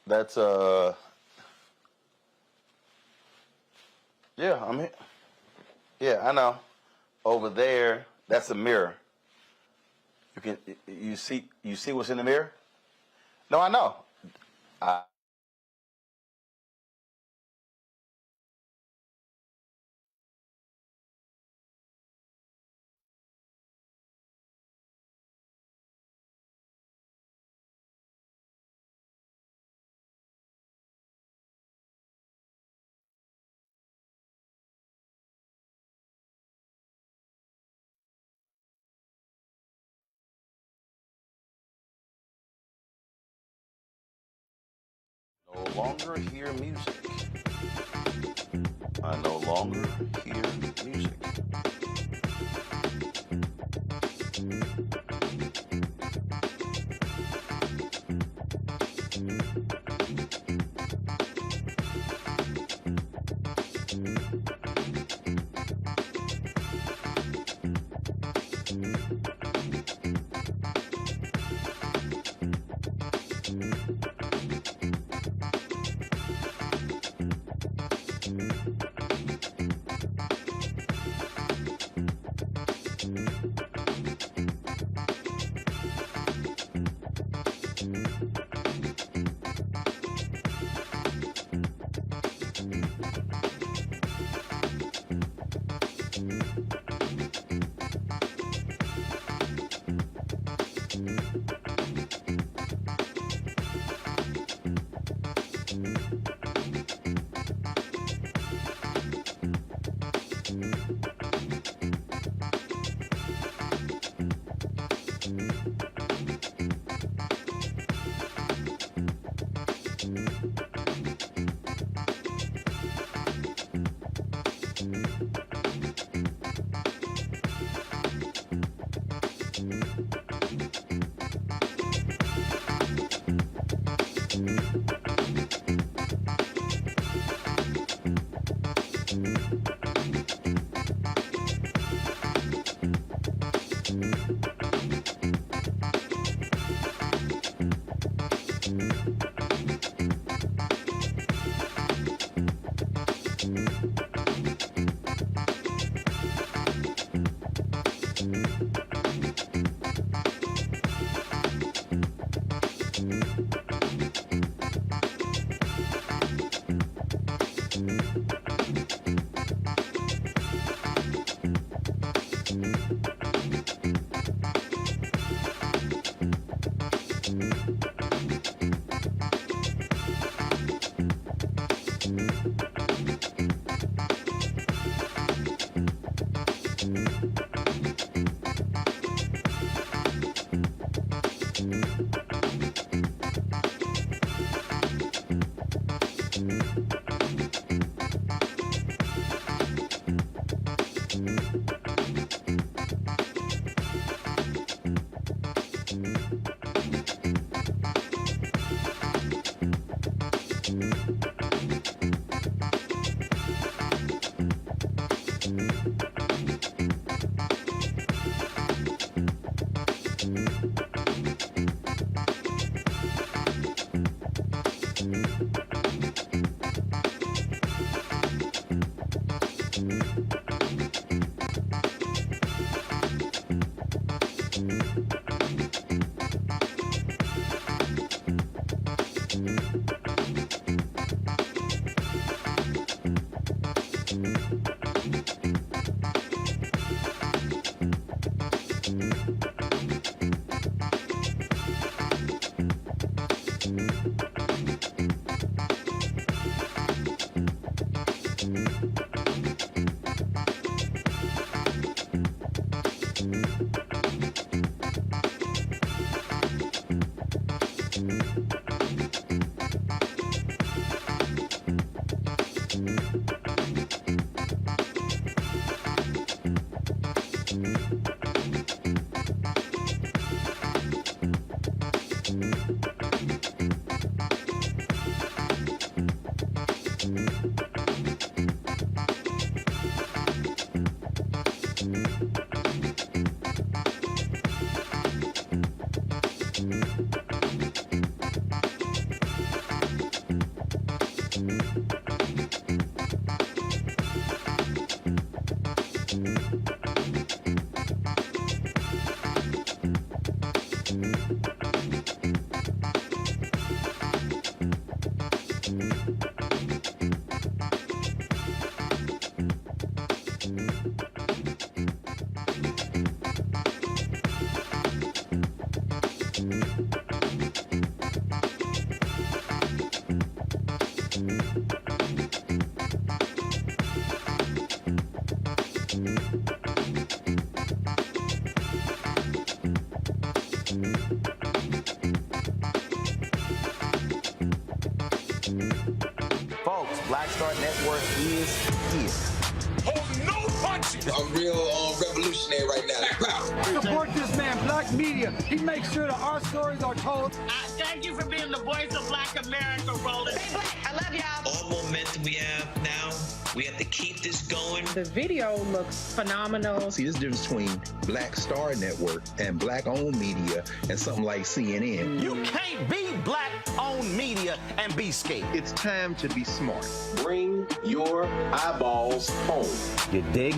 That's yeah, I'm here. Yeah, I know. Over there, that's a mirror. You see what's in the mirror? No, I know. I no longer hear music. I no longer hear music. Black Star Network is here. Hold no punches. I'm real revolutionary right now. Support this man, Black Media. He makes sure that our stories are told. Thank you for being the voice of Black America, Roland. Stay black. I love y'all. All momentum we have now, we have to keep this going. The video looks phenomenal. See, this difference between Black Star Network and Black-owned media and something like CNN. You can't be Black-owned media and be scared. It's time to be smart. Bring your eyeballs home. You dig?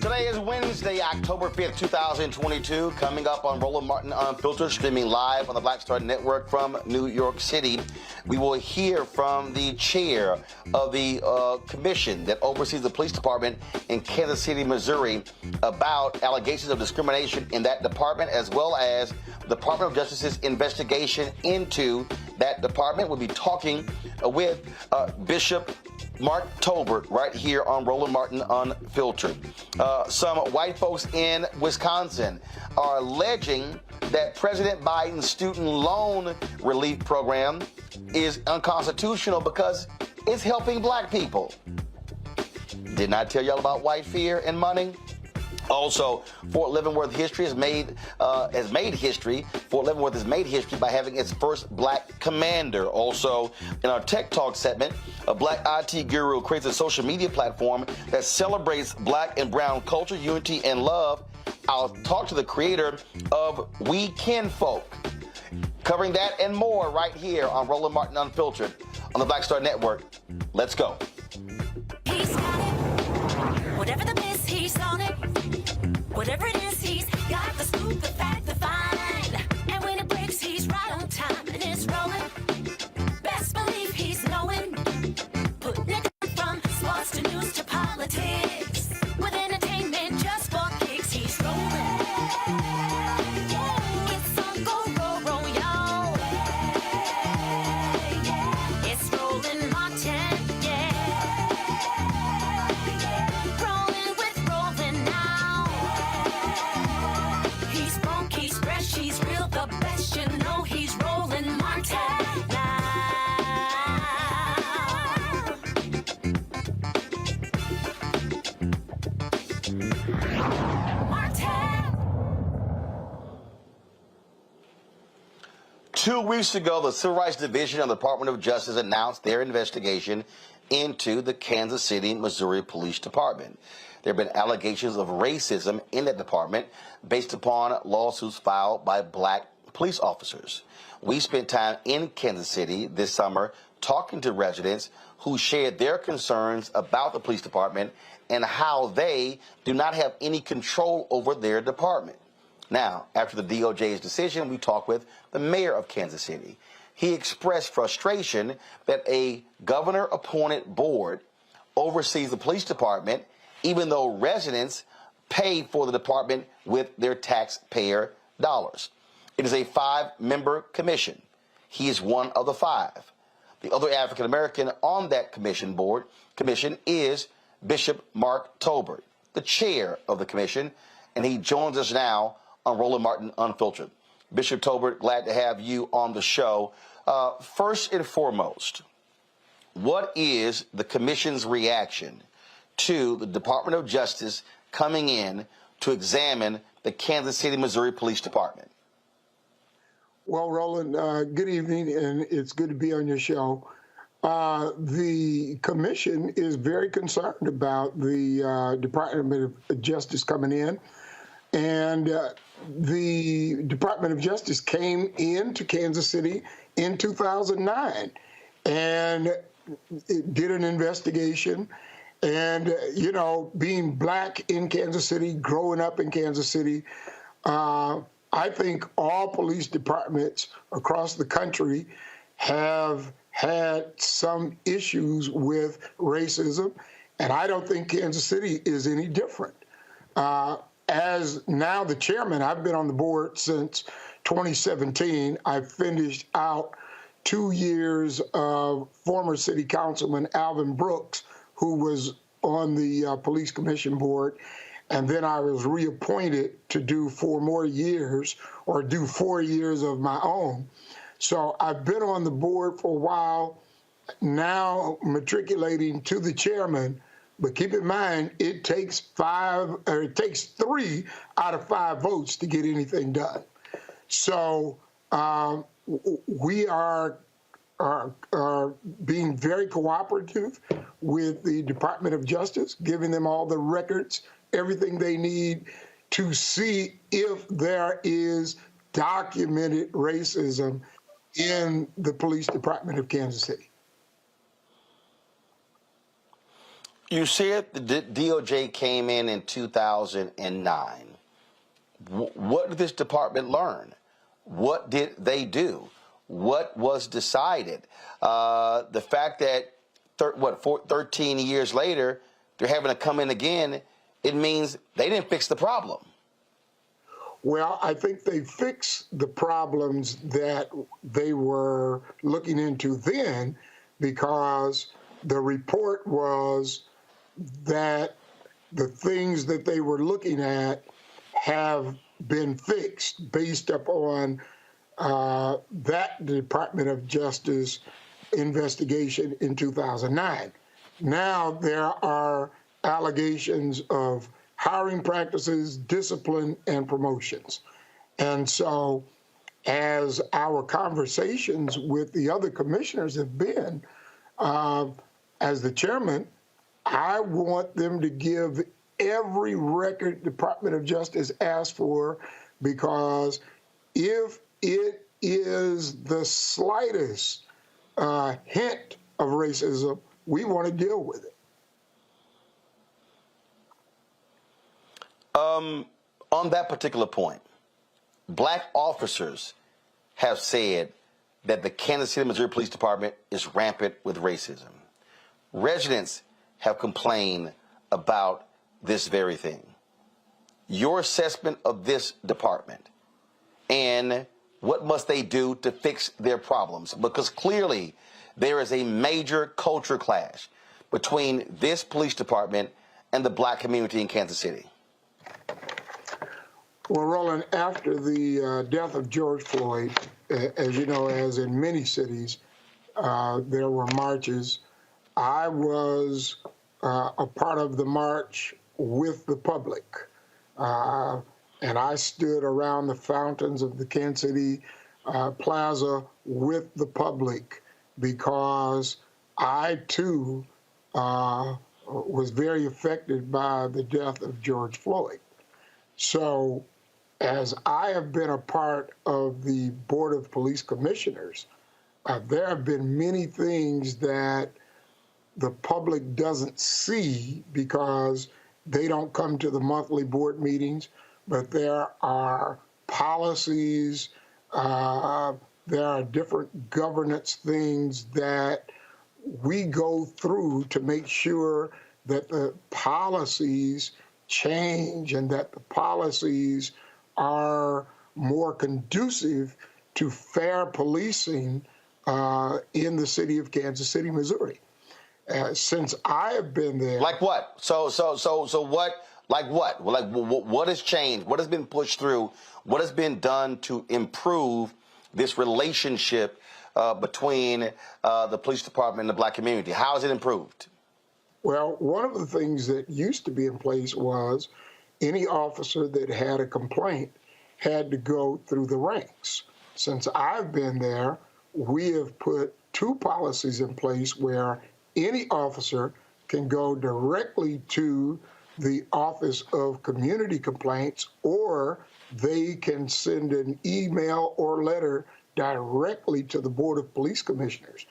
Today is Wednesday, October 5th, 2022. Coming up on Roland Martin Unfiltered, streaming live on the Black Star Network from New York City. We will hear from the chair of the commission that oversees the police department in Kansas City, Missouri, about allegations of discrimination in that department, as well as the Department of Justice's investigation into that department. We'll be talking with Bishop Mark Tolbert right here on Roland Martin Unfiltered. Some white folks in Wisconsin are alleging that President Biden's student loan relief program is unconstitutional because it's helping black people. Didn't I tell y'all about white fear and money? Also, Fort Leavenworth history has made history. Fort Leavenworth has made history by having its first black commander. Also, in our Tech Talk segment, a black IT guru creates a social media platform that celebrates black and brown culture, unity, and love. I'll talk to the creator of WeKinkfolk. Covering that and more right here on Roland Martin Unfiltered on the Black Star Network. Let's go. He's got it. Whatever the miss, he's on it. Whatever it is, he's got the scoop, the fact, the find. And when it breaks, he's right on time and it's rolling. Best believe he's knowing. Putting it from sports to news to politics. With entertainment just for kicks, he's rolling. It's on go, y'all. It's Roland Martin, Rolling with Roland now. He's funk, he's fresh, he's real, the best, you know he's Roland Martin now. Martin. 2 weeks ago, the Civil Rights Division of the Department of Justice announced their investigation into the Kansas City, Missouri Police Department. There have been allegations of racism in that department based upon lawsuits filed by black police officers. We spent time in Kansas City this summer talking to residents who shared their concerns about the police department and how they do not have any control over their department. Now, after the DOJ's decision, we talked with the mayor of Kansas City. He expressed frustration that a governor-appointed board oversees the police department, even though residents pay for the department with their taxpayer dollars. It is a 5-member commission. He is one of the 5. The other African-American on that commission is Bishop Mark Tolbert, the chair of the commission, and he joins us now on Roland Martin Unfiltered. Bishop Tolbert, glad to have you on the show. First and foremost, what is the commission's reaction to the Department of Justice coming in to examine the Kansas City, Missouri Police Department? Well, Roland, good evening, and it's good to be on your show. The commission is very concerned about the Department of Justice coming in, and the Department of Justice came into Kansas City in 2009 and it did an investigation. And, you know, being black in Kansas City, growing up in Kansas City, I think all police departments across the country have had some issues with racism, and I don't think Kansas City is any different. As now the chairman, I've been on the board since 2017. I finished out 2 years of former city councilman Alvin Brooks, who was on the police commission board, and then I was reappointed to do 4 more years, or do 4 years of my own. So I've been on the board for a while, now matriculating to the chairman. But keep in mind, it takes 3 out of 5 votes to get anything done. So we are being very cooperative with the Department of Justice, giving them all the records, everything they need to see if there is documented racism in the police department of Kansas City. You said the DOJ came in 2009. What did this department learn? What did they do? What was decided? The fact that 13 years later they're having to come in again, it means they didn't fix the problem. Well, I think they fixed the problems that they were looking into then, because the report was that the things that they were looking at have been fixed based upon that Department of Justice investigation in 2009. Now there are allegations of hiring practices, discipline, and promotions. And so as our conversations with the other commissioners have been, as the chairman, I want them to give every record Department of Justice asks for, because if it is the slightest hint of racism, we want to deal with it. On that particular point, black officers have said that the Kansas City, Missouri Police Department is rampant with racism. Residents have complained about this very thing. Your assessment of this department, and what must they do to fix their problems? Because clearly there is a major culture clash between this police department and the black community in Kansas City. Well, Roland, after the death of George Floyd, as you know, as in many cities, there were marches. I was a part of the march with the public. And I stood around the fountains of the Kansas City Plaza with the public, because I, too, was very affected by the death of George Floyd. So as I have been a part of the Board of Police Commissioners, there have been many things that the public doesn't see because they don't come to the monthly board meetings, but there are policies, there are different governance things that we go through to make sure that the policies change and that the policies are more conducive to fair policing in the city of Kansas City, Missouri. Since I have been there, like what? So what? Like what? Like what has changed? What has been pushed through? What has been done to improve this relationship between the police department and the black community? How has it improved? Well, one of the things that used to be in place was any officer that had a complaint had to go through the ranks. Since I've been there, we have put 2 policies in place where any officer can go directly to the Office of Community Complaints, or they can send an email or letter directly to the Board of Police Commissioners.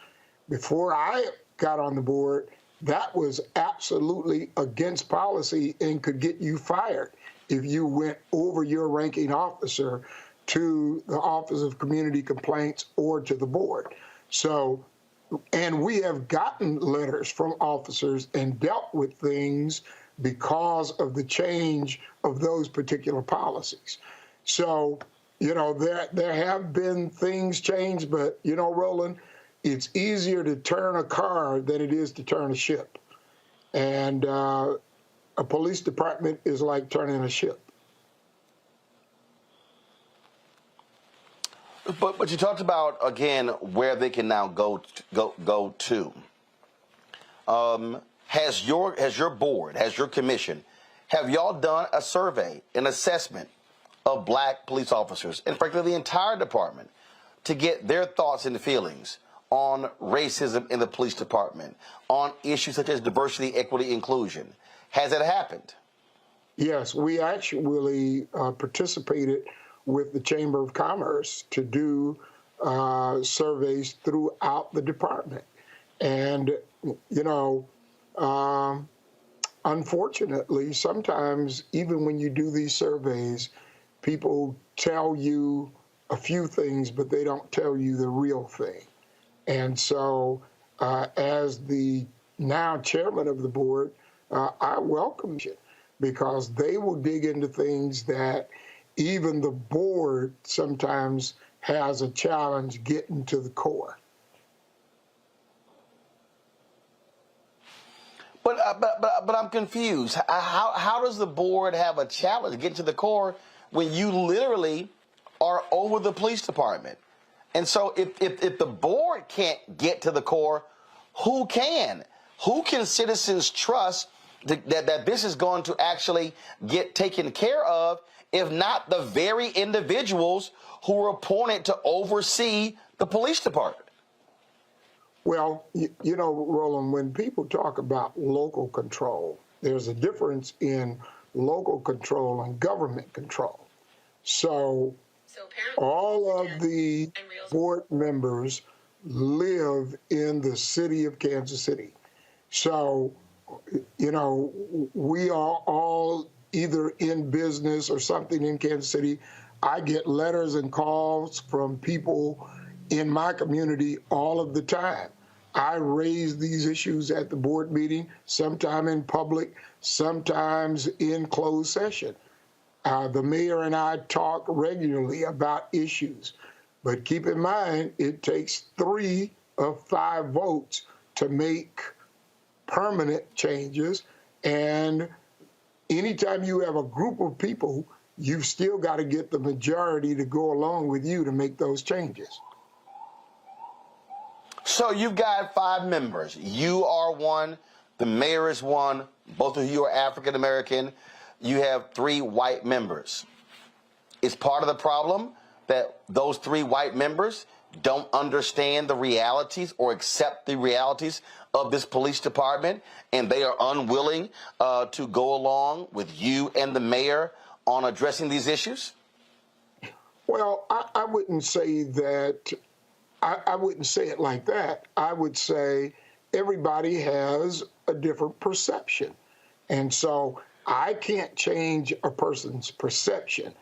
Before I got on the board, that was absolutely against policy and could get you fired if you went over your ranking officer to the Office of Community Complaints or to the board. So, and we have gotten letters from officers and dealt with things because of the change of those particular policies. So, you know, there have been things changed, but, you know, Roland, it's easier to turn a car than it is to turn a ship. And a police department is like turning a ship. But you talked about, again, where they can now go to. Has your board, has your commission, have y'all done a survey, an assessment of black police officers, and frankly the entire department, to get their thoughts and feelings on racism in the police department, on issues such as diversity, equity, inclusion? Has it happened? Yes, we actually participated with the Chamber of Commerce to do surveys throughout the department. And, you know, unfortunately, sometimes even when you do these surveys, people tell you a few things, but they don't tell you the real thing. And so as the now chairman of the board, I welcome it, because they will dig into things that even the board sometimes has a challenge getting to the core. But I'm confused. How does the board have a challenge getting to the core when you literally are over the police department? And so if the board can't get to the core, who can? Who can citizens trust that this is going to actually get taken care of, if not the very individuals who were appointed to oversee the police department? Well, you know, Roland, when people talk about local control, there's a difference in local control and government control. So all of the board members live in the city of Kansas City. So, you know, we are all either in business or something in Kansas City. I get letters and calls from people in my community all of the time. I raise these issues at the board meeting, sometime in public, sometimes in closed session. The mayor and I talk regularly about issues, but keep in mind, it takes 3 of 5 votes to make permanent changes. And anytime you have a group of people, you've still got to get the majority to go along with you to make those changes. So you've got 5 members. You are one. The mayor is one. Both of you are African American. You have 3 white members. Is part of the problem that those 3 white members don't understand the realities or accept the realities of this police department, and they are unwilling to go along with you and the mayor on addressing these issues? Well, I wouldn't say that. I wouldn't say it like that. I would say everybody has a different perception. And so I can't change a person's perception.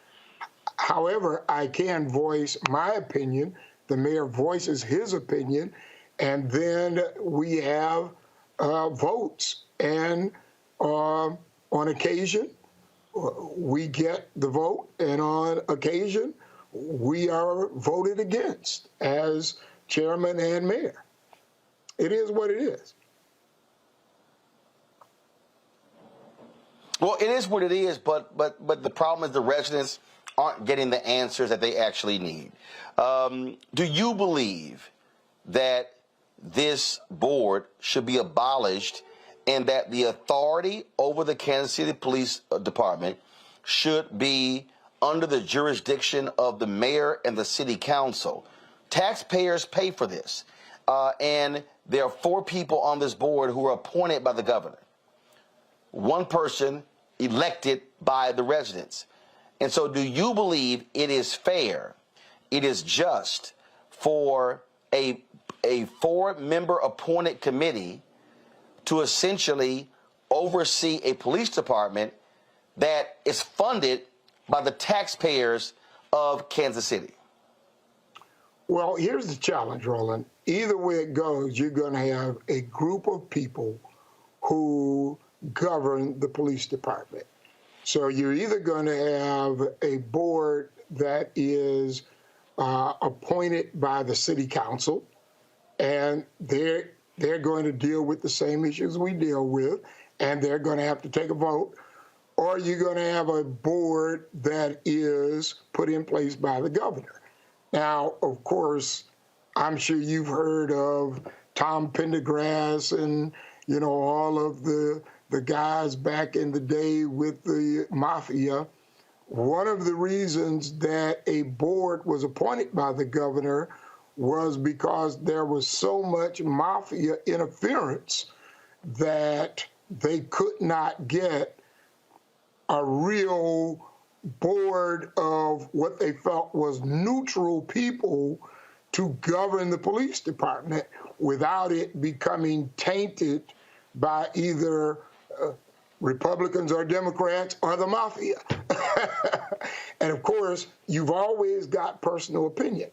However, I can voice my opinion. The mayor voices his opinion, and then we have votes. And on occasion, we get the vote, and on occasion, we are voted against as chairman and mayor. It is what it is. Well, it is what it is, but the problem is the residents aren't getting the answers that they actually need. Do you believe that this board should be abolished and that the authority over the Kansas City Police Department should be under the jurisdiction of the mayor and the city council? Taxpayers pay for this. And there are 4 people on this board who are appointed by the governor. 1 person elected by the residents. And so do you believe it is fair, it is just for a 4-member appointed committee to essentially oversee a police department that is funded by the taxpayers of Kansas City? Well, here's the challenge, Roland. Either way it goes, you're going to have a group of people who govern the police department. So you're either going to have a board that is appointed by the city council, and they're going to deal with the same issues we deal with, and they're going to have to take a vote, or you're going to have a board that is put in place by the governor. Now, of course, I'm sure you've heard of Tom Pendergrass and, you know, all of the guys back in the day with the mafia. One of the reasons that a board was appointed by the governor was because there was so much mafia interference that they could not get a real board of what they felt was neutral people to govern the police department without it becoming tainted by either Republicans or Democrats or the mafia. And of course, you've always got personal opinion.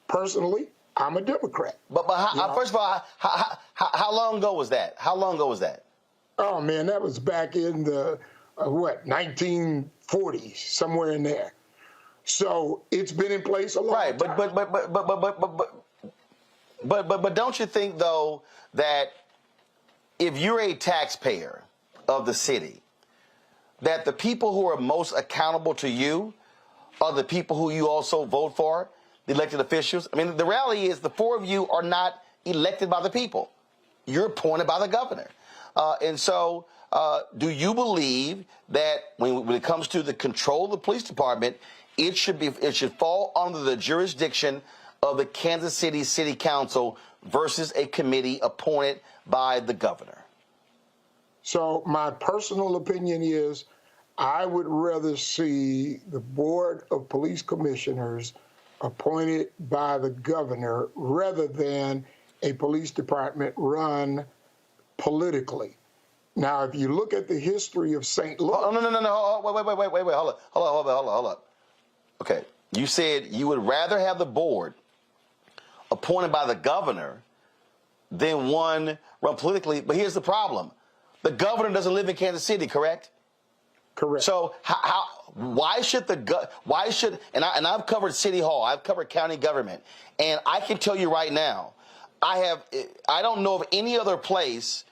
Personally, I'm a Democrat. But first of all, how long ago was that? How long ago was that? Oh man, that was back in the 1940s, somewhere in there. So it's been in place a long time. But don't you think though that if you're a taxpayer of the city, that the people who are most accountable to you are the people who you also vote for, the elected officials? I mean, the reality is the four of you are not elected by the people. You're appointed by the governor. And so do you believe that when it comes to the control of the police department, it should fall under the jurisdiction of the Kansas City City Council versus a committee appointed by the governor? So my personal opinion is I would rather see the Board of Police Commissioners appointed by the governor rather than a police department run politically. Now, if you look at the history of St. Louis... Oh, no. Wait. Hold up. Okay. You said you would rather have the board appointed by the governor than one run politically. But here's the problem. The governor doesn't live in Kansas City, correct? Correct. So why should and I've covered City Hall, I've covered county government, and I can tell you right now, I don't know of any other place,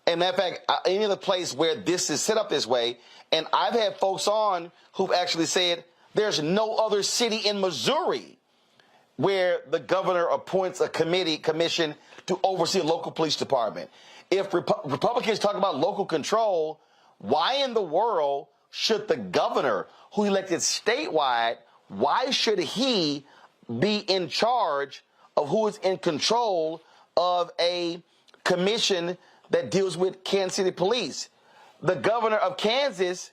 and matter of fact, any other place where this is set up this way, and I've had folks on who've actually said there's no other city in Missouri where the governor appoints a commission to oversee a local police department. If Republicans talk about local control, why in the world should the governor, who elected statewide, why should he be in charge of who is in control of a commission that deals with Kansas City police? The governor of Kansas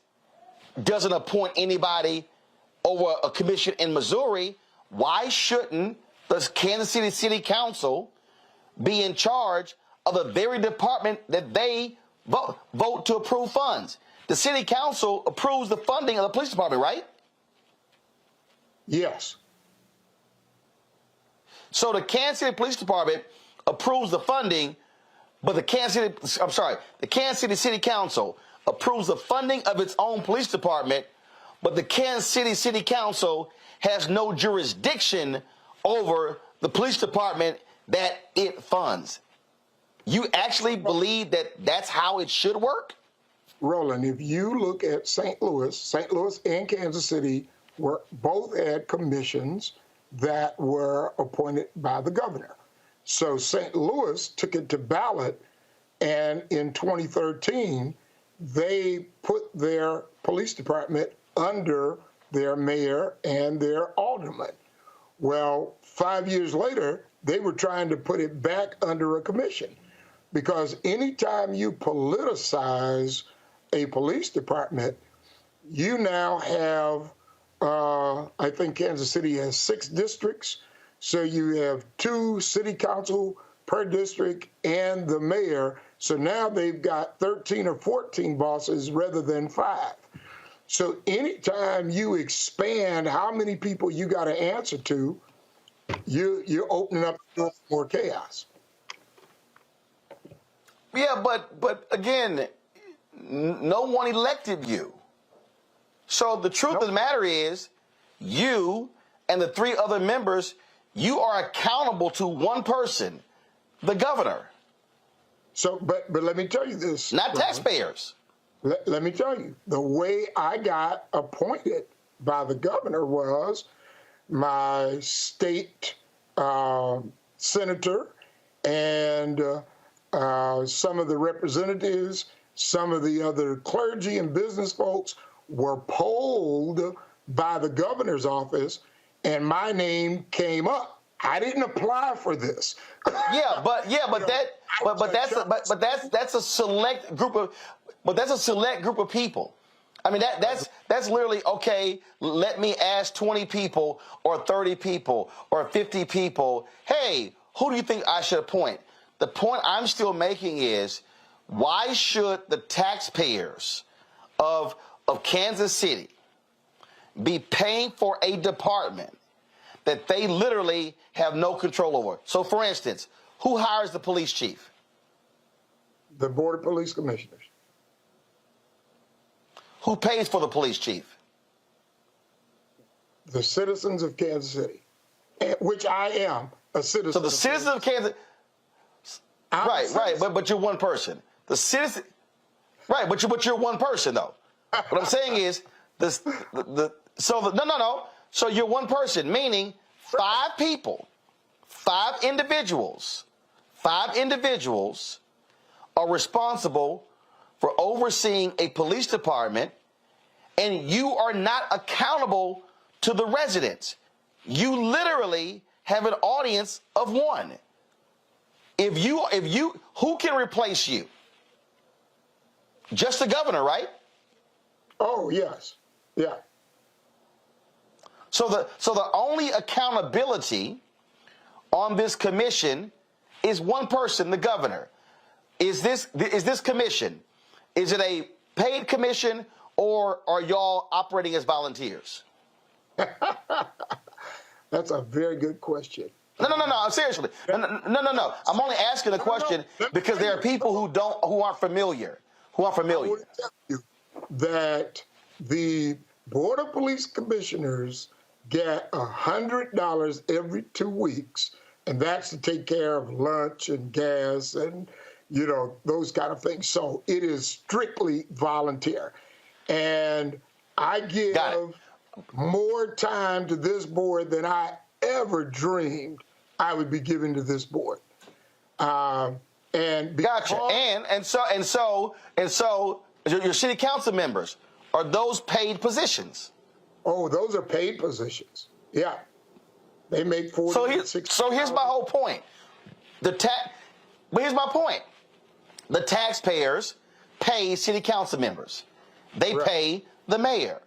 doesn't appoint anybody over a commission in Missouri. Why shouldn't the Kansas City City Council be in charge of the very department that they vote to approve funds? The city council approves the funding of the police department, right? Yes. So the Kansas City Police Department approves the funding, but the Kansas City City Council approves the funding of its own police department, but the Kansas City City Council has no jurisdiction over the police department that it funds. You actually believe that that's how it should work? Roland, if you look at St. Louis and Kansas City both had commissions that were appointed by the governor. So St. Louis took it to ballot, and in 2013, they put their police department under their mayor and their alderman. Well, 5 years later, they were trying to put it back under a commission, because anytime you politicize a police department, you now have, I think Kansas City has 6 districts, so you have 2 city council per district and the mayor. So now they've got 13 or 14 bosses rather than 5. So anytime you expand how many people you got to answer to, you're opening up more chaos. Yeah, but again, no one elected you. So the truth of the matter is, you and the 3 other members, you are accountable to one person, the governor. So, but let me tell you this. Not taxpayers. Let me tell you, the way I got appointed by the governor was my state senator and some of the representatives, some of the other clergy and business folks were polled by the governor's office, and my name came up. I didn't apply for this. That's a select group of people. I mean, that's literally, okay, let me ask 20 people or 30 people or 50 people, hey, who do you think I should appoint? The point I'm still making is, why should the taxpayers of Kansas City be paying for a department that they literally have no control over? So, for instance, who hires the police chief? The Board of Police Commissioners. Who pays for the police chief? The citizens of Kansas City, which I am a citizen. So the citizens of Kansas, right, but you're one person. The citizen, right, but you're one person though. What I'm saying is no. So you're one person, meaning 5 people, 5 individuals are responsible for overseeing a police department, and you are not accountable to the residents. You literally have an audience of 1. Who can replace you? Just the governor, right? Oh, yes. Yeah. So the only accountability on this commission is one person, the governor. Is this commission? Is it a paid commission, or are y'all operating as volunteers? That's a very good question. No, seriously. No. I'm only asking the question because there are people who aren't familiar. I would tell you that the Board of Police Commissioners get $100 every 2 weeks, and that's to take care of lunch and gas and, those kind of things. So it is strictly volunteer. And I give more time to this board than I ever dreamed I would be giving to this board. And gotcha. And so your city council members, are those paid positions? Oh, those are paid positions. Yeah. They make 40 So here's my whole point. But here's my point. The taxpayers pay city council members. They pay the mayor.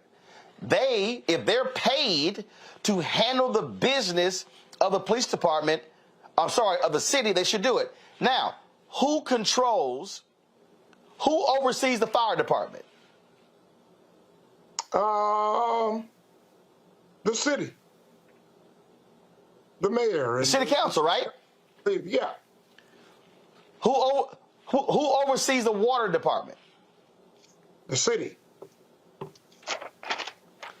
If they're paid to handle the business of the police department, of the city, they should do it. Now, who oversees the fire department? The city. The mayor. The city council, right? Yeah. Who oversees the water department? The city.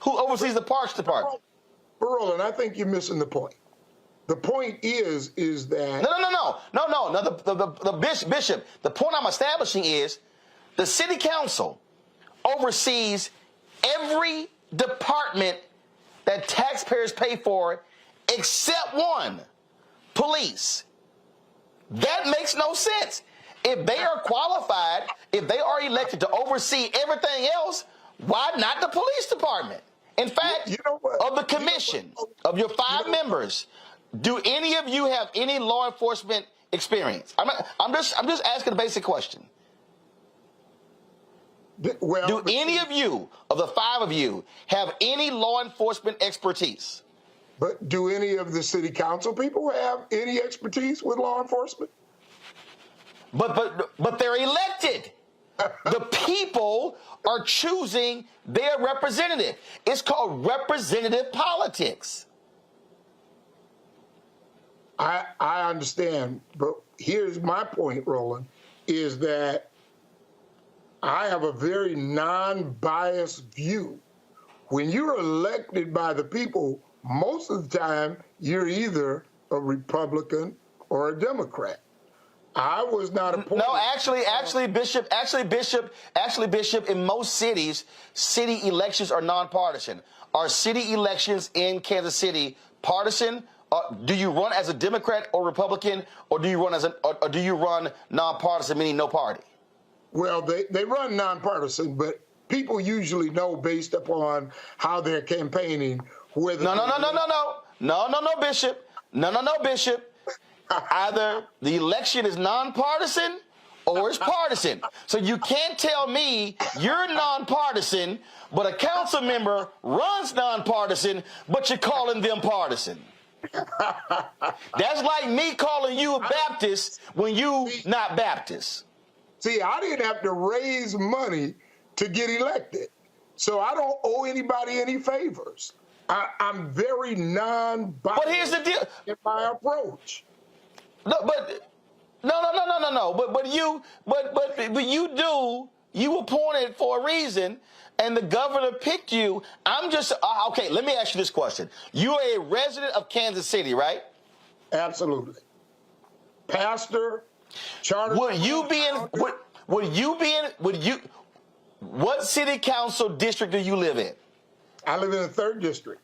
Who oversees the parks department? Roland, I think you're missing the point. The point is that... No, Bishop, the point I'm establishing is the city council oversees every department that taxpayers pay for except one, police. That makes no sense. If they are qualified, if they are elected to oversee everything else, why not the police department? In fact, of the commission, of your 5 members, do any of you have any law enforcement experience? I'm just asking a basic question. Do any of you, of the 5 of you, have any law enforcement expertise? But do any of the city council people have any expertise with law enforcement? But they're elected. The people are choosing their representative. It's called representative politics. I understand, but here's my point, Roland, is that I have a very non-biased view. When you're elected by the people, most of the time you're either a Republican or a Democrat. I was not appointed. No, actually, Bishop, in most cities, city elections are nonpartisan. Are city elections in Kansas City partisan? Do you run as a Democrat or Republican, or do you run nonpartisan, meaning no party? Well, they run nonpartisan, but people usually know based upon how they're campaigning whether. No, Bishop. No, Bishop. Either the election is nonpartisan or it's partisan. So you can't tell me you're nonpartisan, but a council member runs nonpartisan, but you're calling them partisan. That's like me calling you a Baptist when you not Baptist. See, I didn't have to raise money to get elected, so I don't owe anybody any favors. I'm very non-biased. But here's the deal. In my approach. No. But you appointed for a reason, and the governor picked you. I'm just okay. Let me ask you this question: you are a resident of Kansas City, right? Absolutely. Pastor, charter. What city council district do you live in? I live in the 3rd district.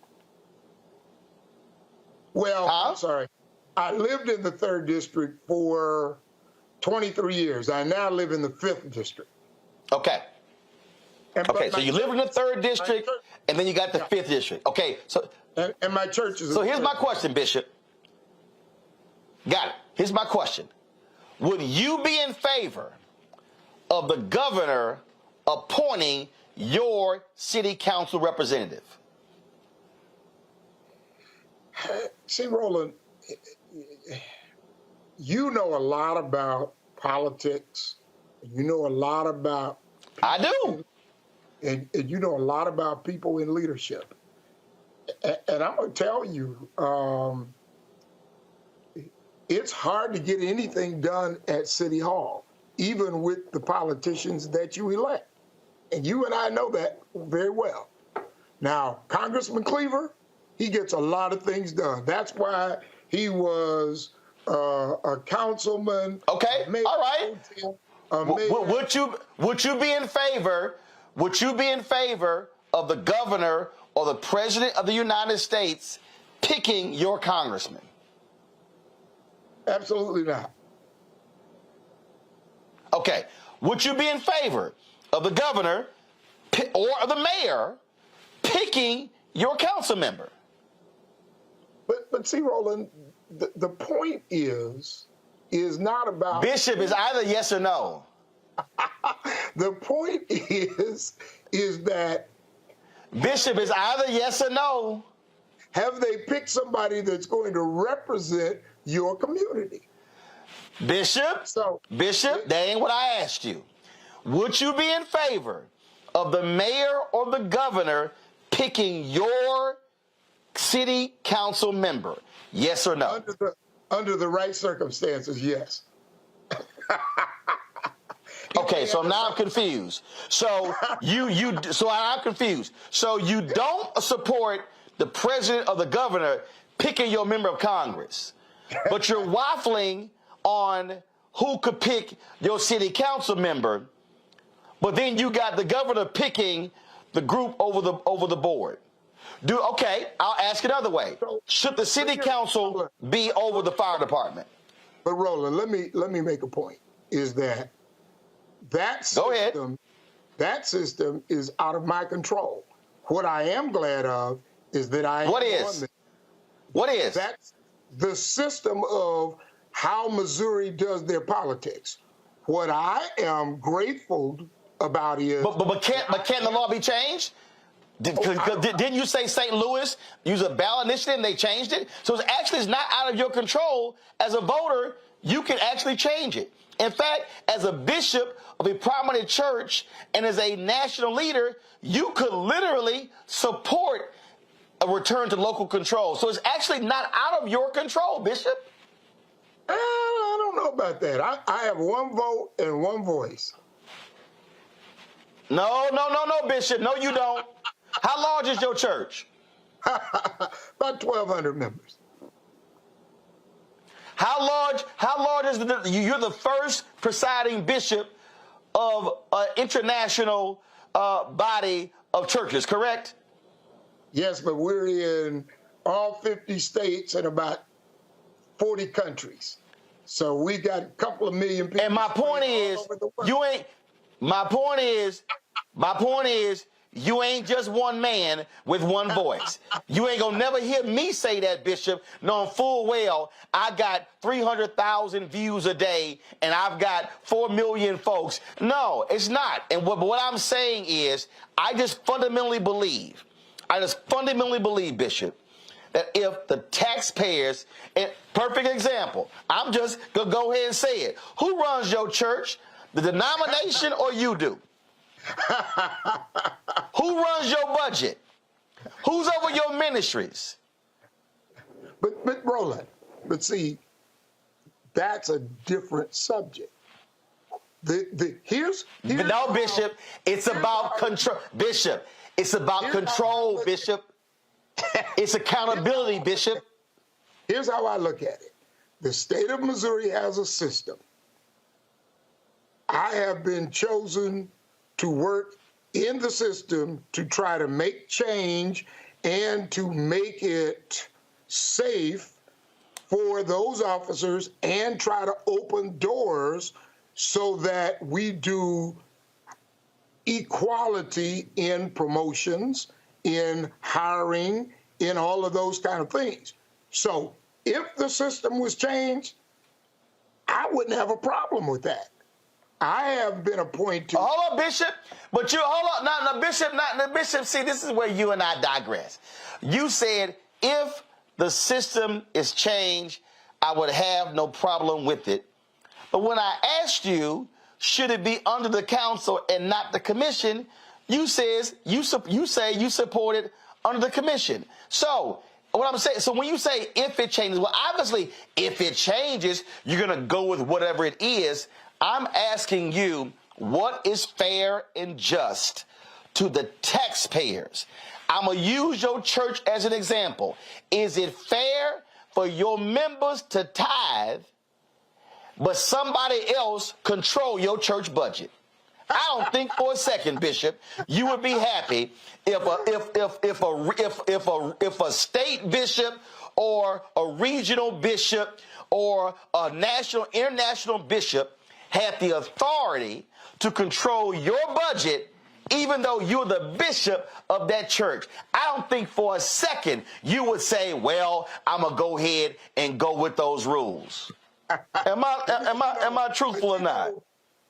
Well, I'm sorry. I lived in the 3rd district for 23 years. I now live in the 5th district. Okay. So you live in the 3rd district, and then you got the 5th district. Okay. So and my church is. So here's my question, Bishop. Got it. Here's my question. Would you be in favor of the governor appointing your city council representative? See, Roland, you know a lot about politics. You know a lot about people, I do. And you know a lot about people in leadership. And I'm going to tell you, it's hard to get anything done at City Hall, even with the politicians that you elect. And you and I know that very well. Now, Congressman Cleaver, he gets a lot of things done. That's why he was a councilman. Okay, all right. Would you be in favor? Would you be in favor of the governor or the president of the United States picking your congressman? Absolutely not. Okay. Would you be in favor of the governor or of the mayor picking your council member? But see, Roland, the point is not about... Bishop, is either yes or no. The point is that... Bishop, is either yes or no. Have they picked somebody that's going to represent your community? Bishop, that ain't what I asked you. Would you be in favor of the mayor or the governor picking your city council member? Yes or no? Under the right circumstances, yes. Okay, so now I'm confused. So I'm confused. So you don't support the president or the governor picking your member of Congress, but you're waffling on who could pick your city council member, but then you got the governor picking the group over the board. Okay, I'll ask it another way. Should the city council be over the fire department? But Roland, let me make a point. Is that system, Go ahead. That system is out of my control. What I am glad of is that I am What is? That's the system of how Missouri does their politics. What I am grateful about is... But can't the law be changed? Didn't you say St. Louis used a ballot initiative and they changed it? So it's not out of your control. As a voter, you can actually change it. In fact, as a bishop of a prominent church and as a national leader, you could literally support a return to local control. So it's actually not out of your control, Bishop. I don't know about that. I have one vote and one voice. No, Bishop. No, you don't. How large is your church? About 1,200 members. How large is you're the first presiding bishop of an international body of churches, correct? Yes, but we're in all 50 states and about 40 countries. So we got a couple of million people. And my point is, my point is, you ain't just one man with one voice. You ain't gonna never hear me say that, Bishop, knowing full well I got 300,000 views a day and I've got 4 million folks. No, it's not. And what I'm saying is, I just fundamentally believe, Bishop, that if the taxpayers, and perfect example, I'm just gonna go ahead and say it. Who runs your church? The denomination or you do? Who runs your budget? Who's over your ministries? But Roland, see, that's a different subject. Here's no, Bishop. It's about control, Bishop. It's about control, Bishop. It's accountability, Bishop. Here's how I look at it. The state of Missouri has a system. I have been chosen to work in the system to try to make change and to make it safe for those officers and try to open doors so that we do equality in promotions, in hiring, in all of those kind of things. So if the system was changed, I wouldn't have a problem with that. I have been appointed. Hold on, Bishop. But you, hold on. No, Bishop, see, this is where you and I digress. You said if the system is changed, I would have no problem with it. But when I asked you, should it be under the council and not the commission, you say you support it under the commission. So what I'm saying, so when you say if it changes, well, obviously, if it changes, you're going to go with whatever it is. I'm asking you, what is fair and just to the taxpayers? I'm going to use your church as an example. Is it fair for your members to tithe, but somebody else control your church budget? I don't think for a second, Bishop, you would be happy if a state bishop or a regional bishop or a national, international bishop had the authority to control your budget, even though you're the bishop of that church. I don't think for a second you would say, well, I'm going to go ahead and go with those rules. Am I truthful or not?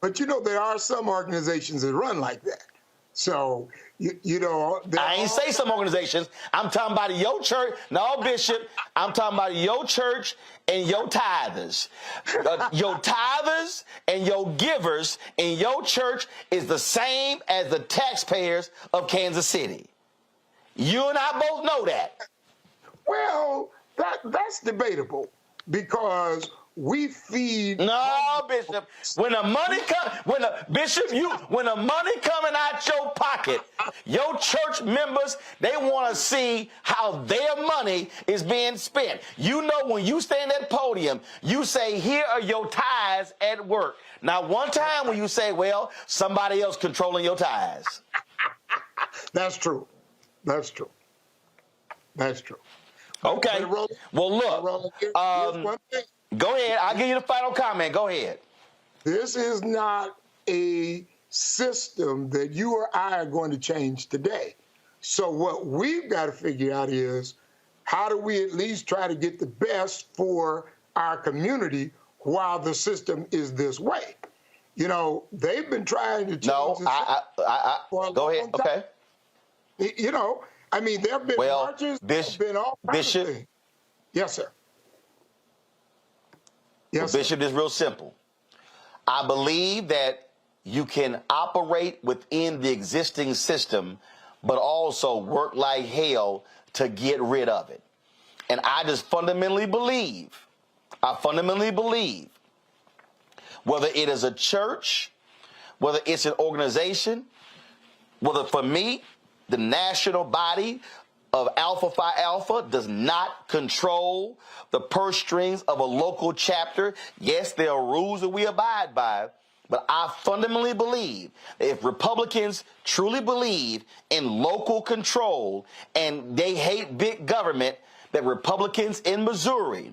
But you know, there are some organizations that run like that. So, you know. I ain't say some organizations. I'm talking about your church. No, Bishop. I'm talking about your church and your tithers. Your tithers and your givers in your church is the same as the taxpayers of Kansas City. You and I both know that. Well, that's debatable because we feed. No, Bishop. When the money when the money coming out your pocket, your church members, they want to see how their money is being spent. You know, when you stand at podium, you say, here are your tithes at work. Now, one time when you say, well, somebody else controlling your tithes. That's true. That's true. That's true. Okay. Roland, well, look. Roland, here's one thing. Go ahead. I'll give you the final comment. Go ahead. This is not a system that you or I are going to change today. So what we've got to figure out is how do we at least try to get the best for our community while the system is this way? You know, they've been trying to change go ahead. Okay. You know, I mean, there have been marches, there have been all kinds of things. Yes, sir. Yes, Bishop, this is real simple. I believe that you can operate within the existing system, but also work like hell to get rid of it. And I just fundamentally believe, whether it is a church, whether it's an organization, whether for me, the national body of Alpha Phi Alpha does not control the purse strings of a local chapter. Yes, there are rules that we abide by, but I fundamentally believe that if Republicans truly believe in local control and they hate big government, that Republicans in Missouri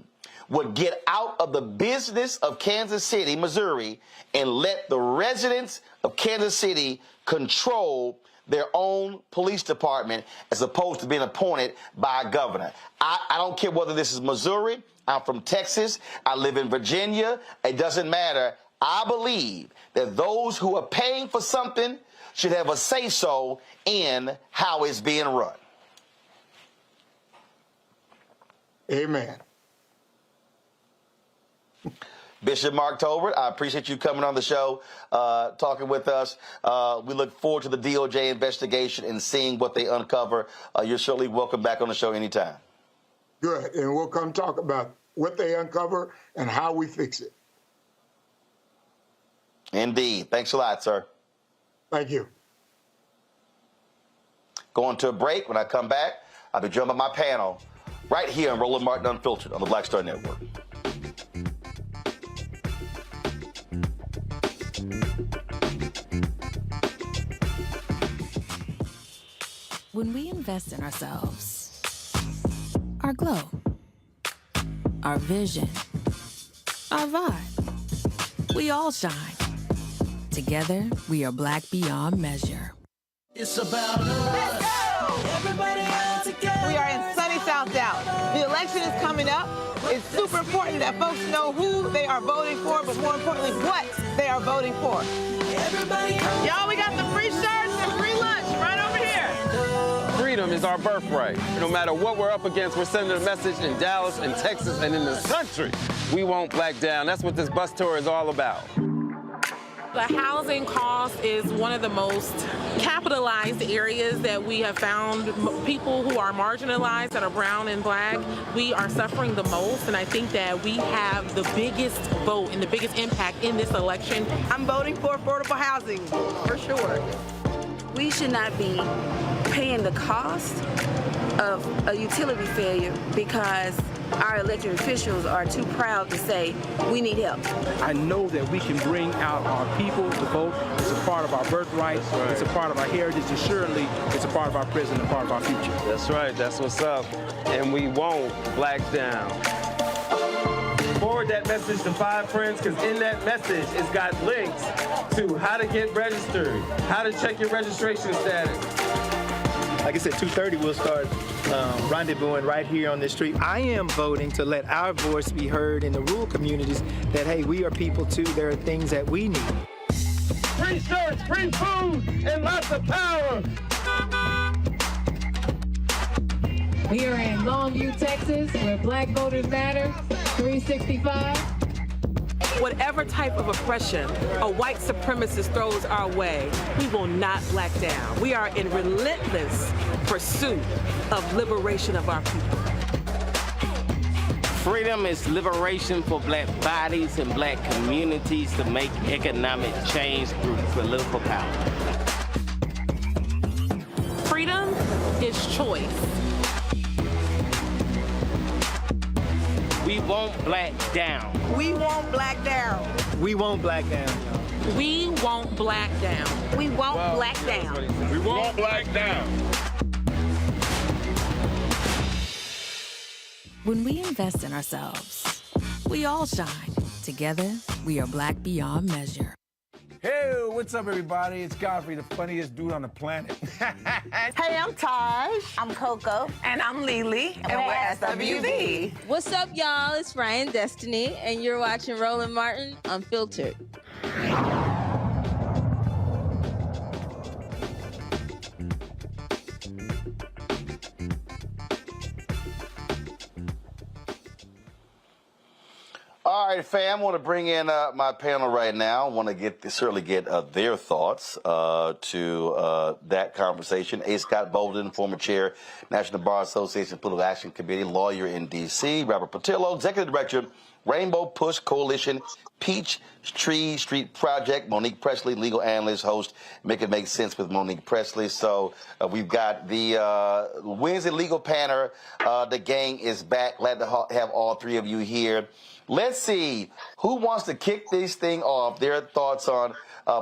would get out of the business of Kansas City, Missouri, and let the residents of Kansas City control their own police department as opposed to being appointed by a governor. I don't care whether this is Missouri, I'm from Texas, I live in Virginia, it doesn't matter. I believe that those who are paying for something should have a say-so in how it's being run. Amen. Bishop Mark Tolbert, I appreciate you coming on the show, talking with us. We look forward to the DOJ investigation and seeing what they uncover. You're certainly welcome back on the show anytime. Good, and we'll come talk about what they uncover and how we fix it. Indeed. Thanks a lot, sir. Thank you. Going to a break. When I come back, I'll be joined by my panel right here on Roland Martin Unfiltered on the Black Star Network. When we invest in ourselves, our glow, our vision, our vibe, we all shine. Together, we are black beyond measure. It's about us. Everybody out together. We are in sunny South Dallas. The election is coming up. It's super important that folks know who they are voting for, but more importantly, what they are voting for. Y'all, we got the free shirts and free lunch right over here. Freedom is our birthright. No matter what we're up against, we're sending a message in Dallas and Texas and in this country. We won't black down. That's what this bus tour is all about. The housing cost is one of the most capitalized areas that we have found. People who are marginalized, that are brown and black, we are suffering the most, and I think that we have the biggest vote and the biggest impact in this election. I'm voting for affordable housing, for sure. We should not be paying the cost of a utility failure because our elected officials are too proud to say, we need help. I know that we can bring out our people to vote. It's a part of our birthright. Right. It's a part of our heritage. And surely it's a part of our present and part of our future. That's right. That's what's up. And we won't black down. Forward that message to 5 friends, because in that message, it's got links to how to get registered, how to check your registration status. Like I said, 2:30 we'll start rendezvousing right here on this street. I am voting to let our voice be heard in the rural communities that, hey, we are people too. There are things that we need. Free shirts, free food, and lots of power. We are in Longview, Texas, where Black Voters Matter, 365. Whatever type of oppression a white supremacist throws our way, we will not black down. We are in relentless pursuit of liberation of our people. Freedom is liberation for black bodies and black communities to make economic change through political power. Freedom is choice. We won't black down. We won't black down. We won't black down. We won't black down. We won't black down. We won't black down. When we invest in ourselves, we all shine. Together, we are black beyond measure. Hey, what's up, everybody? It's Godfrey, the funniest dude on the planet. Hey, I'm Taj. I'm Coco. And I'm Lily. And we're SWV. What's up, y'all? It's Ryan Destiny, and you're watching Roland Martin Unfiltered. All right, fam, I want to bring in my panel right now. I want to certainly get their thoughts to that conversation. A. Scott Bolden, former chair, National Bar Association Political Action Committee, lawyer in D.C. Robert Patillo, executive director, Rainbow Push Coalition Peach Tree Street Project. Monique Presley, legal analyst, host, Make It Make Sense with Monique Presley. So we've got the Wednesday legal panel. The gang is back. Glad to have all three of you here. Let's see who wants to kick this thing off. Their thoughts on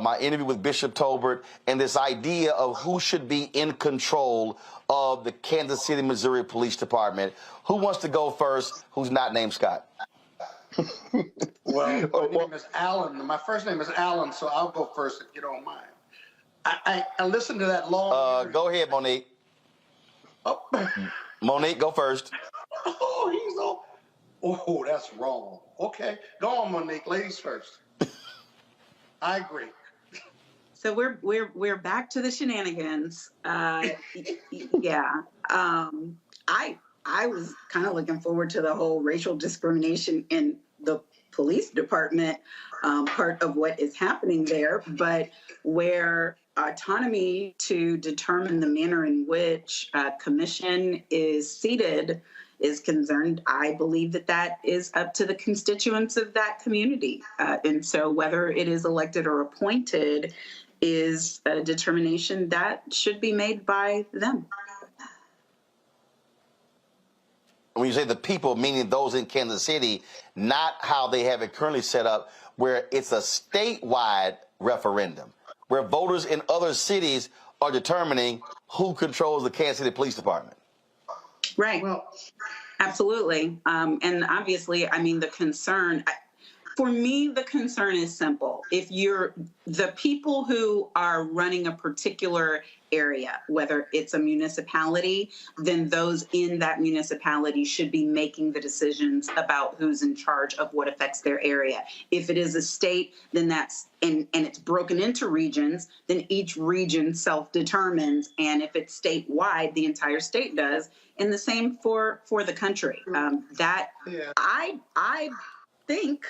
my interview with Bishop Tolbert and this idea of who should be in control of the Kansas City, Missouri Police Department. Who wants to go first? Who's not named Scott? Well, my name is Alan. My first name is Alan, so I'll go first if you don't mind. I listened to that long. Go ahead, Monique. Oh. Monique, go first. Oh, that's wrong. Okay, go on, Monique. Ladies first. I agree. So we're back to the shenanigans. Yeah. I was kind of looking forward to the whole racial discrimination in the police department part of what is happening there, but where autonomy to determine the manner in which a commission is seated is concerned, I believe that is up to the constituents of that community. And so whether it is elected or appointed is a determination that should be made by them. When you say the people, meaning those in Kansas City, not how they have it currently set up, where it's a statewide referendum, where voters in other cities are determining who controls the Kansas City Police Department. Right. Well, absolutely. And obviously, I mean, the concern, for me, the concern is simple. If you're the people who are running a particular area, whether it's a municipality, then those in that municipality should be making the decisions about who's in charge of what affects their area. If it is a state, then that's, and it's broken into regions, then each region self-determines. And if it's statewide, the entire state does. And the same for the country. I think,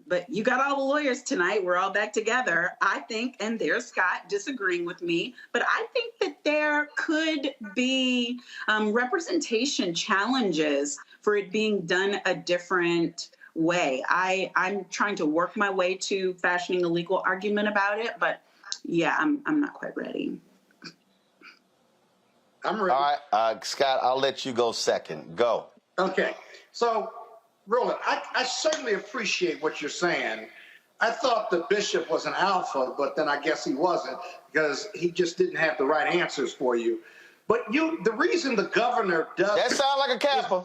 but you got all the lawyers tonight. We're all back together. I think, and there's Scott disagreeing with me, but I think that there could be representation challenges for it being done a different way. I'm trying to work my way to fashioning a legal argument about it, but yeah, I'm not quite ready. I'm ready. All right, Scott, I'll let you go second. Go. Okay. So, Roland, I certainly appreciate what you're saying. I thought the bishop was an alpha, but then I guess he wasn't because he just didn't have the right answers for you. But the reason the governor does... That sounds like a Kappa.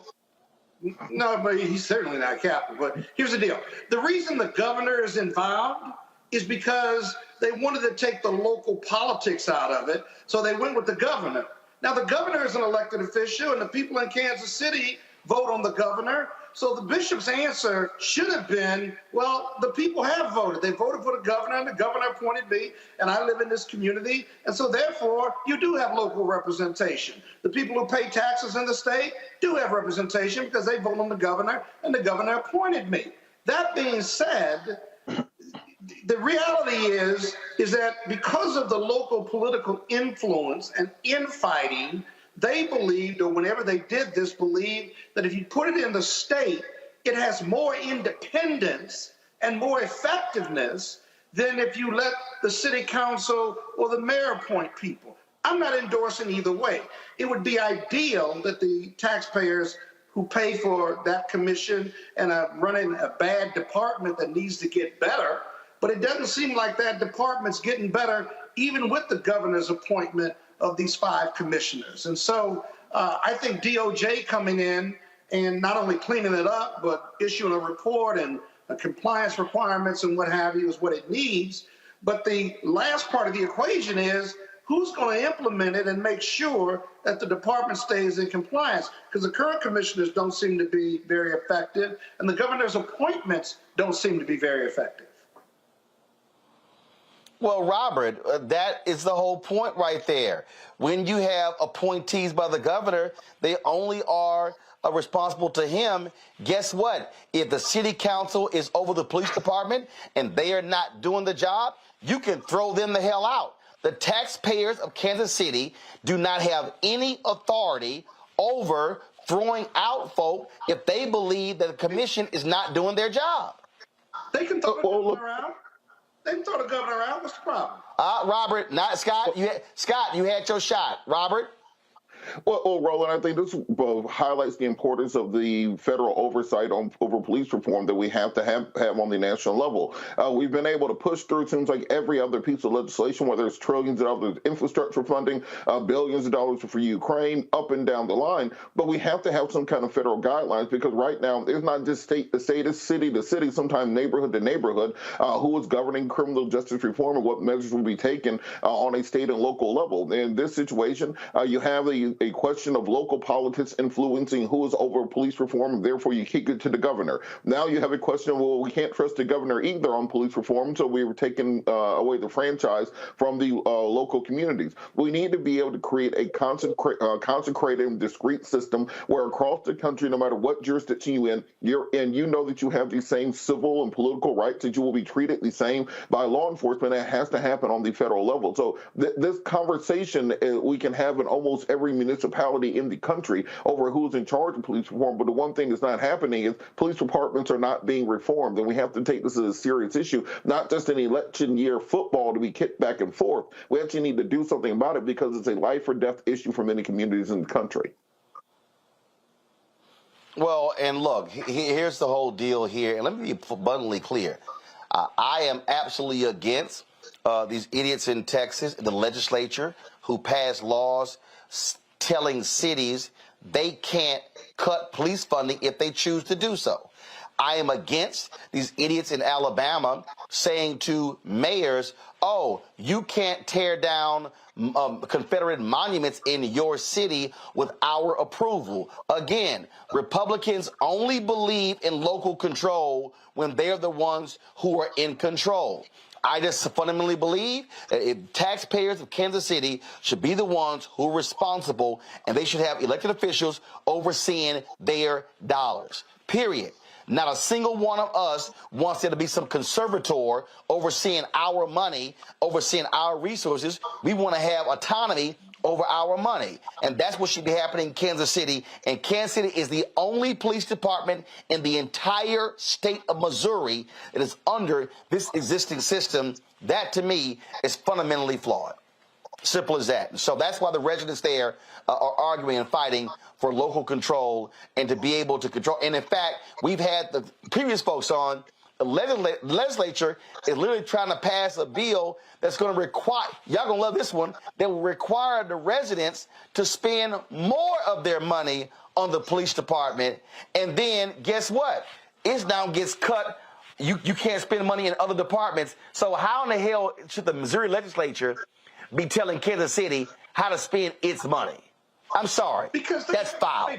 No, but he's certainly not a Kappa. But here's the deal. The reason the governor is involved is because they wanted to take the local politics out of it, so they went with the governor. Now, the governor is an elected official, and the people in Kansas City vote on the governor. So the bishop's answer should have been, well, the people have voted. They voted for the governor, and the governor appointed me, and I live in this community. And so, therefore, you do have local representation. The people who pay taxes in the state do have representation because they vote on the governor, and the governor appointed me. That being said, the reality is that because of the local political influence and infighting, they believed, or whenever they did this, believed that if you put it in the state, it has more independence and more effectiveness than if you let the city council or the mayor appoint people. I'm not endorsing either way. It would be ideal that the taxpayers who pay for that commission and are running a bad department that needs to get better, but it doesn't seem like that department's getting better even with the governor's appointment of these 5 commissioners. And so I think DOJ coming in and not only cleaning it up, but issuing a report and compliance requirements and what have you is what it needs. But the last part of the equation is who's going to implement it and make sure that the department stays in compliance, because the current commissioners don't seem to be very effective, and the governor's appointments don't seem to be very effective. Well, Robert, that is the whole point right there. When you have appointees by the governor, they only are responsible to him. Guess what? If the city council is over the police department and they are not doing the job, you can throw them the hell out. The taxpayers of Kansas City do not have any authority over throwing out folk if they believe that the commission is not doing their job. They can throw the governor around. They can throw the governor around. What's the problem? Robert, not Scott. Scott, you had your shot. Robert? Well, Roland, I think this highlights the importance of the federal oversight over police reform that we have to have on the national level. We've been able to push through, it seems like, every other piece of legislation, whether it's trillions of dollars infrastructure funding, billions of dollars for Ukraine, up and down the line. But we have to have some kind of federal guidelines, because right now it's not just state to state, it's city to city, sometimes neighborhood to neighborhood, who is governing criminal justice reform and what measures will be taken on a state and local level. In this situation, you have a question of local politics influencing who is over police reform, and therefore you kick it to the governor. Now you have a question of, well, we can't trust the governor either on police reform, so we were taking away the franchise from the local communities. We need to be able to create a concentrated and discrete system where across the country, no matter what jurisdiction you're in, you know that you have these same civil and political rights, that you will be treated the same by law enforcement. That has to happen on the federal level. So this conversation we can have in almost every municipality in the country over who's in charge of police reform. But the one thing that's not happening is police departments are not being reformed. And we have to take this as a serious issue, not just an election year football to be kicked back and forth. We actually need to do something about it, because it's a life or death issue for many communities in the country. Well, and look, here's the whole deal here. And let me be abundantly clear. I am absolutely against these idiots in Texas, the legislature, who pass laws telling cities they can't cut police funding if they choose to do so. I am against these idiots in Alabama saying to mayors, oh, you can't tear down Confederate monuments in your city with our approval. Again, Republicans only believe in local control when they're the ones who are in control. I just fundamentally believe that taxpayers of Kansas City should be the ones who are responsible, and they should have elected officials overseeing their dollars, period. Not a single one of us wants there to be some conservator overseeing our money, overseeing our resources. We want to have autonomy over our money. And that's what should be happening in Kansas City. And Kansas City is the only police department in the entire state of Missouri that is under this existing system. That, to me, is fundamentally flawed. Simple as that. So that's why the residents there are arguing and fighting for local control and to be able to control. And in fact, we've had the previous folks on. The legislature is literally trying to pass a bill that's going to require, y'all going to love this one, that will require the residents to spend more of their money on the police department. And then guess what? It now gets cut. You can't spend money in other departments. So how in the hell should the Missouri legislature be telling Kansas City how to spend its money? I'm sorry. Because that's foul.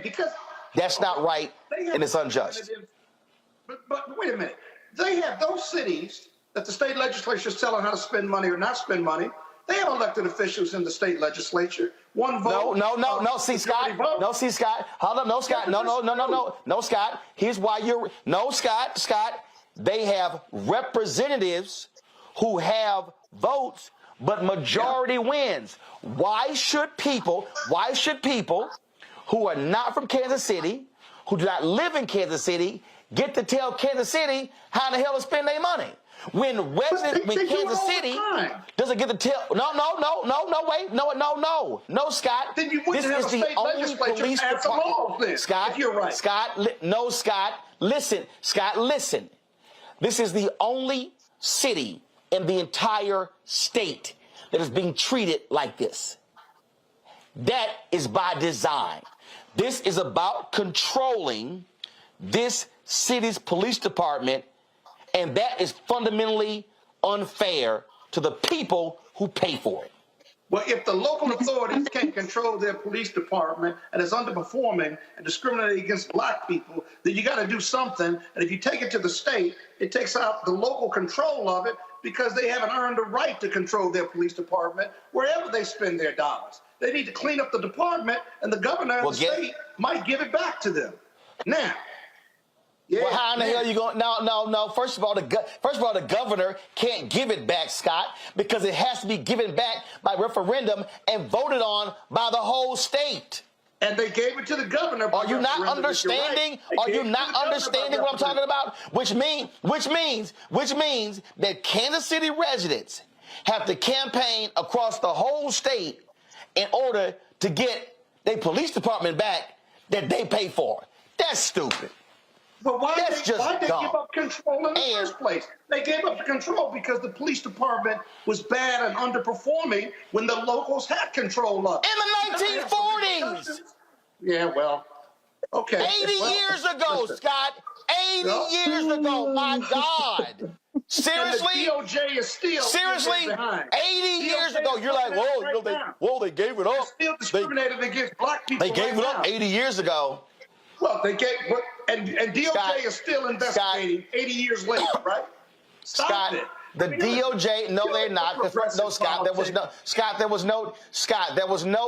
That's not right, and it's unjust. But wait a minute. They have those cities that the state legislature is telling how to spend money or not spend money. They have elected officials in the state legislature. One vote. No. See, Scott. No, see, Scott. Hold on. No, Scott. No, Scott. Here's why you're. No, Scott. They have representatives who have votes, but majority wins. Why should people who are not from Kansas City, who do not live in Kansas City, get to tell Kansas City how in the hell to spend their money? When Kansas City doesn't get to tell, no, Scott. Then you wouldn't have a state legislature pass a law then, Scott, if you're right. Scott, listen. This is the only city in the entire state that is being treated like this. That is by design. This is about controlling this city's police department, and that is fundamentally unfair to the people who pay for it. Well, if the local authorities can't control their police department and is underperforming and discriminating against black people, then you got to do something. And if you take it to the state, it takes out the local control of it, because they haven't earned the right to control their police department wherever they spend their dollars. They need to clean up the department, and the governor of the state might give it back to them. Now, well, how in the hell are you going? No. First of all, the governor can't give it back, Scott, because it has to be given back by referendum and voted on by the whole state. And they gave it to the governor. Are you not understanding? Are you not understanding what I'm talking about? Which means that Kansas City residents have to campaign across the whole state in order to get their police department back that they pay for. That's stupid. But why'd they give dumb. up control in the first place? They gave up the control because the police department was bad and underperforming when the locals had control of it. In the 1940s! Yeah, well, okay. 80 years ago, Scott. 80 years ago, my God. Seriously? And the DOJ is still seriously? 80 years ago, you're like, they gave it up. Still discriminated against black people. They gave it up 80 years ago. Well, they gave, and DOJ is still investigating 80 years later, right? Stop it. The DOJ, no, they're not. No, Scott, there was no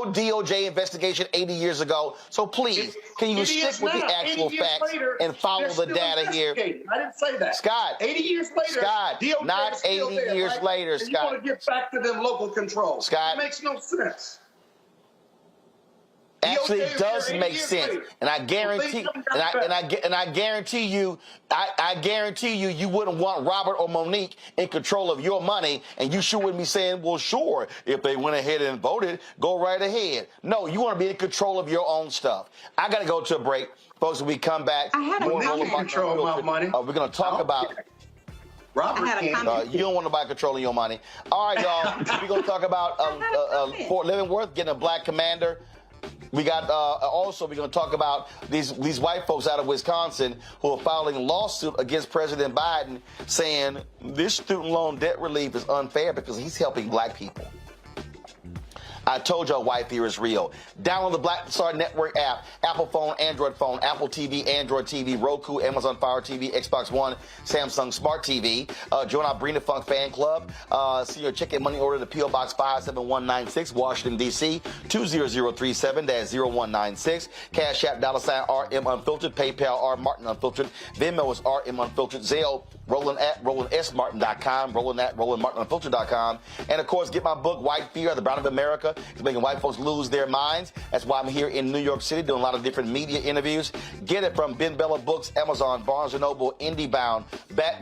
DOJ investigation 80 years ago. So please, can you stick with the actual facts and follow the data here? I didn't say that. Scott, 80 years later, Scott, DOJ not is still 80 there, years right? later, and Scott. You want to get back to them local controls. Scott, it makes no sense. Actually, it does make sense, and I guarantee, I guarantee you, you wouldn't want Robert or Monique in control of your money, and you sure wouldn't be saying, "Well, sure, if they went ahead and voted, go right ahead." No, you want to be in control of your own stuff. I got to go to a break, folks. When we come back, control of my money. We're going to talk about. Robert, you don't want nobody controlling your money. All right, y'all. We're going to talk about Fort Leavenworth getting a black commander. We got also we're going to talk about these white folks out of Wisconsin who are filing a lawsuit against President Biden saying this student loan debt relief is unfair because he's helping black people. I told y'all white fear is real. Download the Black Star Network app, Apple phone, Android phone, Apple TV, Android TV, Roku, Amazon Fire TV, Xbox One, Samsung Smart TV. Join our Bring the Funk fan club. See your check and money order to P.O. Box 57196, Washington, D.C., 20037-0196. Cash App, $RM Unfiltered, PayPal, R Martin Unfiltered, Venmo is RM Unfiltered, Zelle, Roland at RolandSMartin.com, Roland at RolandMartinUnfiltered.com. And, of course, get my book, White Fear, The Brown of America. It's making white folks lose their minds. That's why I'm here in New York City doing a lot of different media interviews. Get it from Ben Bella Books, Amazon, Barnes & Noble, IndieBound,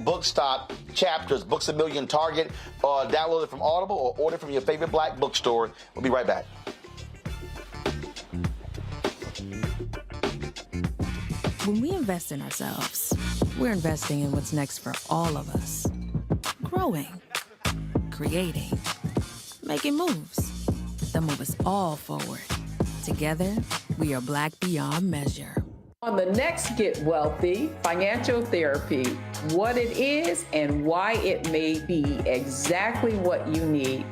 Bookstop, Chapters, Books A Million, Target. Download it from Audible or order from your favorite black bookstore. We'll be right back. When we invest in ourselves, we're investing in what's next for all of us. Growing, creating, making moves that move us all forward. Together, we are Black beyond measure. On the next Get Wealthy, financial therapy, what it is and why it may be exactly what you need.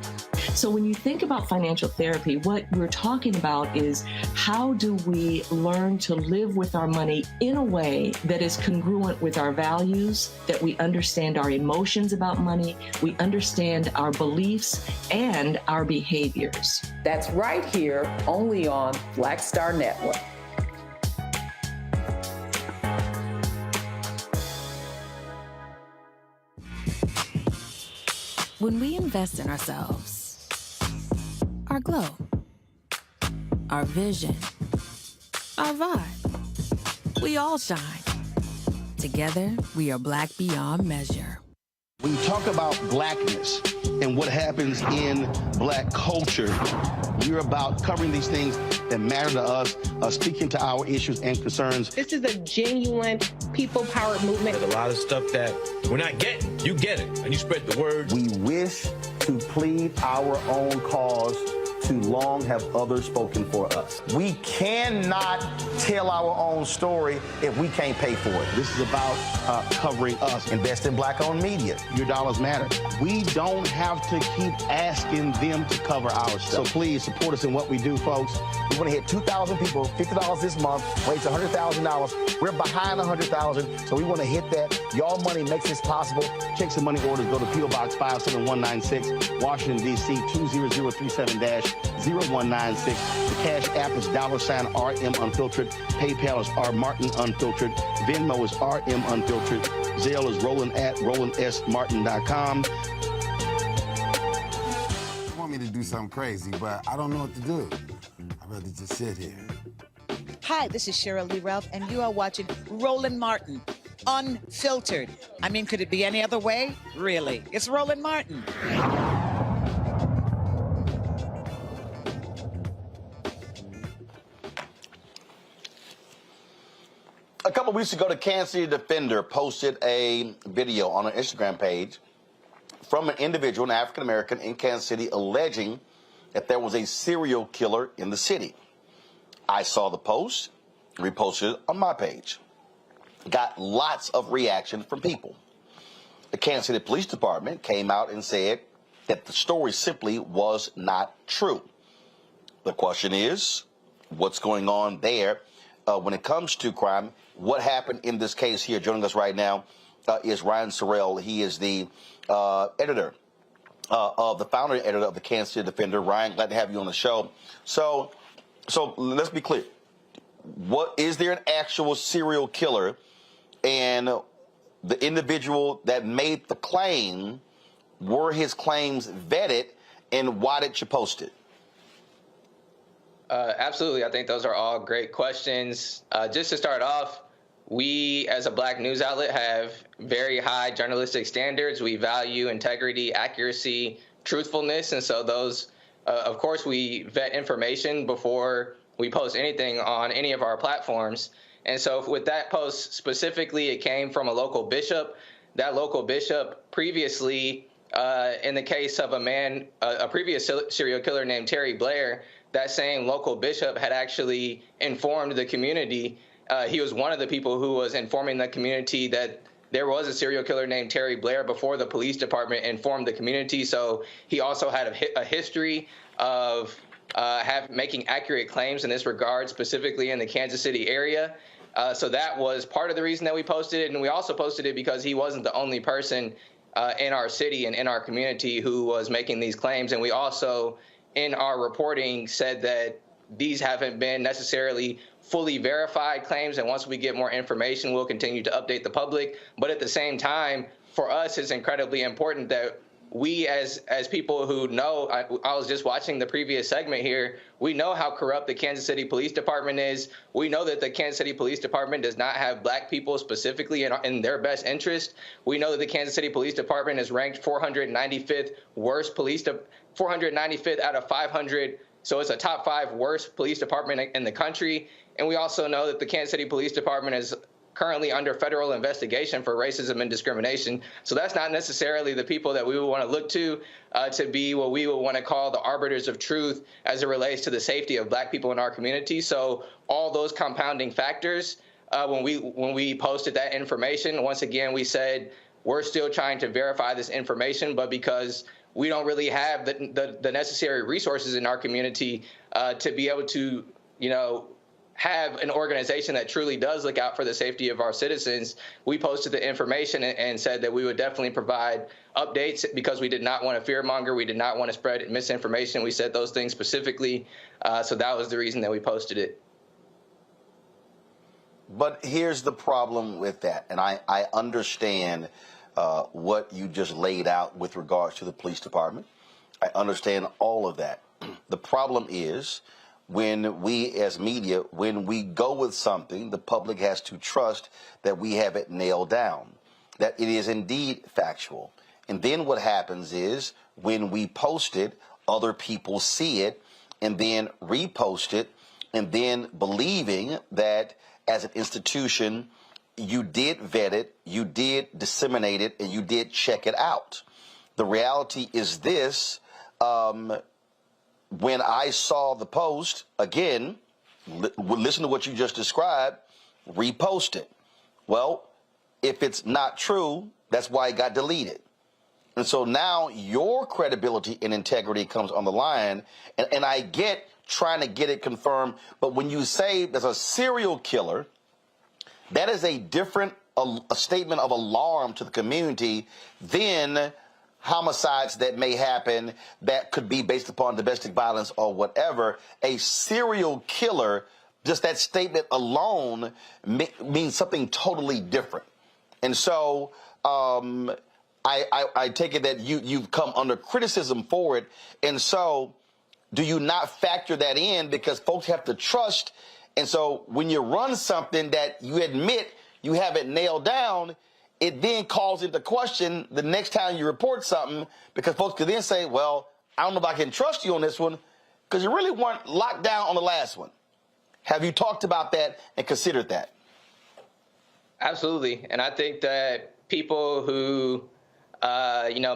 So when you think about financial therapy, what we're talking about is how do we learn to live with our money in a way that is congruent with our values, that we understand our emotions about money, we understand our beliefs and our behaviors. That's right here, only on Black Star Network. When we invest in ourselves, our glow, our vision, our vibe, we all shine. Together, we are Black beyond measure. When you talk about blackness and what happens in black culture, you're about covering these things that matter to us, speaking to our issues and concerns. This is a genuine people-powered movement. There's a lot of stuff that we're not getting. You get it, and you spread the word. We wish to plead our own cause. Too long have others spoken for us. We cannot tell our own story if we can't pay for it. This is about covering us. Invest in black-owned media. Your dollars matter. We don't have to keep asking them to cover our stuff. So please support us in what we do, folks. We want to hit 2,000 people, $50 this month, raise $100,000. We're behind 100,000, so we want to hit that. Y'all money makes this possible. Check some money orders. Go to P.O. Box 57196, Washington, D.C., 20037-0196. The Cash App is $RM Unfiltered. PayPal is R Martin Unfiltered. Venmo is RM Unfiltered. Zelle is Roland at RolandSMartin.com. You want me to do something crazy, but I don't know what to do. I'd rather just sit here Hi, this is Cheryl Lee Ralph, and you are watching Roland Martin, Unfiltered. I mean, could it be any other way? Really? It's Roland Martin. A couple weeks ago, the Kansas City Defender posted a video on an Instagram page from an individual, an African American in Kansas City, alleging that there was a serial killer in the city. I saw the post, reposted it on my page. Got lots of reaction from people. The Kansas City Police Department came out and said that the story simply was not true. The question is, what's going on there when it comes to crime? What happened in this case here? Joining us right now is Ryan Sorrell. He is the editor the founder and editor of the Kansas City Defender. Ryan, glad to have you on the show. So let's be clear. What is there an actual serial killer? And the individual that made the claim, were his claims vetted, and why did you post it? Absolutely. I think those are all great questions. Just to start off, we as a Black news outlet have very high journalistic standards. We value integrity, accuracy, truthfulness. And so those, of course, we vet information before we post anything on any of our platforms. And so with that post specifically, it came from a local bishop. That local bishop previously, in the case of a previous serial killer named Terry Blair, that same local bishop had actually informed the community. He was one of the people who was informing the community that there was a serial killer named Terry Blair before the police department informed the community. So he also had a history of making accurate claims in this regard, specifically in the Kansas City area. So that was part of the reason that we posted it. And we also posted it because he wasn't the only person in our city and in our community who was making these claims. And we also, in our reporting, said that these haven't been necessarily fully verified claims. And once we get more information, we'll continue to update the public. But at the same time, for us, it's incredibly important that we as people who know, I was just watching the previous segment here, we know how corrupt the Kansas City Police Department is. We know that the Kansas City Police Department does not have Black people specifically in their best interest. We know that the Kansas City Police Department is ranked 495th worst 495th out of 500. So it's a top 5 worst police department in the country. And we also know that the Kansas City Police Department is currently under federal investigation for racism and discrimination. So that's not necessarily the people that we would want to look to be what we would want to call the arbiters of truth as it relates to the safety of Black people in our community. So all those compounding factors, when we posted that information, once again, we said we're still trying to verify this information, but because we don't really have the necessary resources in our community to be able to, have an organization that truly does look out for the safety of our citizens, we posted the information and said that we would definitely provide updates because we did not want to fearmonger. We did not want to spread misinformation. We said those things specifically. So that was the reason that we posted it. But here's the problem with that. And I understand what you just laid out with regards to the police department. I understand all of that. The problem is, when we as media, when we go with something, the public has to trust that we have it nailed down, that it is indeed factual. And then what happens is when we post it, other people see it and then repost it, and then believing that as an institution, you did vet it, you did disseminate it, and you did check it out. The reality is this. When I saw the post, again, listen to what you just described, repost it. Well, if it's not true, that's why it got deleted. And so now your credibility and integrity comes on the line. And I get trying to get it confirmed. But when you say there's a serial killer, that is a different a statement of alarm to the community than homicides that may happen that could be based upon domestic violence or whatever. A serial killer, just that statement alone means something totally different. And so I take it that you've come under criticism for it. And so do you not factor that in? Because folks have to trust And so when you run something that you admit you haven't nailed down, it then calls into question the next time you report something, because folks could then say, well, I don't know if I can trust you on this one because you really weren't locked down on the last one. Have you talked about that and considered that? Absolutely. And I think that people who,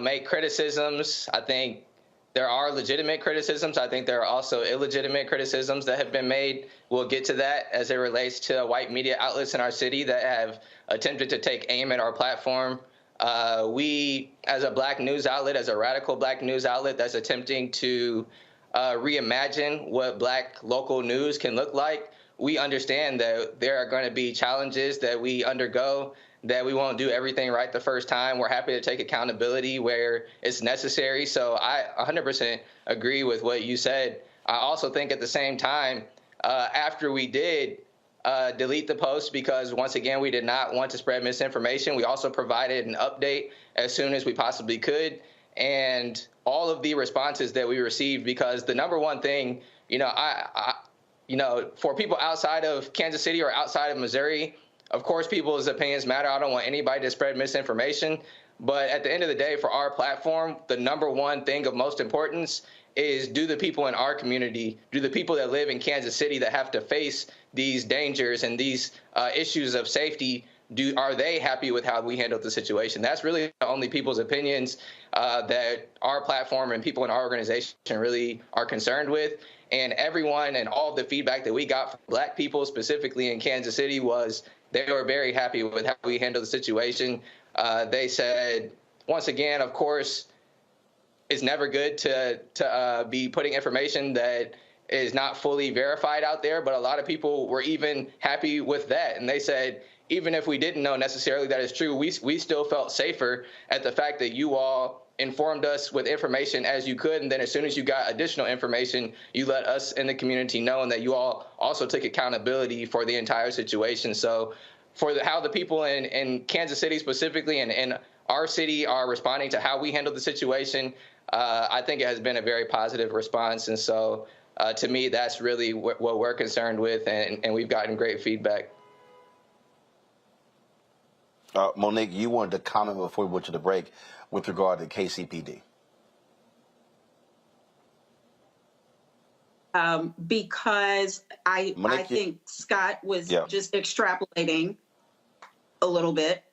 make criticisms, I think there are legitimate criticisms. I think there are also illegitimate criticisms that have been made. We'll get to that as it relates to white media outlets in our city that have attempted to take aim at our platform. We, as a black news outlet, as a radical black news outlet that's attempting to reimagine what black local news can look like, we understand that there are going to be challenges that we undergo, that we won't do everything right the first time. We're happy to take accountability where it's necessary. So I 100% agree with what you said. I also think at the same time, after we did delete the post, because once again, we did not want to spread misinformation, we also provided an update as soon as we possibly could. And all of the responses that we received, because the number one thing, for people outside of Kansas City or outside of Missouri, of course, people's opinions matter. I don't want anybody to spread misinformation. But at the end of the day, for our platform, the number one thing of most importance is, do the people in our community, do the people that live in Kansas City that have to face these dangers and these issues of safety, are they happy with how we handled the situation? That's really the only people's opinions that our platform and people in our organization really are concerned with. And everyone and all of the feedback that we got from black people, specifically in Kansas City, was they were very happy with how we handled the situation. They said, once again, of course, it's never good to be putting information that is not fully verified out there, but a lot of people were even happy with that. And they said, even if we didn't know necessarily that is true, we still felt safer at the fact that you all informed us with information as you could, and then as soon as you got additional information, you let us in the community know, and that you all also took accountability for the entire situation. So for how the people in Kansas City specifically and our city are responding to how we handled the situation, I think it has been a very positive response. And so to me, that's really what we're concerned with, and we've gotten great feedback. Monique, you wanted to comment before we went to the break with regard to KCPD. Because I think Scott was just extrapolating a little bit.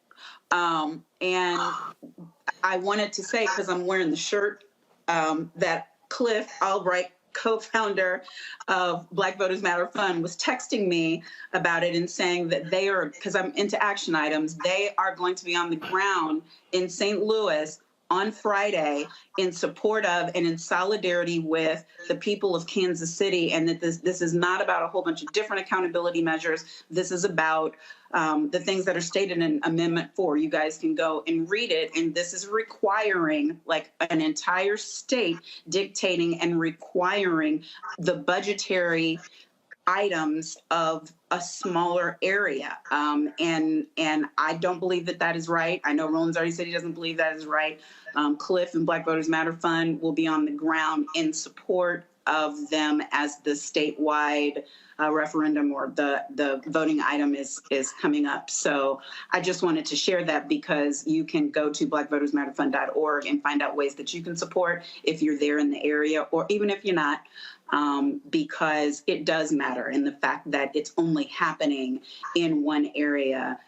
And I wanted to say, because I'm wearing the shirt, that Cliff Albright, co-founder of Black Voters Matter Fund, was texting me about it and saying that they are, because I'm into action items, they are going to be on the ground in St. Louis on Friday in support of and in solidarity with the people of Kansas City, and that this is not about a whole bunch of different accountability measures. This is about the things that are stated in Amendment 4. You guys can go and read it, and this is requiring, like, an entire state dictating and requiring the budgetary items of a smaller area. And I don't believe that is right. I know Roland's already said he doesn't believe that is right. Cliff and Black Voters Matter Fund will be on the ground in support of them as the statewide referendum or the voting item is coming up. So I just wanted to share that, because you can go to blackvotersmatterfund.org and find out ways that you can support if you're there in the area, or even if you're not, because it does matter. And the fact that it's only happening in one area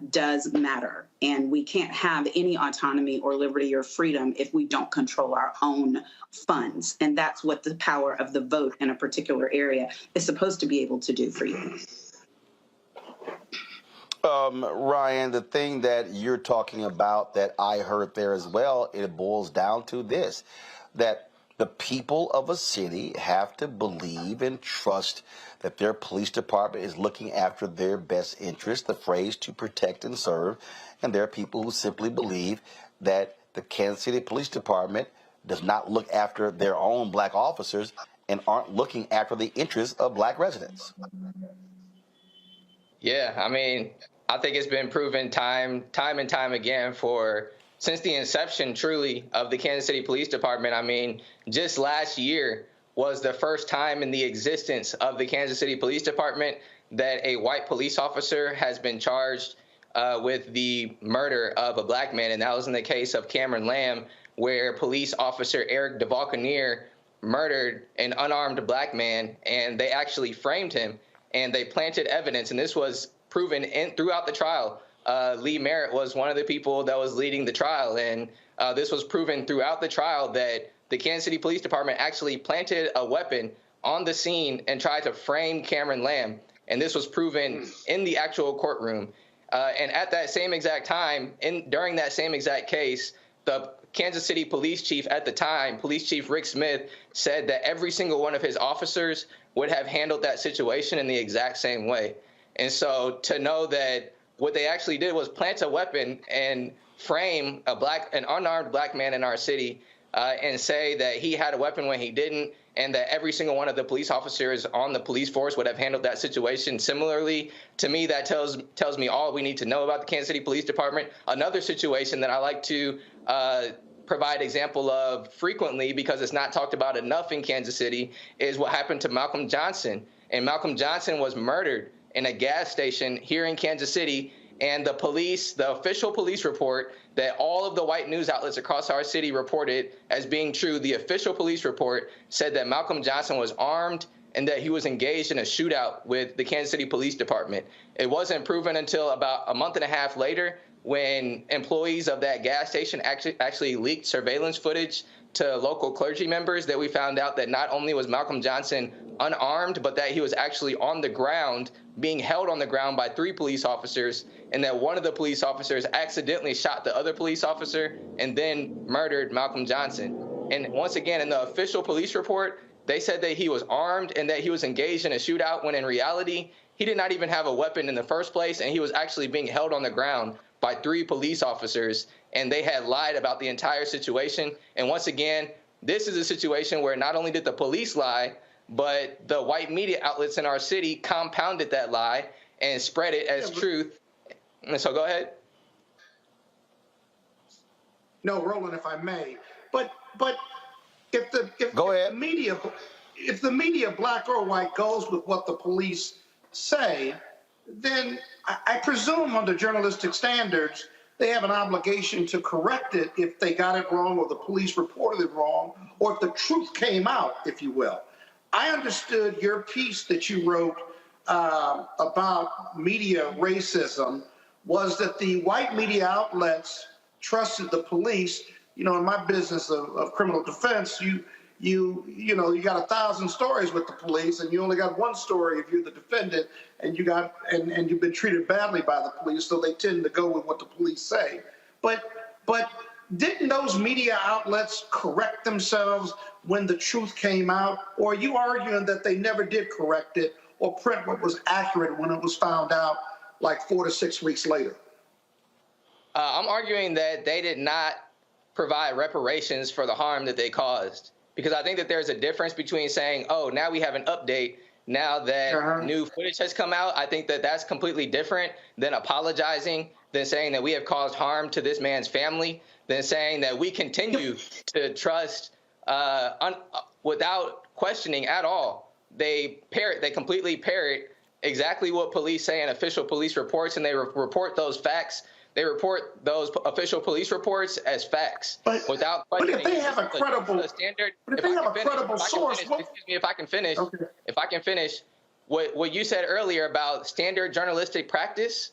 does matter. And we can't have any autonomy or liberty or freedom if we don't control our own funds. And that's what the power of the vote in a particular area is supposed to be able to do for you. Ryan, the thing that you're talking about that I heard there as well, it boils down to this, that the people of a city have to believe and trust that their police department is looking after their best interest, the phrase to protect and serve. And there are people who simply believe that the Kansas City Police Department does not look after their own black officers and aren't looking after the interests of black residents. Yeah, I mean, I think it's been proven time and time again since the inception, truly, of the Kansas City Police Department. I mean, just last year, was the first time in the existence of the Kansas City Police Department that a white police officer has been charged with the murder of a black man. And that was in the case of Cameron Lamb, where police officer Eric DeValconier murdered an unarmed black man, and they actually framed him, and they planted evidence. And this was proven throughout the trial. Lee Merritt was one of the people that was leading the trial, and this was proven throughout the trial that the Kansas City Police Department actually planted a weapon on the scene and tried to frame Cameron Lamb. And this was proven in the actual courtroom. And at that same exact time, during that same exact case, the Kansas City police chief at the time, Police Chief Rick Smith, said that every single one of his officers would have handled that situation in the exact same way. And so to know that what they actually did was plant a weapon and frame an unarmed black man in our city and say that he had a weapon when he didn't, and that every single one of the police officers on the police force would have handled that situation similarly, to me, that tells me all we need to know about the Kansas City Police Department. Another situation that I like to provide example of frequently, because it's not talked about enough in Kansas City, is what happened to Malcolm Johnson. And Malcolm Johnson was murdered in a gas station here in Kansas City. And the official police report that all of the white news outlets across our city reported as being true, the official police report said that Malcolm Johnson was armed and that he was engaged in a shootout with the Kansas City Police Department. It wasn't proven until about a month and a half later, when employees of that gas station actually leaked surveillance footage to local clergy members, that we found out that not only was Malcolm Johnson unarmed, but that he was actually on the ground, being held on the ground by 3 police officers, and that one of the police officers accidentally shot the other police officer and then murdered Malcolm Johnson. And once again, in the official police report, they said that he was armed and that he was engaged in a shootout, when in reality, he did not even have a weapon in the first place, and he was actually being held on the ground by 3 police officers, and they had lied about the entire situation. And once again, this is a situation where not only did the police lie, but the white media outlets in our city compounded that lie and spread it as truth. And so go ahead. No, Roland, if I may, but if the media, black or white, goes with what the police say, then I presume under journalistic standards, they have an obligation to correct it if they got it wrong or the police reported it wrong, or if the truth came out, if you will. I understood your piece that you wrote about media racism was that the white media outlets trusted the police. You know, in my business of criminal defense, you got 1,000 stories with the police, and you only got one story if you're the defendant, and you've been treated badly by the police, so they tend to go with what the police say. But didn't those media outlets correct themselves when the truth came out, or are you arguing that they never did correct it or print what was accurate when it was found out like 4 to 6 weeks later? I'm arguing that they did not provide reparations for the harm that they caused. Because I think that there's a difference between saying, oh, now we have an update, now that new footage has come out. I think that that's completely different than apologizing, than saying that we have caused harm to this man's family, than saying that we continue to trust without questioning at all. They completely parrot exactly what police say in official police reports, and they report those facts. They report those official police reports as facts without questioning. But if they have a credible standard, source, if I can finish, what you said earlier about standard journalistic practice,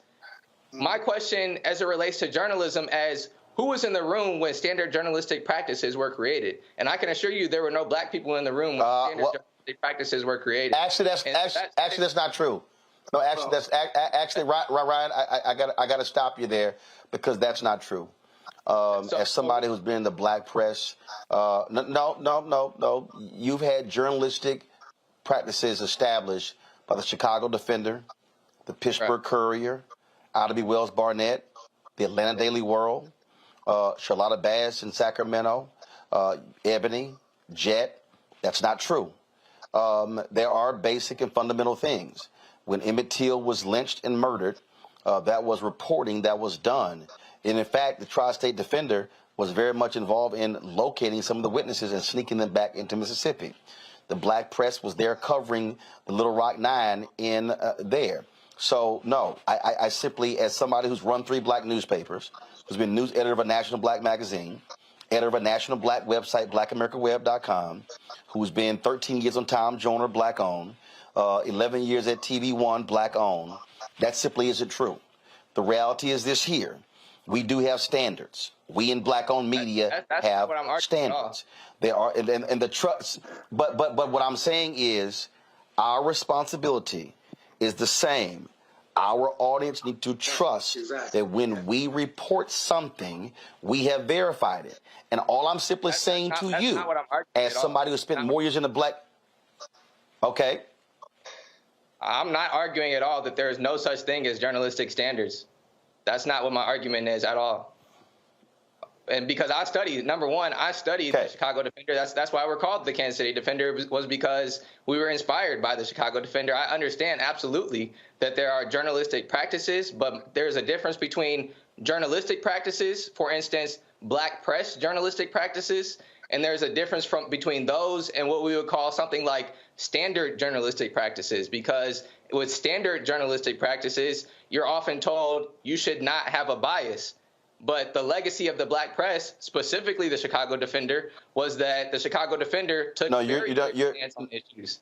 my question as it relates to journalism as who was in the room when standard journalistic practices were created? And I can assure you there were no black people in the room when standard journalistic practices were created. Actually, that's not true. No, actually, Ryan, I got to stop you there, because that's not true. As somebody who's been in the black press, no. You've had journalistic practices established by the Chicago Defender, the Pittsburgh Courier, Ida B. Wells Barnett, the Atlanta Daily World, Charlotta Bass in Sacramento, Ebony, Jet. That's not true. There are basic and fundamental things. When Emmett Till was lynched and murdered, that was reporting that was done. And in fact, the Tri-State Defender was very much involved in locating some of the witnesses and sneaking them back into Mississippi. the black press was there covering the Little Rock Nine in there. So, no, I simply, as somebody who's run 3 black newspapers, who's been news editor of a national black magazine, editor of a national black website, blackamericaweb.com, who's been 13 years on Tom Joyner, black owned, 11 years at TV One, black owned, that simply isn't true. The reality is this here. We do have standards. We in black-owned media have standards. There are, and the trust. But what I'm saying is, our responsibility is the same. Our audience need to trust that when we report something, we have verified it. And all I'm simply saying to you, as somebody who spent more years in the black, okay. I'm not arguing at all that there is no such thing as journalistic standards. That's not what my argument is at all. And because I studied, number one, I studied the Chicago Defender. That's why we're called the Kansas City Defender, was because we were inspired by the Chicago Defender. I understand absolutely that there are journalistic practices, but there's a difference between journalistic practices, for instance, black press journalistic practices, and there's a difference between those and what we would call something like standard journalistic practices. Because with standard journalistic practices, you're often told you should not have a bias. But the legacy of the black press, specifically the Chicago Defender, was that the Chicago Defender took very big stance on issues.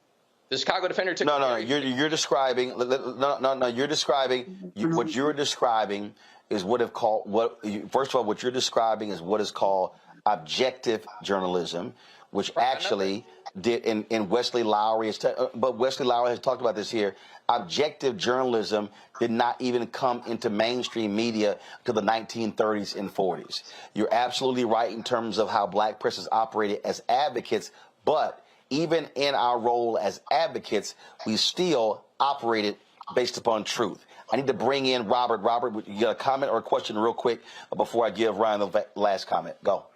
The Chicago Defender took you're describing you're describing what you're describing is first of all, what you're describing is what is called objective journalism, which actually did in Wesley Lowery. But Wesley Lowery has talked about this here. Objective journalism did not even come into mainstream media till the 1930s and 40s. You're absolutely right in terms of how black press has operated as advocates, but even in our role as advocates, we still operated based upon truth. I need to bring in Robert. Robert, you got a comment or a question real quick before I give Ryan the last comment? Go.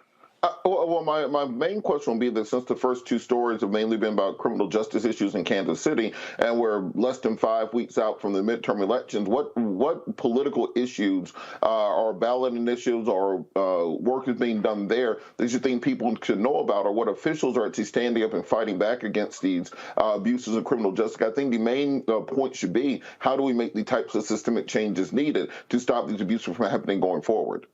Well, my main question will be that since the first 2 stories have mainly been about criminal justice issues in Kansas City, and we're less than 5 weeks out from the midterm elections, what political issues or ballot initiatives or work is being done there that you think people should know about, or what officials are actually standing up and fighting back against these abuses of criminal justice? I think the main point should be, how do we make the types of systemic changes needed to stop these abuses from happening going forward?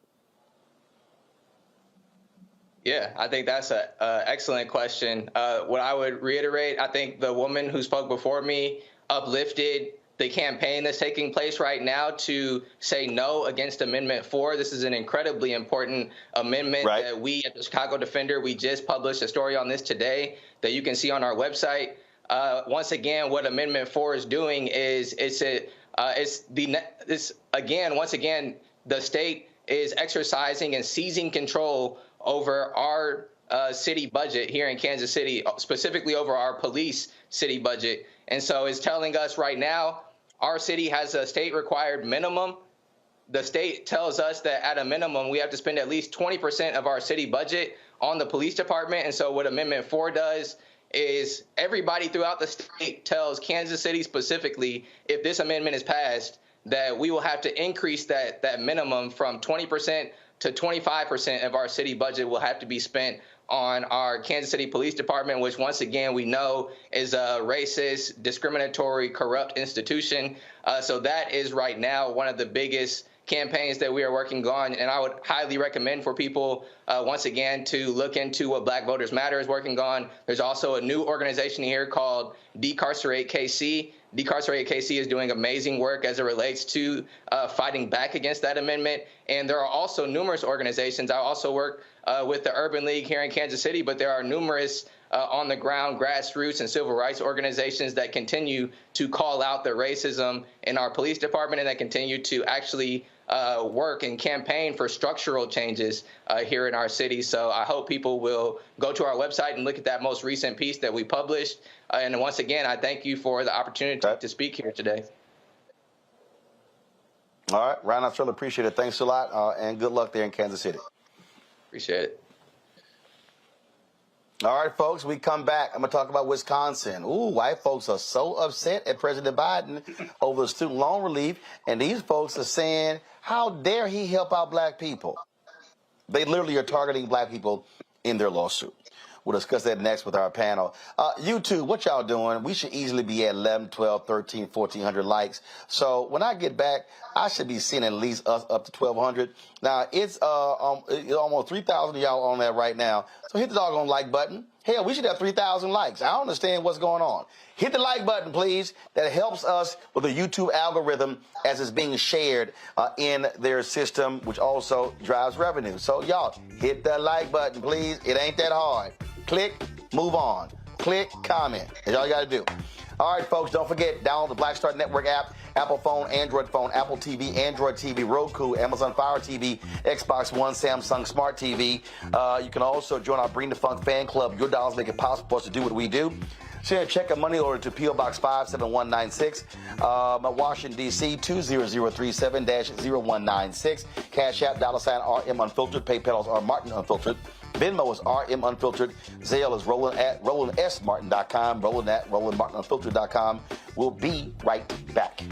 Yeah, I think that's an excellent question. What I would reiterate, I think the woman who spoke before me uplifted the campaign that's taking place right now to say no against Amendment 4. This is an incredibly important amendment that we at the Chicago Defender, we just published a story on this today that you can see on our website. Once again, what Amendment 4 is doing is once again, the state is exercising and seizing control over our city budget here in Kansas City, specifically over our police city budget. And so it's telling us right now, our city has a state required minimum. The state tells us that at a minimum, we have to spend at least 20% of our city budget on the police department. And so what Amendment 4 does is everybody throughout the state tells Kansas City specifically, if this amendment is passed, that we will have to increase that minimum from 20% to 25% of our city budget will have to be spent on our Kansas City Police Department, which once again we know is a racist, discriminatory, corrupt institution. So that is right now one of the biggest campaigns that we are working on, and I would highly recommend for people, once again, to look into what Black Voters Matter is working on. There's also a new organization here called Decarcerate KC. Decarcerate KC is doing amazing work as it relates to fighting back against that amendment. And there are also numerous organizations. I also work with the Urban League here in Kansas City, but there are numerous on-the-ground grassroots and civil rights organizations that continue to call out the racism in our police department and that continue to actually work and campaign for structural changes here in our city. So I hope people will go to our website and look at that most recent piece that we published. And once again, I thank you for the opportunity to speak here today. All right, Ryan, I certainly appreciate it. Thanks a lot, and good luck there in Kansas City. Appreciate it. All right, folks, we come back. I'm going to talk about Wisconsin. Ooh, white folks are so upset at President Biden over the student loan relief, and these folks are saying, how dare he help out black people? They literally are targeting black people in their lawsuit. We'll discuss that next with our panel. YouTube, what y'all doing? We should easily be at 11, 12, 13, 1,400 likes. So when I get back, I should be seeing at least us up to 1,200. Now, it's almost 3,000 of y'all on there right now. So hit the doggone like button. Hell, we should have 3,000 likes. I don't understand what's going on. Hit the like button, please. That helps us with the YouTube algorithm as it's being shared in their system, which also drives revenue. So, y'all, hit the like button, please. It ain't that hard. Click, move on. Click, comment. That's all you got to do. All right, folks, don't forget, download the Black Star Network app, Apple phone, Android phone, Apple TV, Android TV, Roku, Amazon Fire TV, Xbox One, Samsung Smart TV. You can also join our Bring the Funk fan club. Your dollars make it possible for us to do what we do. Send a check or money order to P.O. Box 57196, Washington, D.C. 20037-0196. Cash App, $RM Unfiltered. PayPal is R Martin Unfiltered. Venmo is RM Unfiltered. Zelle is RolandSMartin.com. Roland at RolandMartinUnfiltered.com. We'll be right back.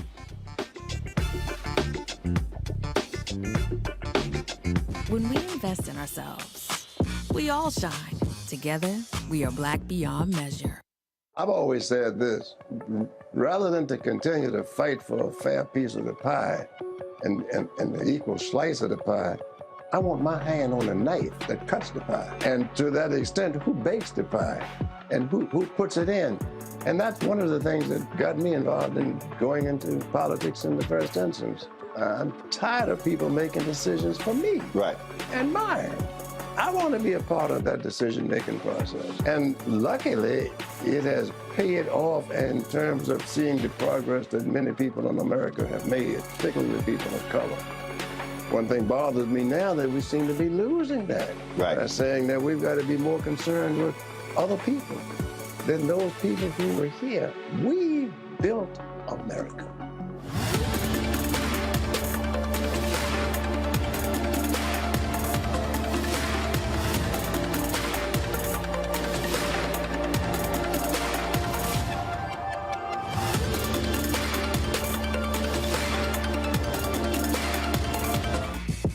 When we invest in ourselves, we all shine. Together, we are black beyond measure. I've always said this, rather than to continue to fight for a fair piece of the pie and the equal slice of the pie, I want my hand on the knife that cuts the pie. And to that extent, who bakes the pie and who puts it in? And that's one of the things that got me involved in going into politics in the first instance. I'm tired of people making decisions for me. Right. And mine. I want to be a part of that decision-making process. And luckily, it has paid off in terms of seeing the progress that many people in America have made, particularly the people of color. One thing bothers me now that we seem to be losing that. Right. By saying that we've got to be more concerned with other people than those people who were here. We built America.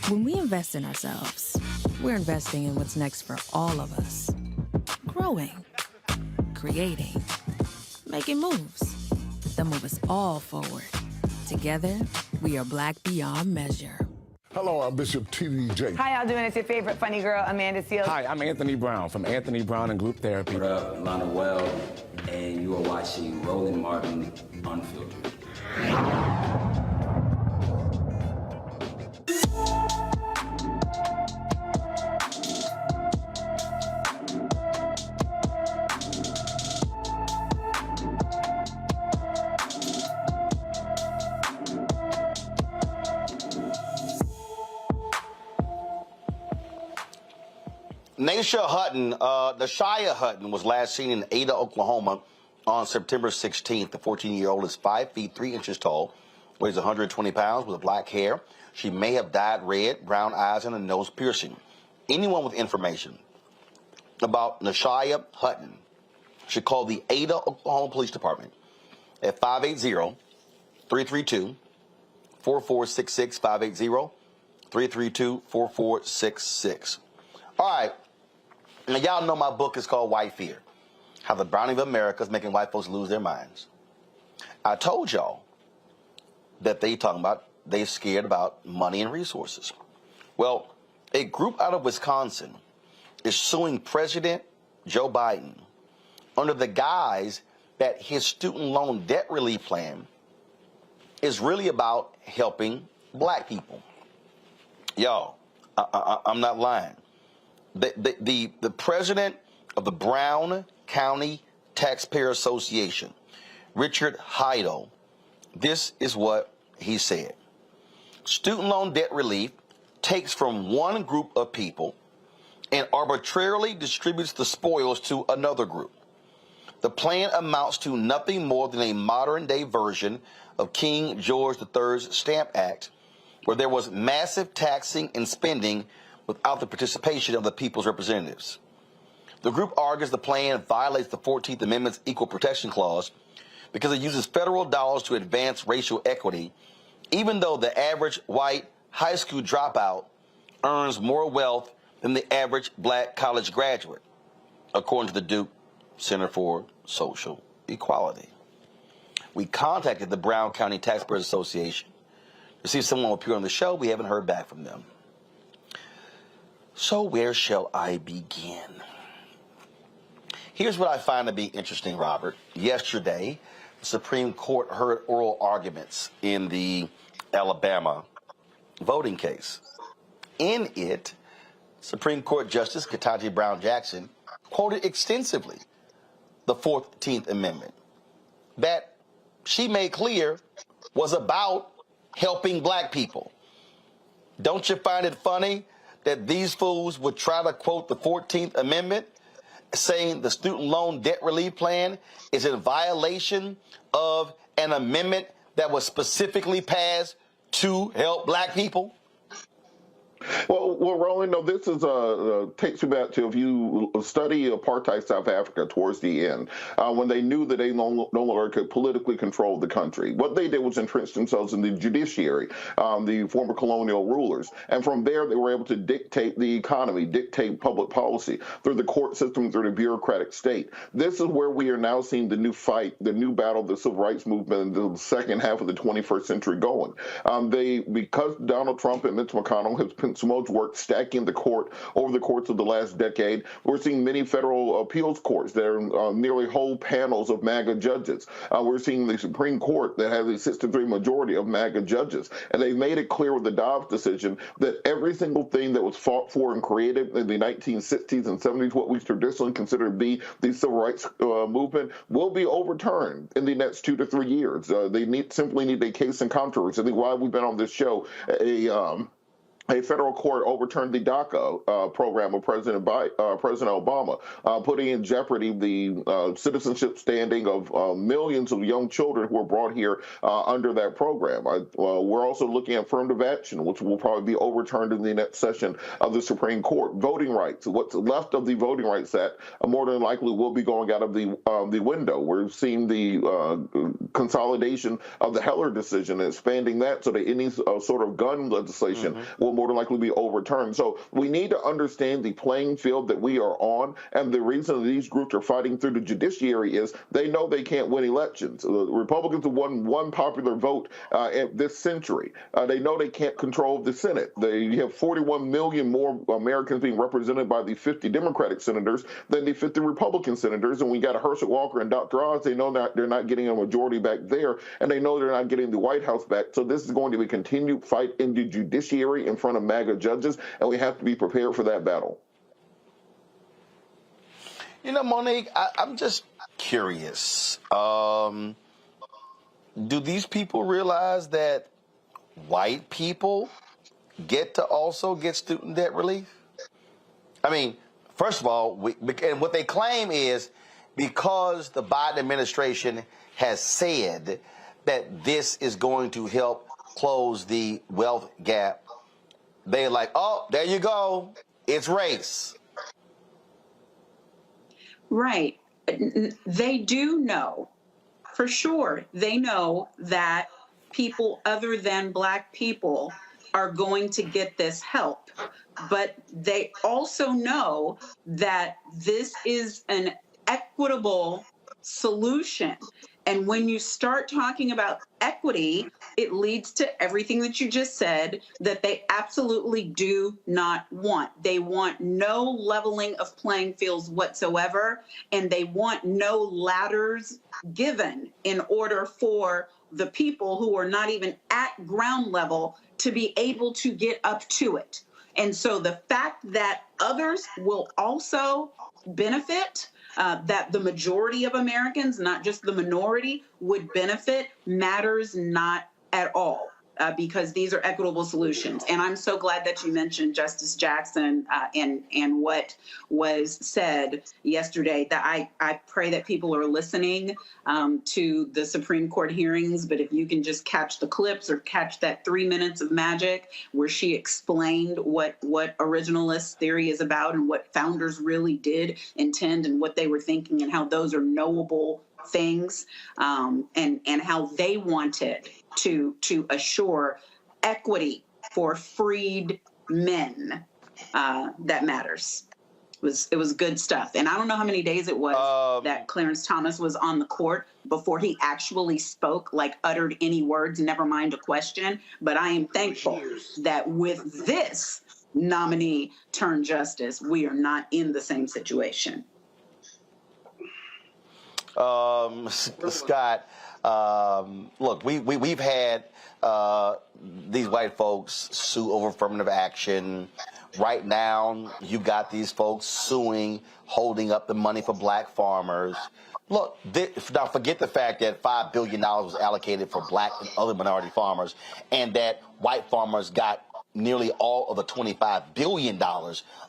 When we invest in ourselves, we're investing in what's next for all of us. Growing, creating, making moves that move us all forward. Together, we are black beyond measure. Hello, I'm Bishop TDJ. Hi, y'all doing? It's your favorite funny girl, Amanda Seals. Hi, I'm Anthony Brown from Anthony Brown and Group Therapy. What up, Lana Well, and you are watching Roland Martin Unfiltered. Nashia Hutton was last seen in Ada, Oklahoma on September 16th. The 14-year-old is 5 feet 3 inches tall, weighs 120 pounds with black hair. She may have dyed red, brown eyes, and a nose piercing. Anyone with information about Nashia Hutton should call the Ada, Oklahoma Police Department at 580-332-4466, 580-332-4466. All right. Now, y'all know my book is called White Fear, How the Browning of America is Making White Folks Lose Their Minds. I told y'all that they're scared about money and resources. Well, a group out of Wisconsin is suing President Joe Biden under the guise that his student loan debt relief plan is really about helping black people. Y'all, I'm not lying. The president of the Brown County Taxpayer Association, Richard Heidel, this is what he said. Student loan debt relief takes from one group of people and arbitrarily distributes the spoils to another group. The plan amounts to nothing more than a modern-day version of King George III's Stamp Act, where there was massive taxing and spending without the participation of the people's representatives. The group argues the plan violates the 14th Amendment's Equal Protection Clause because it uses federal dollars to advance racial equity, even though the average white high school dropout earns more wealth than the average black college graduate. according to the Duke Center for Social Equality. We contacted the Brown County Taxpayers Association to see if someone will appear on the show. We haven't heard back from them. So where shall I begin? Here's what I find to be interesting, Robert. Yesterday, the Supreme Court heard oral arguments in the Alabama voting case. In it, Supreme Court Justice Ketanji Brown Jackson quoted extensively the 14th Amendment that she made clear was about helping black people. Don't you find it funny that these fools would try to quote the 14th Amendment, saying the student loan debt relief plan is in violation of an amendment that was specifically passed to help black people? Well, Roland, no, this is takes you back to if you study apartheid South Africa towards the end, when they knew that they no longer could politically control the country. What they did was entrench themselves in the judiciary, the former colonial rulers. And from there, they were able to dictate the economy, dictate public policy through the court system, through the bureaucratic state. This is where we are now seeing the new fight, the new battle, the civil rights movement in the second half of the 21st century going. Because Donald Trump and Mitch McConnell have spent so much work stacking the court over the course of the last decade, we're seeing many federal appeals courts that are nearly whole panels of MAGA judges. We're seeing the Supreme Court that has a 6-3 majority of MAGA judges. And they've made it clear with the Dobbs decision that every single thing that was fought for and created in the 1960s and 70s, what we traditionally consider to be the civil rights movement, will be overturned in the next 2 to 3 years. They simply need a case in controversy. I think why we've been on this show, a federal court overturned the DACA program of President Obama, putting in jeopardy the citizenship standing of millions of young children who were brought here under that program. We're also looking at affirmative action, which will probably be overturned in the next session of the Supreme Court. Voting rights, what's left of the Voting Rights Act, more than likely will be going out of the window. We're seeing the consolidation of the Heller decision and expanding that so that any sort of gun legislation will more than likely be overturned. So we need to understand the playing field that we are on, and the reason these groups are fighting through the judiciary is they know they can't win elections. The Republicans have won one popular vote this century. They know they can't control the Senate. They have 41 million more Americans being represented by the 50 Democratic senators than the 50 Republican senators, and we got Herschel Walker and Dr. Oz. They know that they're not getting a majority back there, and they know they're not getting the White House back. So this is going to be a continued fight in the judiciary in front of MAGA judges, and we have to be prepared for that battle. You know, Monique, I'm just curious. Do these people realize that white people get to also get student debt relief? I mean, first of all, and what they claim is because the Biden administration has said that this is going to help close the wealth gap, they're like, oh, there you go. It's race. Right. They do know, for sure, they know that people other than Black people are going to get this help. But they also know that this is an equitable solution. And when you start talking about equity, it leads to everything that you just said that they absolutely do not want. They want no leveling of playing fields whatsoever, and they want no ladders given in order for the people who are not even at ground level to be able to get up to it. And so the fact that others will also benefit, that the majority of Americans, not just the minority, would benefit matters not at all. Because these are equitable solutions. And I'm so glad that you mentioned Justice Jackson and what was said yesterday, that I pray that people are listening to the Supreme Court hearings. But if you can just catch the clips or catch that 3 minutes of magic where she explained what originalist theory is about and what founders really did intend and what they were thinking and how those are knowable things, and how they wanted to assure equity for freed men, that matters. It was good stuff. And I don't know how many days it was that Clarence Thomas was on the court before he actually spoke, like uttered any words, never mind a question. But I am thankful that with this nominee turned justice, we are not in the same situation. Scott, look, we've had these white folks sue over affirmative action. Right now, you got these folks suing, holding up the money for black farmers. Look, now forget the fact that $5 billion was allocated for black and other minority farmers, and that white farmers got nearly all of the $25 billion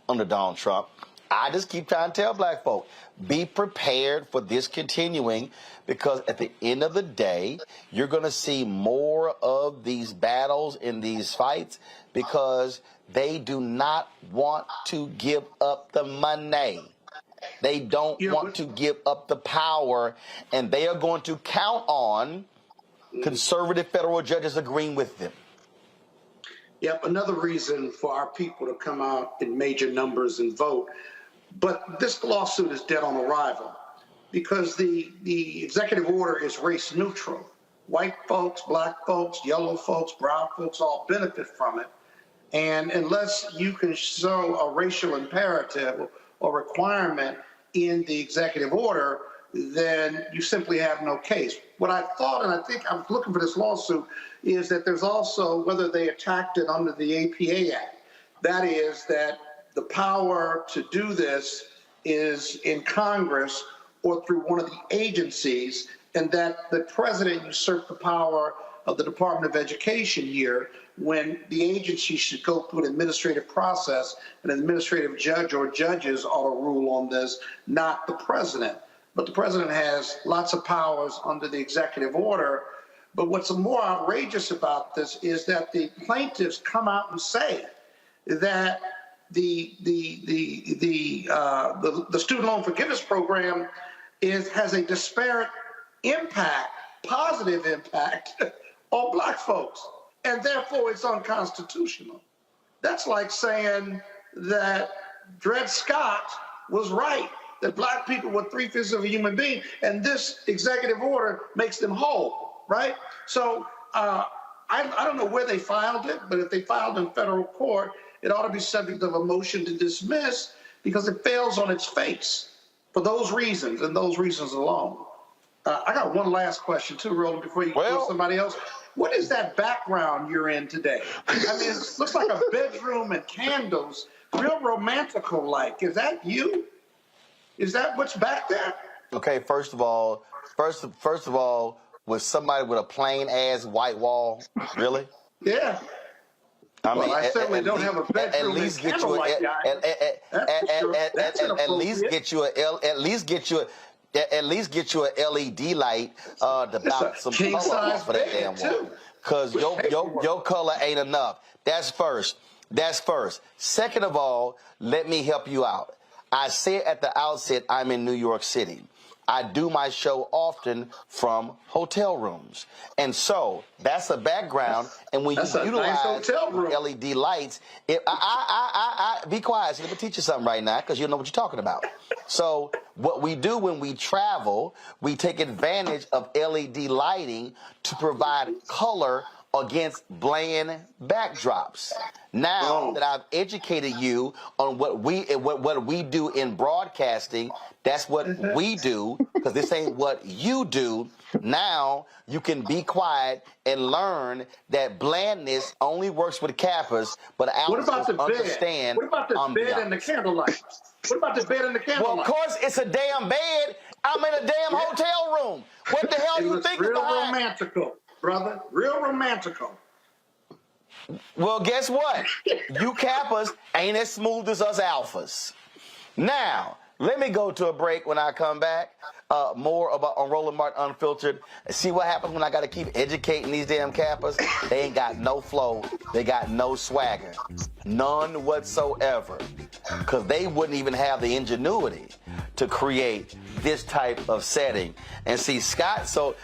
under Donald Trump. I just keep trying to tell black folk, be prepared for this continuing, because at the end of the day, you're going to see more of these battles in these fights because they do not want to give up the money. They don't want to give up the power, and they are going to count on conservative federal judges agreeing with them. Yep, another reason for our people to come out in major numbers and vote. But this lawsuit is dead on arrival because the executive order is race neutral. White folks, black folks, yellow folks, brown folks all benefit from it. And unless you can show a racial imperative or requirement in the executive order, then you simply have no case. What I thought, and I think I was looking for this lawsuit, is that there's also whether they attacked it under the APA Act. That is that the power to do this is in Congress or through one of the agencies, and that the president usurped the power of the Department of Education here when the agency should go through an administrative process, and an administrative judge or judges ought to rule on this, not the president. But the president has lots of powers under the executive order. But what's more outrageous about this is that the plaintiffs come out and say that the student loan forgiveness program has a disparate impact, positive impact on black folks, and therefore it's unconstitutional. That's like saying that Dred Scott was right, that black people were 3/5 of a human being, and this executive order makes them whole, right? So I don't know where they filed it, but if they filed in federal court, it ought to be subject of a motion to dismiss because it fails on its face for those reasons and those reasons alone. I got one last question too, Roland, before you go to somebody else. What is that background you're in today? I mean, it looks like a bedroom and candles, real romantical-like. Is that you? Is that what's back there? Okay, first of all, was somebody with a plain ass white wall? Really? Yeah. I mean, I certainly don't have a bedroom at least get you at least get you an LED light to bounce some color off of that damn wall. Because your color ain't enough. That's first. Second of all, let me help you out. I said at the outset, I'm in New York City. I do my show often from hotel rooms. And so that's a background. And when you utilize LED lights, be quiet. So let me teach you something right now because you don't know what you're talking about. So what we do when we travel, we take advantage of LED lighting to provide color against bland backdrops. Now that I've educated you on what we do in broadcasting, that's what we do, because this ain't what you do. Now you can be quiet and learn that blandness only works with Kappas, but Alice understand. What about the bed and the candlelight? What about the bed and the candlelight? Well, of course, it's a damn bed. I'm in a damn hotel room. What the hell you think real behind? Romantical, brother. Real romantical. Well, guess what? You Kappas ain't as smooth as us Alphas. Now, let me go to a break. When I come back, more about on Roland Martin Unfiltered. See what happens when I got to keep educating these damn Kappas? They ain't got no flow. They got no swagger. None whatsoever. Because they wouldn't even have the ingenuity to create this type of setting. And Scott's so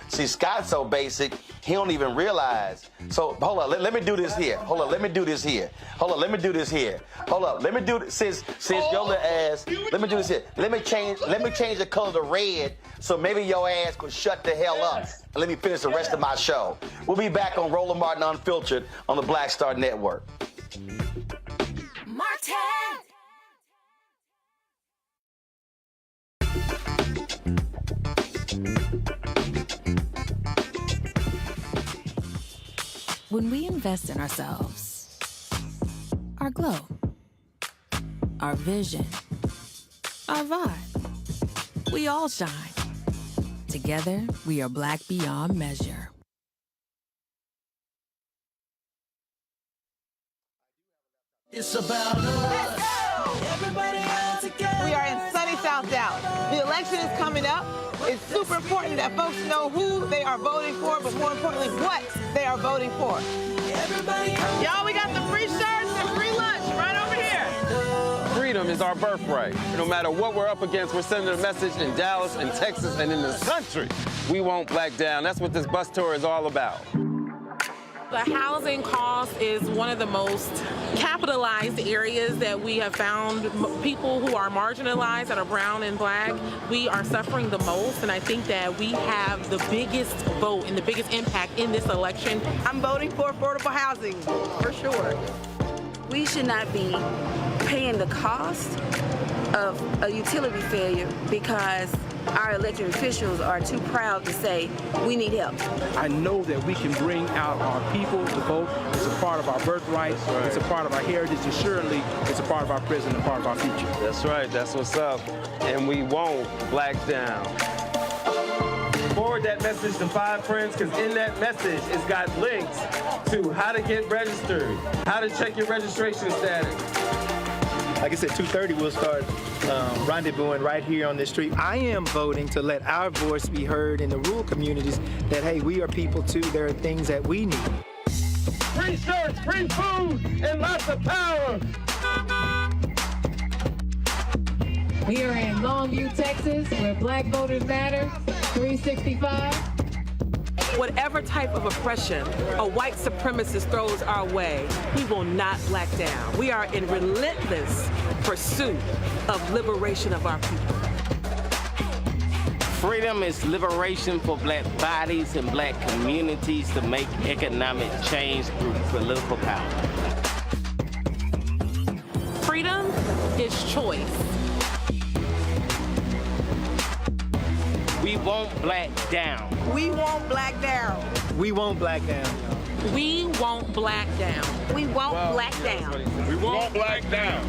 basic, he don't even realize. So hold on, let me do this here. Hold on, let me do this here. Hold on, let me do this here. Hold up, let me do this since your little ass. Let me do this here. Let me change the color to red so maybe your ass could shut the hell up. Let me finish the rest of my show. We'll be back on Roland Martin Unfiltered on the Black Star Network. Martin! When we invest in ourselves, our glow, our vision, our vibe, we all shine. Together, we are black beyond measure. It's about us. Everybody out together. We are in sunny South Dallas. The election is coming up. It's super important that folks know who they are voting for, but more importantly, what they are voting for. Y'all, we got the free shirts and free lunch right over here. Freedom is our birthright. No matter what we're up against, we're sending a message in Dallas and Texas and in this country. We won't back down. That's what this bus tour is all about. The housing cost is one of the most capitalized areas that we have found. People who are marginalized, that are brown and black, we are suffering the most, and I think that we have the biggest vote and the biggest impact in this election. I'm voting for affordable housing, for sure. We should not be paying the cost of a utility failure because our elected officials are too proud to say we need help. I know that we can bring out our people to vote. It's a part of our birthright. It's a part of our heritage. And surely it's a part of our present and part of our future. That's right. That's what's up. And we won't black down. Forward that message to 5 friends, because in that message, it's got links to how to get registered, how to check your registration status. Like I said, 2:30 we'll start rendezvousing right here on this street. I am voting to let our voice be heard in the rural communities that, hey, we are people too. There are things that we need. Free shirts, free food, and lots of power. We are in Longview, Texas, where Black Voters Matter, 365. Whatever type of oppression a white supremacist throws our way, he will not black down. We are in relentless pursuit of liberation of our people. Freedom is liberation for black bodies and black communities to make economic change through political power. Freedom is choice. We won't black down. We won't black down. We won't black down. We won't black down. We won't black down. We won't black down.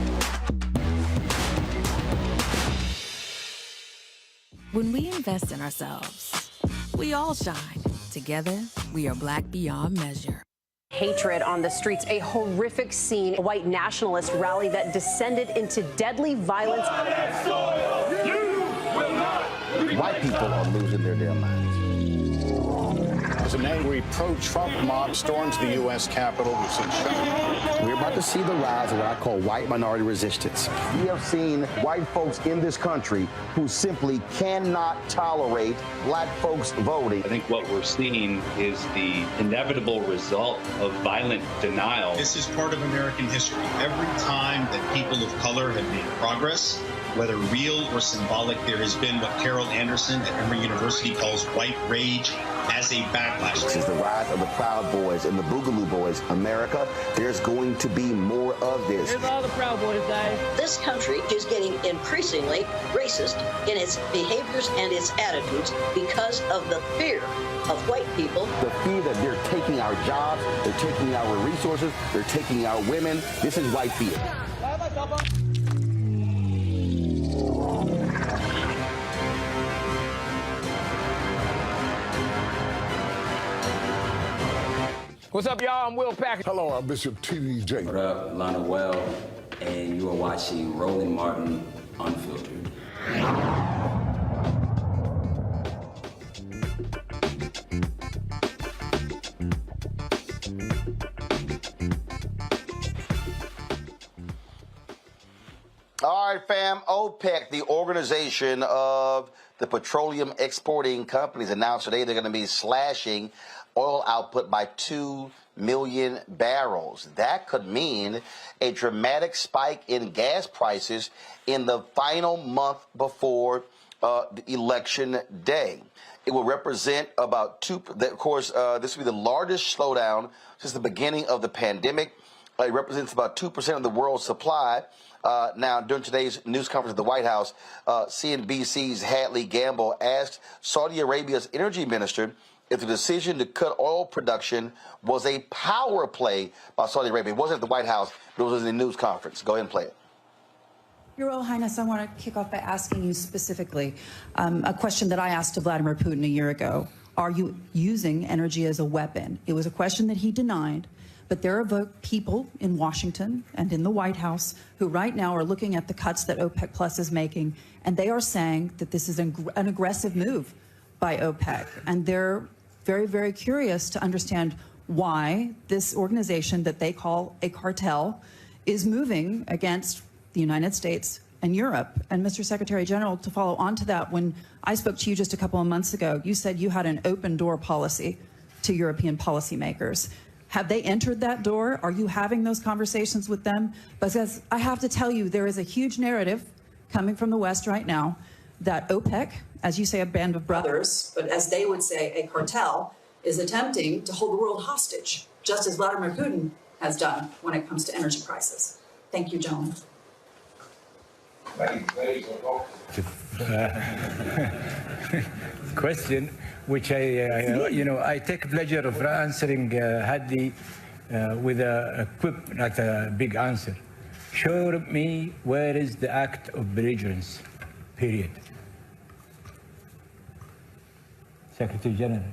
When we invest in ourselves, we all shine. Together, we are black beyond measure. Hatred on the streets, a horrific scene, a white nationalist rally that descended into deadly violence. White people are losing their damn minds. As an angry pro-Trump mob storms the U.S. Capitol, we've seen shooting. We're about to see the rise of what I call white minority resistance. We have seen white folks in this country who simply cannot tolerate black folks voting. I think what we're seeing is the inevitable result of violent denial. This is part of American history. Every time that people of color have made progress, whether real or symbolic, there has been what Carol Anderson at Emory University calls white rage as a backlash. This is the rise of the Proud Boys and the Boogaloo Boys. America, there's going to be more of this. Here's all the Proud Boys, guys. This country is getting increasingly racist in its behaviors and its attitudes because of the fear of white people. The fear that they're taking our jobs, they're taking our resources, they're taking our women. This is white fear. What's up, y'all? I'm Will Packer. Hello, I'm Bishop T.D. Jakes. What up, Lana Well, and you are watching Roland Martin Unfiltered. All right, fam. OPEC, the organization of the petroleum exporting companies, announced today they're going to be slashing oil output by 2 million barrels. That could mean a dramatic spike in gas prices in the final month before the election day. It will represent about of course, this will be the largest slowdown since the beginning of the pandemic. It represents about 2% of the world's supply. Now, during today's news conference at the White House, CNBC's Hadley Gamble asked Saudi Arabia's energy minister if the decision to cut oil production was a power play by Saudi Arabia. It wasn't at the White House, but it was in the news conference. Go ahead and play it. Your Royal Highness, I want to kick off by asking you specifically a question that I asked to Vladimir Putin a year ago. Are you using energy as a weapon? It was a question that he denied, but there are people in Washington and in the White House who right now are looking at the cuts that OPEC Plus is making, and they are saying that this is an aggressive move by OPEC. And they're very, very curious to understand why this organization that they call a cartel is moving against the United States and Europe. And Mr. Secretary General, to follow on to that, when I spoke to you just a couple of months ago, you said you had an open door policy to European policymakers. Have they entered that door? Are you having those conversations with them? Because I have to tell you, there is a huge narrative coming from the West right now that OPEC, as you say, a band of brothers, but as they would say, a cartel, is attempting to hold the world hostage, just as Vladimir Putin has done when it comes to energy prices. Thank you, gentlemen. Question, which I take pleasure of answering Hadley with a quick, not a big answer. Show me where is the act of belligerence, period. Secretary General.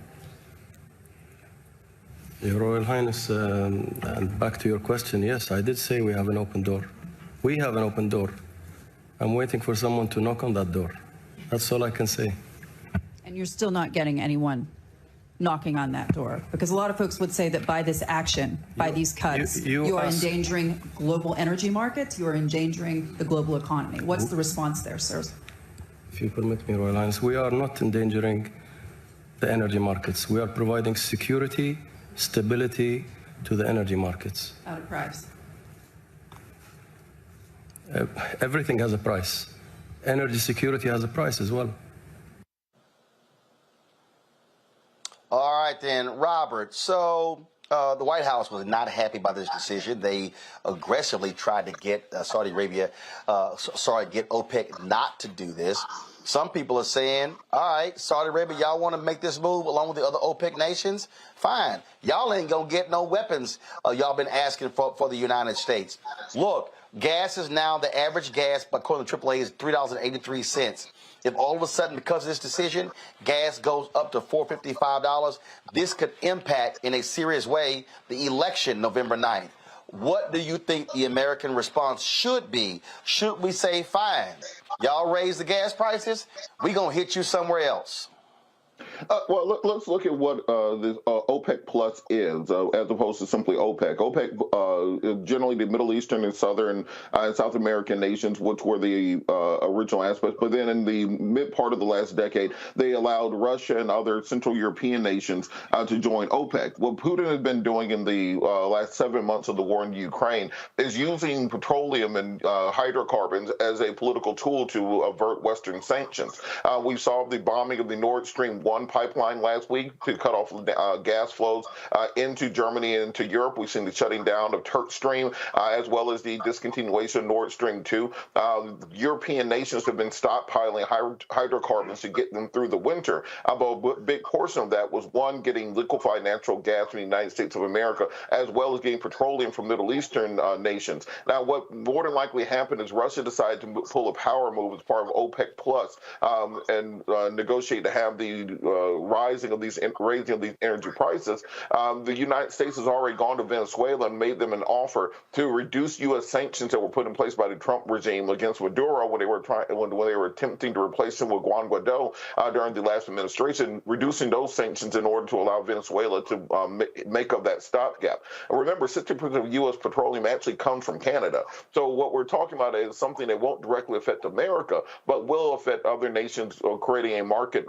Your Royal Highness, and back to your question, yes, I did say we have an open door. We have an open door. I'm waiting for someone to knock on that door. That's all I can say. And you're still not getting anyone knocking on that door? Because a lot of folks would say that by this action, by these cuts, you are endangering global energy markets, you are endangering the global economy. What's the response there, sir? If you permit me, Royal Highness, we are not endangering the energy markets. We are providing security, stability to the energy markets. At a price. Everything has a price. Energy security has a price as well. All right, then, Robert. So the White House was not happy about this decision. They aggressively tried to get Saudi Arabia, get OPEC not to do this. Some people are saying, all right, Saudi Arabia, y'all want to make this move along with the other OPEC nations? Fine. Y'all ain't going to get no weapons y'all been asking for the United States. Look, gas is now, the average gas, according to AAA, is $3.83. If all of a sudden, because of this decision, gas goes up to $4.55, this could impact in a serious way the election November 9th. What do you think the American response should be? Should we say, fine, y'all raise the gas prices, we gonna hit you somewhere else? Well, let's look at what the OPEC Plus is, as opposed to simply OPEC. OPEC, generally the Middle Eastern and Southern and South American nations, which were the original aspects. But then in the mid part of the last decade, they allowed Russia and other Central European nations to join OPEC. What Putin has been doing in the last 7 months of the war in Ukraine is using petroleum and hydrocarbons as a political tool to avert Western sanctions. We saw the bombing of the Nord Stream 1 pipeline last week to cut off gas flows into Germany and into Europe. We've seen the shutting down of Turk Stream, as well as the discontinuation of Nord Stream 2. European nations have been stockpiling hydrocarbons to get them through the winter. But a big portion of that was, one, getting liquefied natural gas from the United States of America, as well as getting petroleum from Middle Eastern nations. Now, what more than likely happened is Russia decided to pull a power move as part of OPEC Plus and negotiate to have the raising of these energy prices. The United States has already gone to Venezuela and made them an offer to reduce U.S. sanctions that were put in place by the Trump regime against Maduro when they were attempting to replace him with Juan Guaido during the last administration, reducing those sanctions in order to allow Venezuela to make up that stopgap. And remember, 60% of U.S. petroleum actually comes from Canada. So what we're talking about is something that won't directly affect America, but will affect other nations, creating a market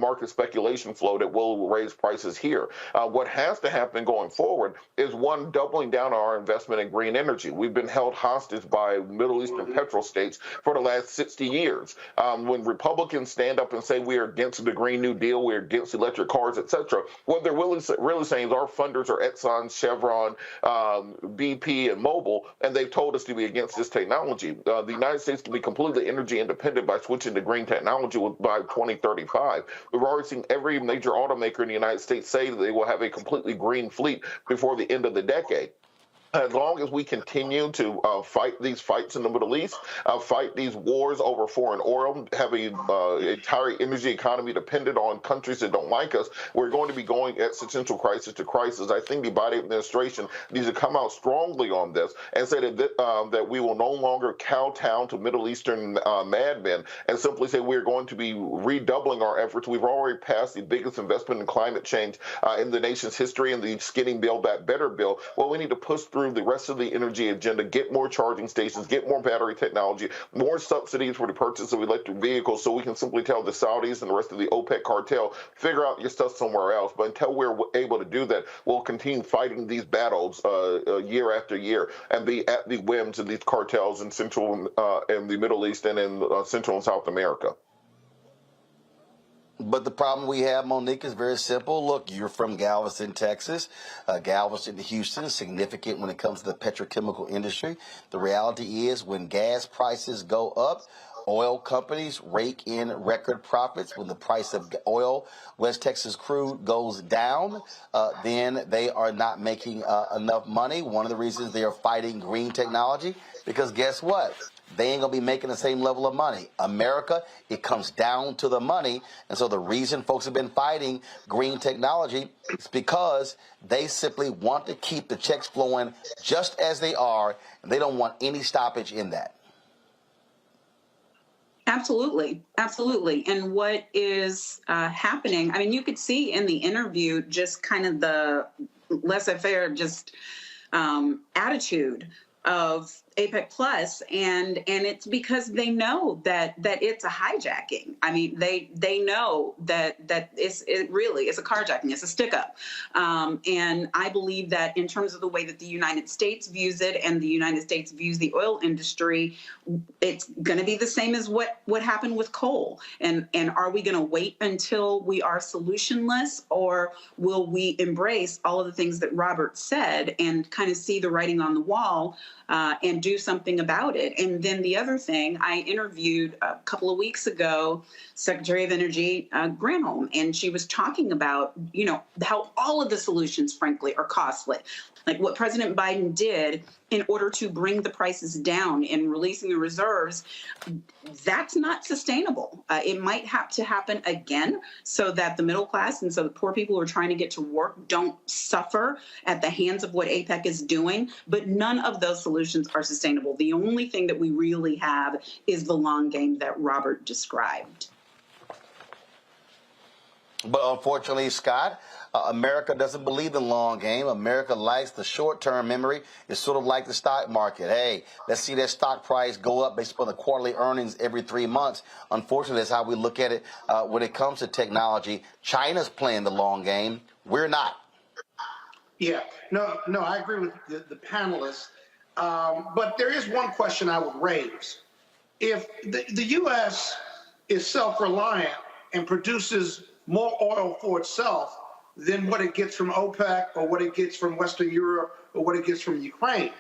market speculation flow that will raise prices here. What has to happen going forward is, one, doubling down on our investment in green energy. We've been held hostage by Middle Eastern petrol states for the last 60 years. When Republicans stand up and say we are against the Green New Deal, we're against electric cars, etc., what they're really saying is our funders are Exxon, Chevron, BP, and Mobil, and they've told us to be against this technology. The United States can be completely energy independent by switching to green technology by 2035. We've already seen every major automaker in the United States say that they will have a completely green fleet before the end of the decade. As long as we continue to fight these fights in the Middle East, fight these wars over foreign oil, have an entire energy economy dependent on countries that don't like us, we're going to be going existential crisis to crisis. I think the Biden administration needs to come out strongly on this and say that we will no longer kowtow to Middle Eastern madmen and simply say we're going to be redoubling our efforts. We've already passed the biggest investment in climate change in the nation's history in the Skinny Build Back Better bill. Well, we need to push through the rest of the energy agenda, get more charging stations, get more battery technology, more subsidies for the purchase of electric vehicles, so we can simply tell the Saudis and the rest of the OPEC cartel, figure out your stuff somewhere else. But until we're able to do that, we'll continue fighting these battles year after year and be at the whims of these cartels in Central and the Middle East and in Central and South America. But the problem we have, Monique, is very simple. Look, you're from Galveston, Texas. Galveston to Houston is significant when it comes to the petrochemical industry. The reality is when gas prices go up, oil companies rake in record profits. When the price of oil, West Texas crude, goes down, then they are not making enough money. One of the reasons they are fighting green technology, because guess what? They ain't going to be making the same level of money. America, it comes down to the money. And so the reason folks have been fighting green technology is because they simply want to keep the checks flowing just as they are, and they don't want any stoppage in that. Absolutely. Absolutely. And what is happening, I mean, you could see in the interview just kind of the laissez-faire just attitude of APEC Plus, and it's because they know that it's a hijacking. I mean, they know that it really is a carjacking. It's a stick up, and I believe that in terms of the way that the United States views it and the United States views the oil industry, it's going to be the same as what happened with coal. And are we going to wait until we are solutionless, or will we embrace all of the things that Robert said and kind of see the writing on the wall and do something about it? And then the other thing, I interviewed a couple of weeks ago Secretary of Energy Granholm, and she was talking about, you know, how all of the solutions, frankly, are costly. Like what President Biden did in order to bring the prices down and releasing the reserves, that's not sustainable. It might have to happen again so that the middle class and so the poor people who are trying to get to work don't suffer at the hands of what APEC is doing. But none of those solutions are sustainable. The only thing that we really have is the long game that Robert described. But unfortunately, Scott, America doesn't believe in the long game. America likes the short-term memory. It's sort of like the stock market. Hey, let's see that stock price go up based upon the quarterly earnings every 3 months. Unfortunately, that's how we look at it when it comes to technology. China's playing the long game. We're not. Yeah, no, I agree with the panelists. But there is one question I would raise. If the U.S. is self-reliant and produces more oil for itself than what it gets from OPEC or what it gets from Western Europe or what it gets from Ukraine,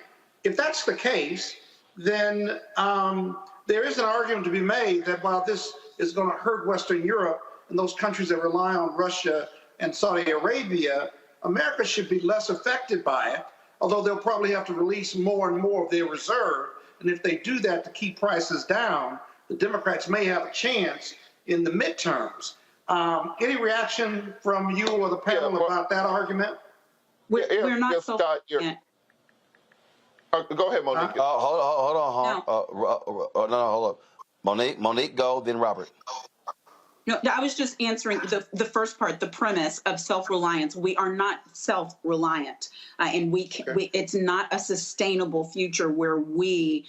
if that's the case, then there is an argument to be made that while this is going to hurt Western Europe and those countries that rely on Russia and Saudi Arabia, America should be less affected by it, although they'll probably have to release more and more of their reserve. And if they do that to keep prices down, the Democrats may have a chance in the midterms. Any reaction from you or the panel about that argument? We're not so. Scott, go ahead, Monique. Hold on. No, hold up. Monique, go, then Robert. No, I was just answering the first part, the premise of self-reliance. We are not self-reliant, and it's not a sustainable future where we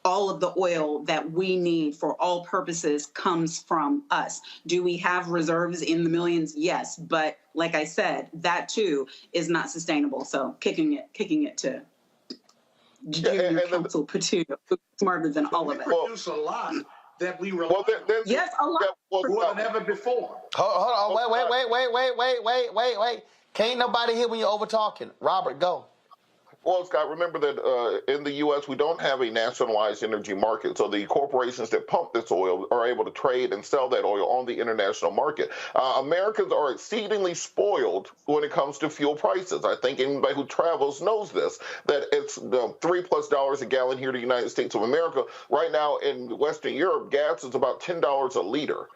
all of the oil that we need for all purposes comes from us. Do we have reserves in the millions? Yes, but like I said, that too is not sustainable. So kicking it to Junior Counsel Petuno, who's smarter than all of it. We produce a lot that we rely on. Yes, a lot. More than ever before. Hold on, wait. Can't nobody hear when you're over talking. Robert, go. Well, Scott, remember that in the U.S., we don't have a nationalized energy market. So the corporations that pump this oil are able to trade and sell that oil on the international market. Americans are exceedingly spoiled when it comes to fuel prices. I think anybody who travels knows this, that it's $3+ a gallon here in the United States of America. Right now in Western Europe, gas is about $10 a liter.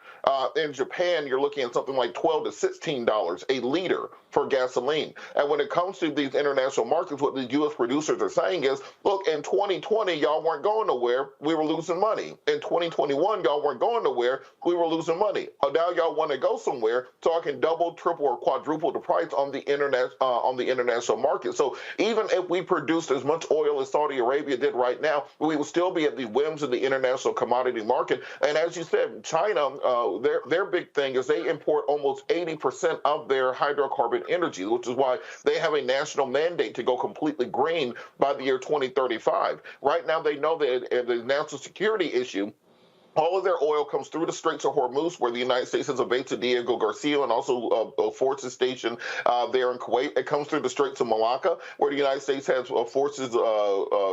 In Japan, you're looking at something like $12 to $16 a liter for gasoline. And when it comes to these international markets, what the U.S. producers are saying is, look, in 2020, y'all weren't going nowhere. We were losing money. In 2021, y'all weren't going nowhere. We were losing money. Now y'all want to go somewhere so I can double, triple, or quadruple the price on the international market. So even if we produced as much oil as Saudi Arabia did right now, we would still be at the whims of the international commodity market. And as you said, China, their big thing is they import almost 80% of their hydrocarbon energy, which is why they have a national mandate to go completely green by the year 2035. Right now, they know that the national security issue. All of their oil comes through the Straits of Hormuz, where the United States has a base at Diego Garcia and also forces stationed there in Kuwait. It comes through the Straits of Malacca, where the United States has forces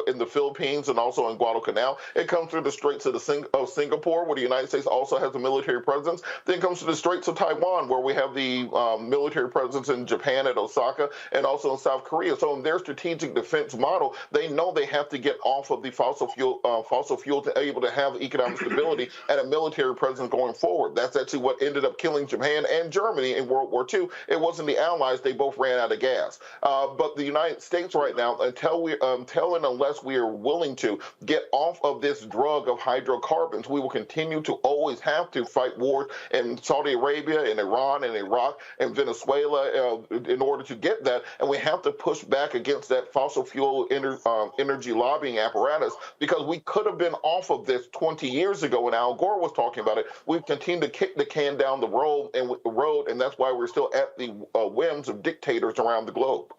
in the Philippines and also in Guadalcanal. It comes through the Straits of Singapore, where the United States also has a military presence. Then it comes to the Straits of Taiwan, where we have the military presence in Japan at Osaka and also in South Korea. So in their strategic defense model, they know they have to get off of the fossil fuel to be able to have economic stability and a military presence going forward. That's actually what ended up killing Japan and Germany in World War II. It wasn't the Allies. They both ran out of gas. But the United States right now, until and unless we are willing to get off of this drug of hydrocarbons, we will continue to always have to fight wars in Saudi Arabia, in Iran, and Iraq, and Venezuela in order to get that. And we have to push back against that fossil fuel energy lobbying apparatus, because we could have been off of this 20 years ago when Al Gore was talking about it. We've continued to kick the can down the road, and that's why we're still at the whims of dictators around the globe.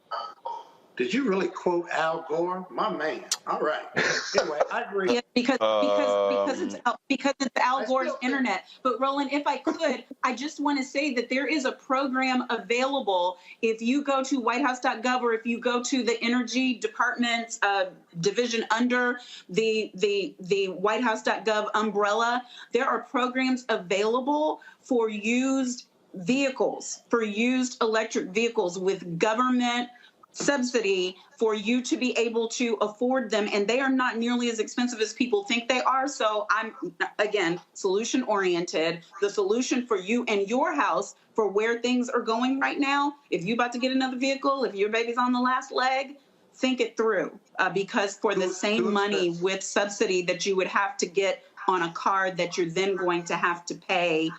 Did you really quote Al Gore? My man. All right. Anyway, I agree. Yeah, because it's Al Gore's internet. But Roland, if I could, I just want to say that there is a program available. If you go to whitehouse.gov, or if you go to the Energy Department's division under the whitehouse.gov umbrella, there are programs available for used vehicles, for used electric vehicles with government subsidy for you to be able to afford them, and they are not nearly as expensive as people think they are. So I'm, again, solution oriented. The solution for you and your house, for where things are going right now, if you're about to get another vehicle, if your baby's on the last leg, think it through, because for the same money with subsidy that you would have to get on a car that you're then going to have to pay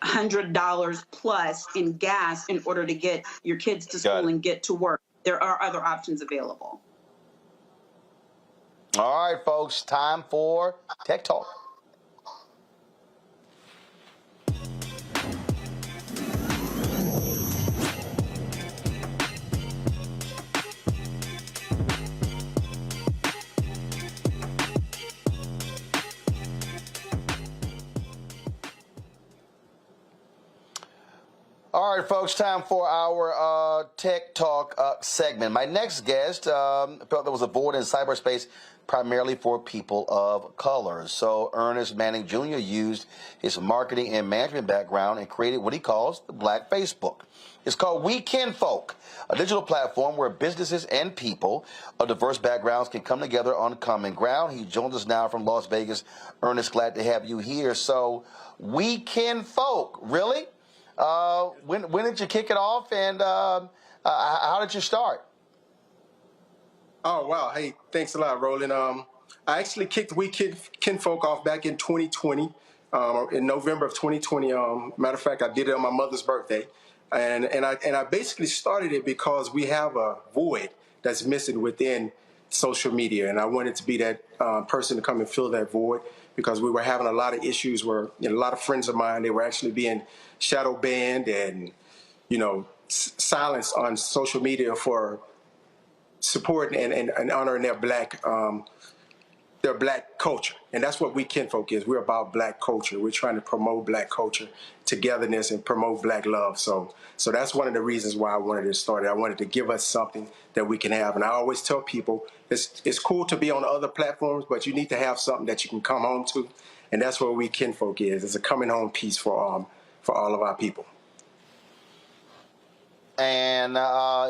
$100 plus in gas in order to get your kids to school and get to work. There are other options available. All right, folks, time for Tech Talk. All right, folks, time for our Tech Talk segment. My next guest felt there was a void in cyberspace primarily for people of color. So Ernest Manning Jr. used his marketing and management background and created what he calls the Black Facebook. It's called WeKinkfolk, a digital platform where businesses and people of diverse backgrounds can come together on common ground. He joins us now from Las Vegas. Ernest, glad to have you here. So WeKinkfolk, really? When did you kick it off, and how did you start? Oh, wow. Hey, thanks a lot, Roland. I actually kicked WeKinkfolk off back in 2020, in November of 2020. Matter of fact, I did it on my mother's birthday. And I basically started it because we have a void that's missing within social media. And I wanted to be that person to come and fill that void, because we were having a lot of issues where, a lot of friends of mine, they were actually being shadow banned and, silenced on social media for supporting and honoring their black culture. And that's what WeKinkfolk is. We're about black culture. We're trying to promote black culture, togetherness, and promote black love. So that's one of the reasons why I wanted to start it. I wanted to give us something that we can have. And I always tell people, it's cool to be on other platforms, but you need to have something that you can come home to. And that's what WeKinkfolk is. It's a coming home piece for all of our people. And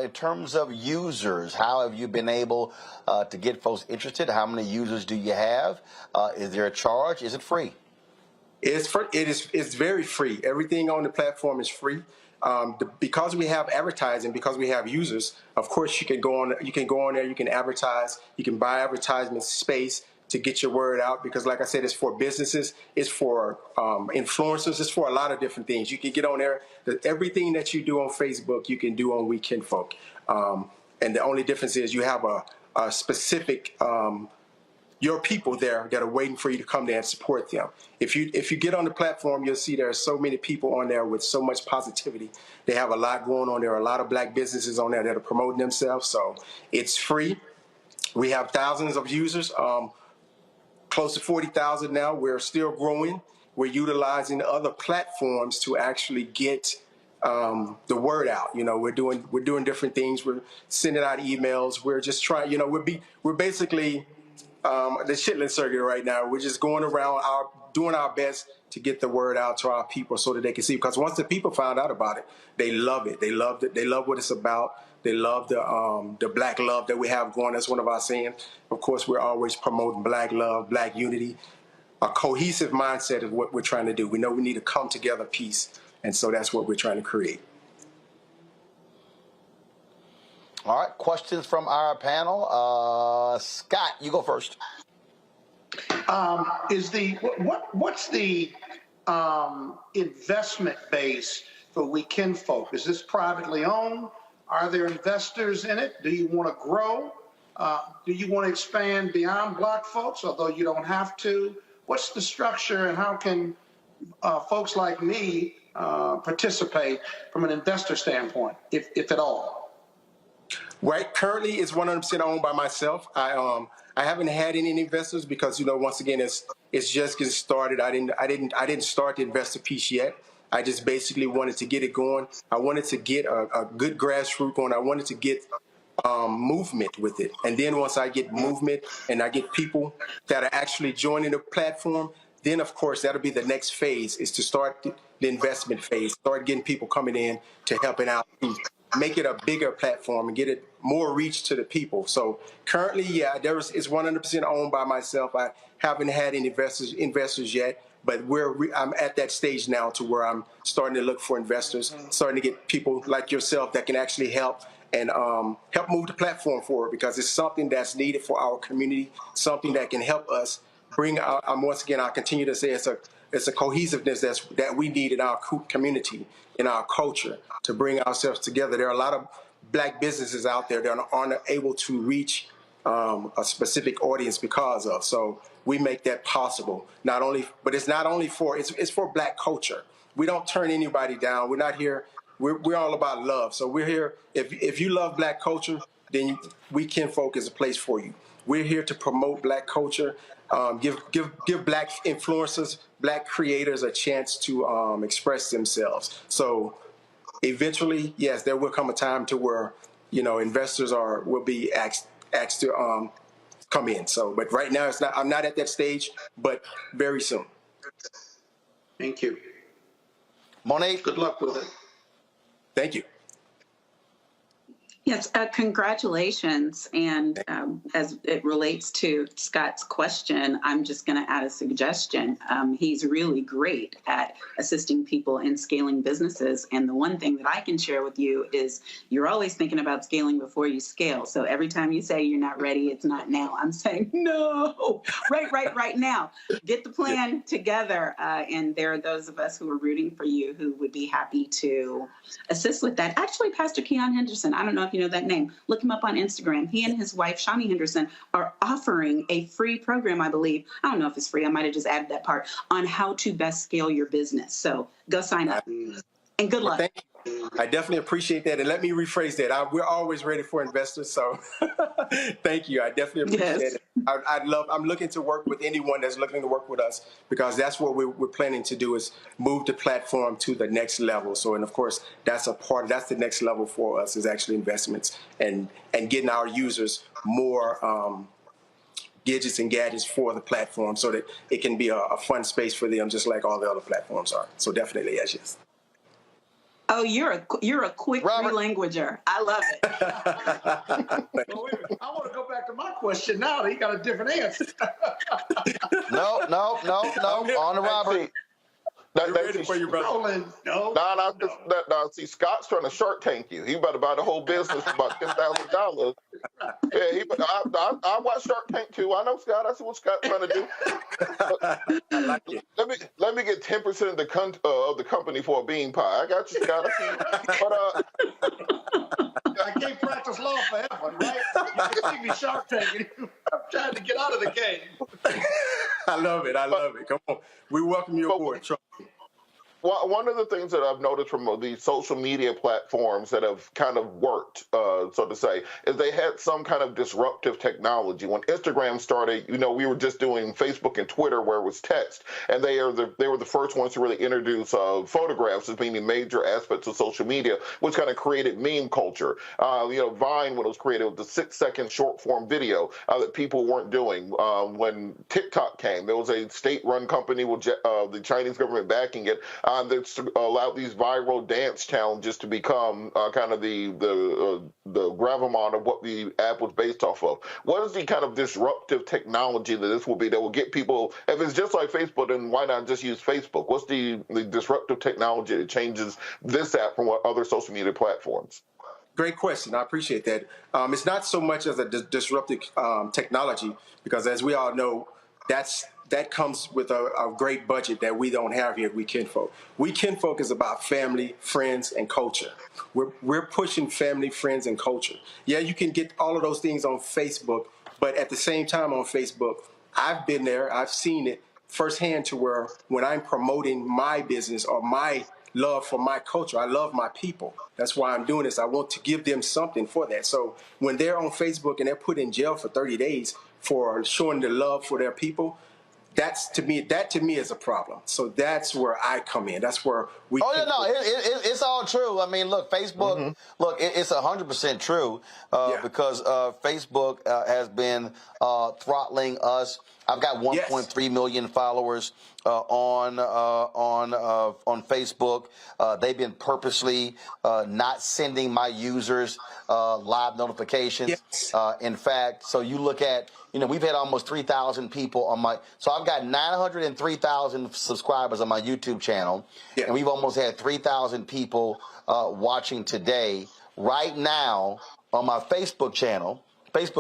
in terms of users, how have you been able to get folks interested? How many users do you have? Is there a charge? Is it free? It's very free. Everything on the platform is free. Because we have advertising, because we have users, of course you can go on there, you can advertise, you can buy advertisement space to get your word out, because like I said, it's for businesses, it's for influencers, it's for a lot of different things. You can get on there. Everything that you do on Facebook, you can do on WeKinkfolk. And the only difference is you have a specific your people there that are waiting for you to come there and support them. If you get on the platform, you'll see there are so many people on there with so much positivity. They have a lot going on. There are a lot of black businesses on there that are promoting themselves. So it's free. We have thousands of users, close to 40,000 now. We're still growing. We're utilizing other platforms to actually get the word out. We're doing different things. We're sending out emails. We're just trying. We're basically the Chitlin circuit right now. We're just going around doing our best to get the word out to our people so that they can see. Because once the people found out about it, they love it. They loved it. They love what it's about. They love the black love that we have going. That's one of our sayings. Of course, we're always promoting black love, black unity. A cohesive mindset is what we're trying to do. We know we need a come together piece, and so that's what we're trying to create. All right, questions from our panel. Scott, you go first. What's the investment base for WeKinkfolk? Is this privately owned? Are there investors in it? Do you want to grow? Do you want to expand beyond black folks, although you don't have to? What's the structure, and how can folks like me participate from an investor standpoint, if at all? Right. Currently, it's 100% owned by myself. I haven't had any investors because, once again, it's just getting started. I didn't start the investor piece yet. I just basically wanted to get it going. I wanted to get a good grassroots going. I wanted to get movement with it. And then once I get movement and I get people that are actually joining the platform, then, of course, that'll be the next phase, is to start the investment phase, start getting people coming in to help it out, make it a bigger platform and get it more reach to the people. So currently, yeah, it's 100% owned by myself. I haven't had any investors yet, but I'm at that stage now to where I'm starting to look for investors, starting to get people like yourself that can actually help and help move the platform forward, because it's something that's needed for our community, something that can help us bring out. Once again, I continue to say it's a cohesiveness that we need in our community, in our culture, to bring ourselves together. There are a lot of black businesses out there that aren't able to reach a specific audience because of. So we make that possible. But it's not only it's for black culture. We don't turn anybody down. We're not here. We're all about love. So we're here. If you love black culture, then WeKinkfolk is a place for you. We're here to promote black culture, give black influencers, black creators a chance to express themselves. So eventually, yes, there will come a time to where investors will be asked to come in. So, but right now I'm not at that stage, but very soon. Thank you. Monique, good luck with it. Thank you. Yes, congratulations. And as it relates to Scott's question, I'm just going to add a suggestion. He's really great at assisting people in scaling businesses. And the one thing that I can share with you is you're always thinking about scaling before you scale. So every time you say you're not ready, it's not now. I'm saying, no, right now. Get the plan together. And there are those of us who are rooting for you who would be happy to assist with that. Actually, Pastor Keon Henderson, I don't know if you know that name. Look him up on Instagram. He and his wife, Shawnee Henderson, are offering a free program, I believe. I don't know if it's free. I might have just added that part on how to best scale your business. So go sign up. And good luck. Thank you. I definitely appreciate that. And let me rephrase that. We're always ready for investors. So thank you. I definitely appreciate it. I'm looking to work with anyone that's looking to work with us, because that's what we're planning to do, is move the platform to the next level. So, and of course, that's the next level for us, is actually investments and getting our users more gadgets and gadgets for the platform, so that it can be a fun space for them, just like all the other platforms are. So definitely, yes. Oh, you're a quick relanguager. I love it. Well, wait a minute. I want to go back to my question now. He got a different answer. No. On to Robert. See, Scott's trying to Shark Tank you. He about to buy the whole business for about $10,000. Yeah, I watch Shark Tank too. I know Scott. I see what Scott's trying to do. I like it. Let me get 10% of the company for a bean pie. I got you, Scott. I see you. But I can't practice law forever, right? You can see me Shark Tanking. I'm trying to get out of the game. I love it. Come on. We welcome you aboard. Well, one of the things that I've noticed from the social media platforms that have kind of worked, so to say, is they had some kind of disruptive technology. When Instagram started, we were just doing Facebook and Twitter where it was text, and they were the first ones to really introduce photographs as being the major aspects of social media, which kind of created meme culture. Vine, when it was created, was the 6-second short-form video that people weren't doing. When TikTok came, there was a state-run company with the Chinese government backing it, that's allowed these viral dance challenges to become kind of the gravamon of what the app was based off of. What is the kind of disruptive technology that this will be that will get people, if it's just like Facebook, then why not just use Facebook? What's the disruptive technology that changes this app from what other social media platforms? Great question. I appreciate that. It's not so much as a disruptive technology, because as we all know, that comes with a great budget that we don't have here at WeKinkfolk. WeKinkfolk is about family, friends, and culture. We're pushing family, friends, and culture. Yeah, you can get all of those things on Facebook, but at the same time on Facebook, I've been there, I've seen it firsthand, to where when I'm promoting my business or my love for my culture, I love my people. That's why I'm doing this. I want to give them something for that. So when they're on Facebook and they're put in jail for 30 days for showing the love for their people, that to me is a problem. So that's where I come in. That's where we. Oh yeah, no, it's all true. I mean, look, Facebook. Look, it's 100% true because Facebook has been throttling us. I've got 1.3 million followers on Facebook. They've been purposely not sending my users live notifications. In fact, so you look at, we've had almost 3,000 people on my. So I've got 903,000 subscribers on my YouTube channel, and we've almost had 3,000 people watching today. Right now on my Facebook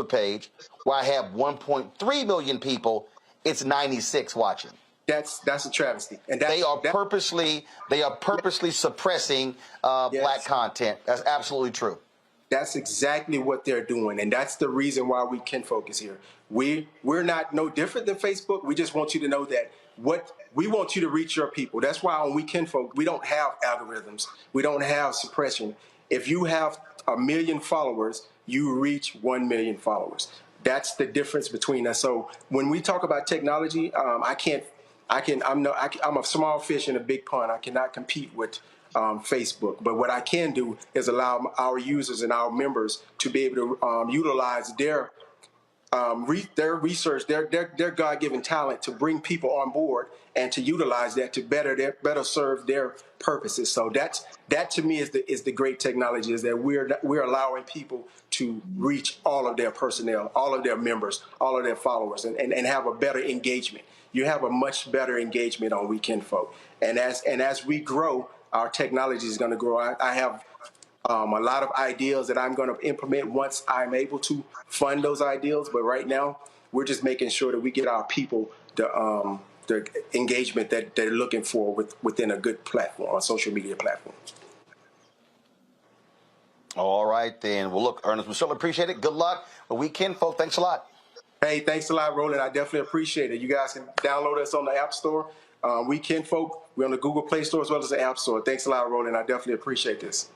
page, where I have 1.3 million people, it's 96 watching. That's a travesty, and they are purposely suppressing black content. That's absolutely true. That's exactly what they're doing, and that's the reason why WeKinkfolk is here. We're not no different than Facebook. We just want you to know that we want you to reach your people. That's why on WeKinkfolk we don't have algorithms. We don't have suppression. If you have 1 million followers, you reach 1 million followers. That's the difference between us. So when we talk about technology, I'm a small fish in a big pond. I cannot compete with Facebook. But what I can do is allow our users and our members to be able to utilize their research, their God-given talent to bring people on board and to utilize that to better serve their purposes. So that to me is the great technology, is that we're allowing people to reach all of their personnel, all of their members, all of their followers, and have a better engagement. You have a much better engagement on WeKinkfolk, and as we grow, our technology is going to grow. I have a lot of ideas that I'm going to implement once I'm able to fund those ideas. But right now, we're just making sure that we get our people the engagement that they're looking for within a good platform, a social media platform. All right, then. Well, look, Ernest, we certainly appreciate it. Good luck. But WeKinkfolk, thanks a lot. Hey, thanks a lot, Roland. I definitely appreciate it. You guys can download us on the App Store. WeKinkfolk, we're on the Google Play Store as well as the App Store. Thanks a lot, Roland. I definitely appreciate this.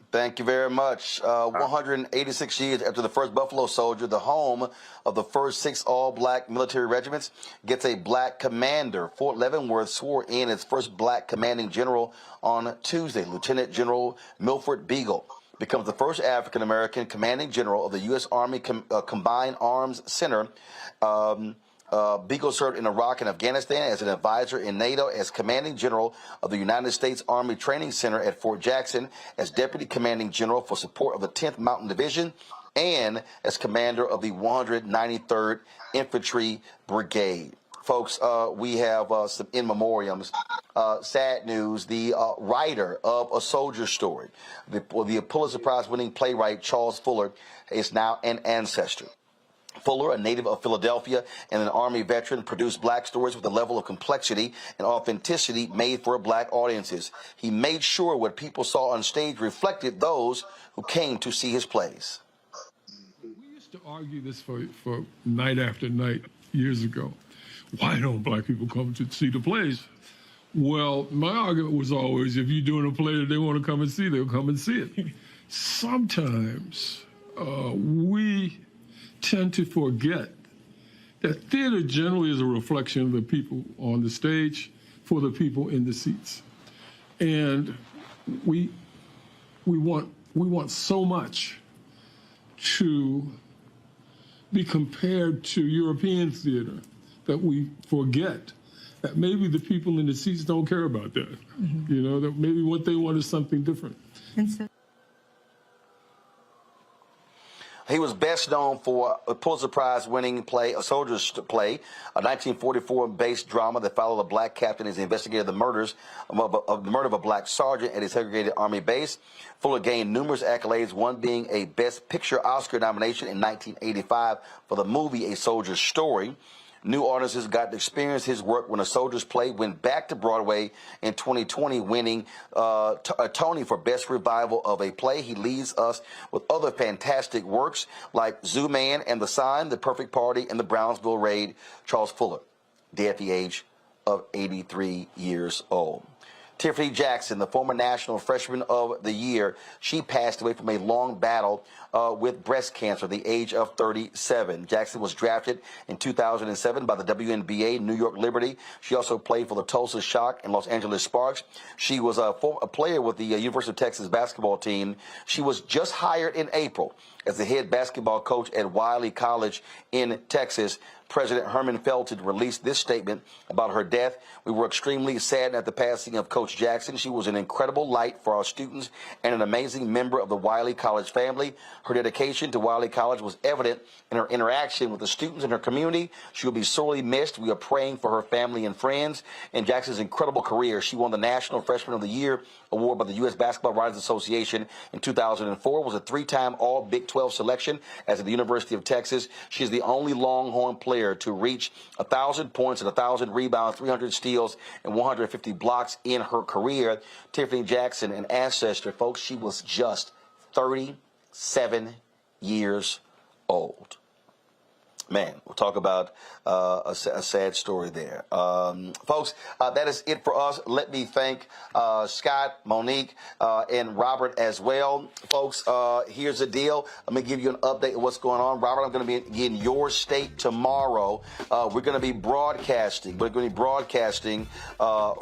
Thank you very much. 186 years after the first Buffalo Soldier, the home of the first 6 all-black military regiments, gets a black commander. Fort Leavenworth swore in its first black commanding general on Tuesday. Lieutenant General Milford Beagle becomes the first African-American commanding general of the U.S. Army Combined Arms Center. Beagle served in Iraq and Afghanistan as an advisor in NATO, as commanding general of the United States Army Training Center at Fort Jackson, as deputy commanding general for support of the 10th Mountain Division, and as commander of the 193rd Infantry Brigade. Folks, we have some in memoriams. Sad news. The writer of A Soldier's Story, the Pulitzer Prize winning playwright Charles Fuller, is now an ancestor. Fuller, a native of Philadelphia and an Army veteran, produced black stories with a level of complexity and authenticity made for black audiences. He made sure what people saw on stage reflected those who came to see his plays. We used to argue this for night after night years ago. Why don't black people come to see the plays? Well, my argument was always, if you're doing a play that they want to come and see, they'll come and see it. Sometimes we tend to forget that theater generally is a reflection of the people on the stage for the people in the seats. And we want so much to be compared to European theater that we forget that maybe the people in the seats don't care about that. Mm-hmm. You know, that maybe what they want is something different. And so he was best known for a Pulitzer Prize-winning play, A Soldier's Play, a 1944-based drama that followed a black captain as he investigated the murder of a black sergeant at his segregated Army base. Fuller gained numerous accolades, one being a Best Picture Oscar nomination in 1985 for the movie A Soldier's Story. New audiences got to experience his work when A Soldier's Play went back to Broadway in 2020, winning a Tony for Best Revival of a Play. He leaves us with other fantastic works like Zoo Man and The Sign, The Perfect Party, and The Brownsville Raid. Charles Fuller, dead at the age of 83 years old. Tiffany Jackson, the former National Freshman of the Year, she passed away from a long battle with breast cancer at the age of 37. Jackson was drafted in 2007 by the WNBA New York Liberty. She also played for the Tulsa Shock and Los Angeles Sparks. She was a player with the University of Texas basketball team. She was just hired in April as the head basketball coach at Wiley College in Texas. President Herman Felton released this statement about her death. We were extremely saddened at the passing of Coach Jackson. She was an incredible light for our students and an amazing member of the Wiley College family. Her dedication to Wiley College was evident in her interaction with the students in her community. She will be sorely missed. We are praying for her family and friends. In Jackson's incredible career, she won the National Freshman of the Year award by the U.S. Basketball Writers Association in 2004, was a 3-time All-Big 12 selection as at the University of Texas. She is the only Longhorn player to reach 1,000 points and 1,000 rebounds, 300 steals, and 150 blocks in her career. Tiffany Jackson, an ancestor, folks, she was just 37 years old. Man, we'll talk about a sad story there. Folks, that is it for us. Let me thank Scott, Monique, and Robert as well. Folks, here's the deal. Let me give you an update of what's going on. Robert, I'm going to be in your state tomorrow. We're going to be broadcasting. We're going to be broadcasting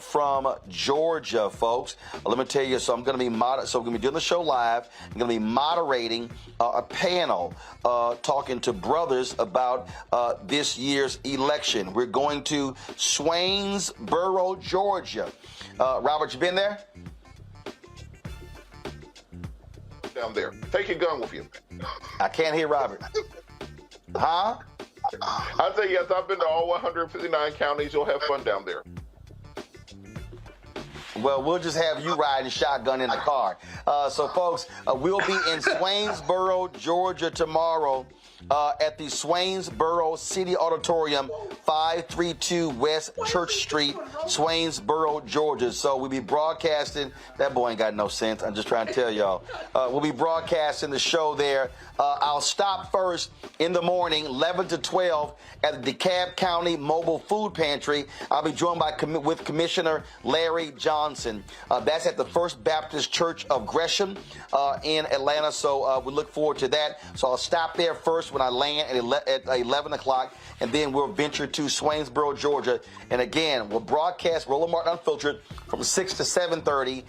from Georgia, folks. Let me tell you, so I'm going to be we're going to be doing the show live. I'm going to be moderating a panel talking to brothers about this year's election. We're going to Swainsboro, Georgia. Robert, you been there? Down there. Take your gun with you. I can't hear Robert. Huh? I say yes, I've been to all 159 counties. You'll have fun down there. Well, we'll just have you riding shotgun in the car. So, folks, we'll be in Swainsboro, Georgia tomorrow. at the Swainsboro City Auditorium, 532 West Church Street, Swainsboro, Georgia. So we'll be broadcasting. That boy ain't got no sense. I'm just trying to tell y'all. We'll be broadcasting the show there. I'll stop first in the morning, 11 to 12, at the DeKalb County Mobile Food Pantry. I'll be joined with Commissioner Larry Johnson. That's at the First Baptist Church of Gresham in Atlanta. So we look forward to that. So I'll stop there first when I land at 11 o'clock, and then we'll venture to Swainsboro, Georgia. And again, we'll broadcast Roland Martin Unfiltered from 6 to 7:30.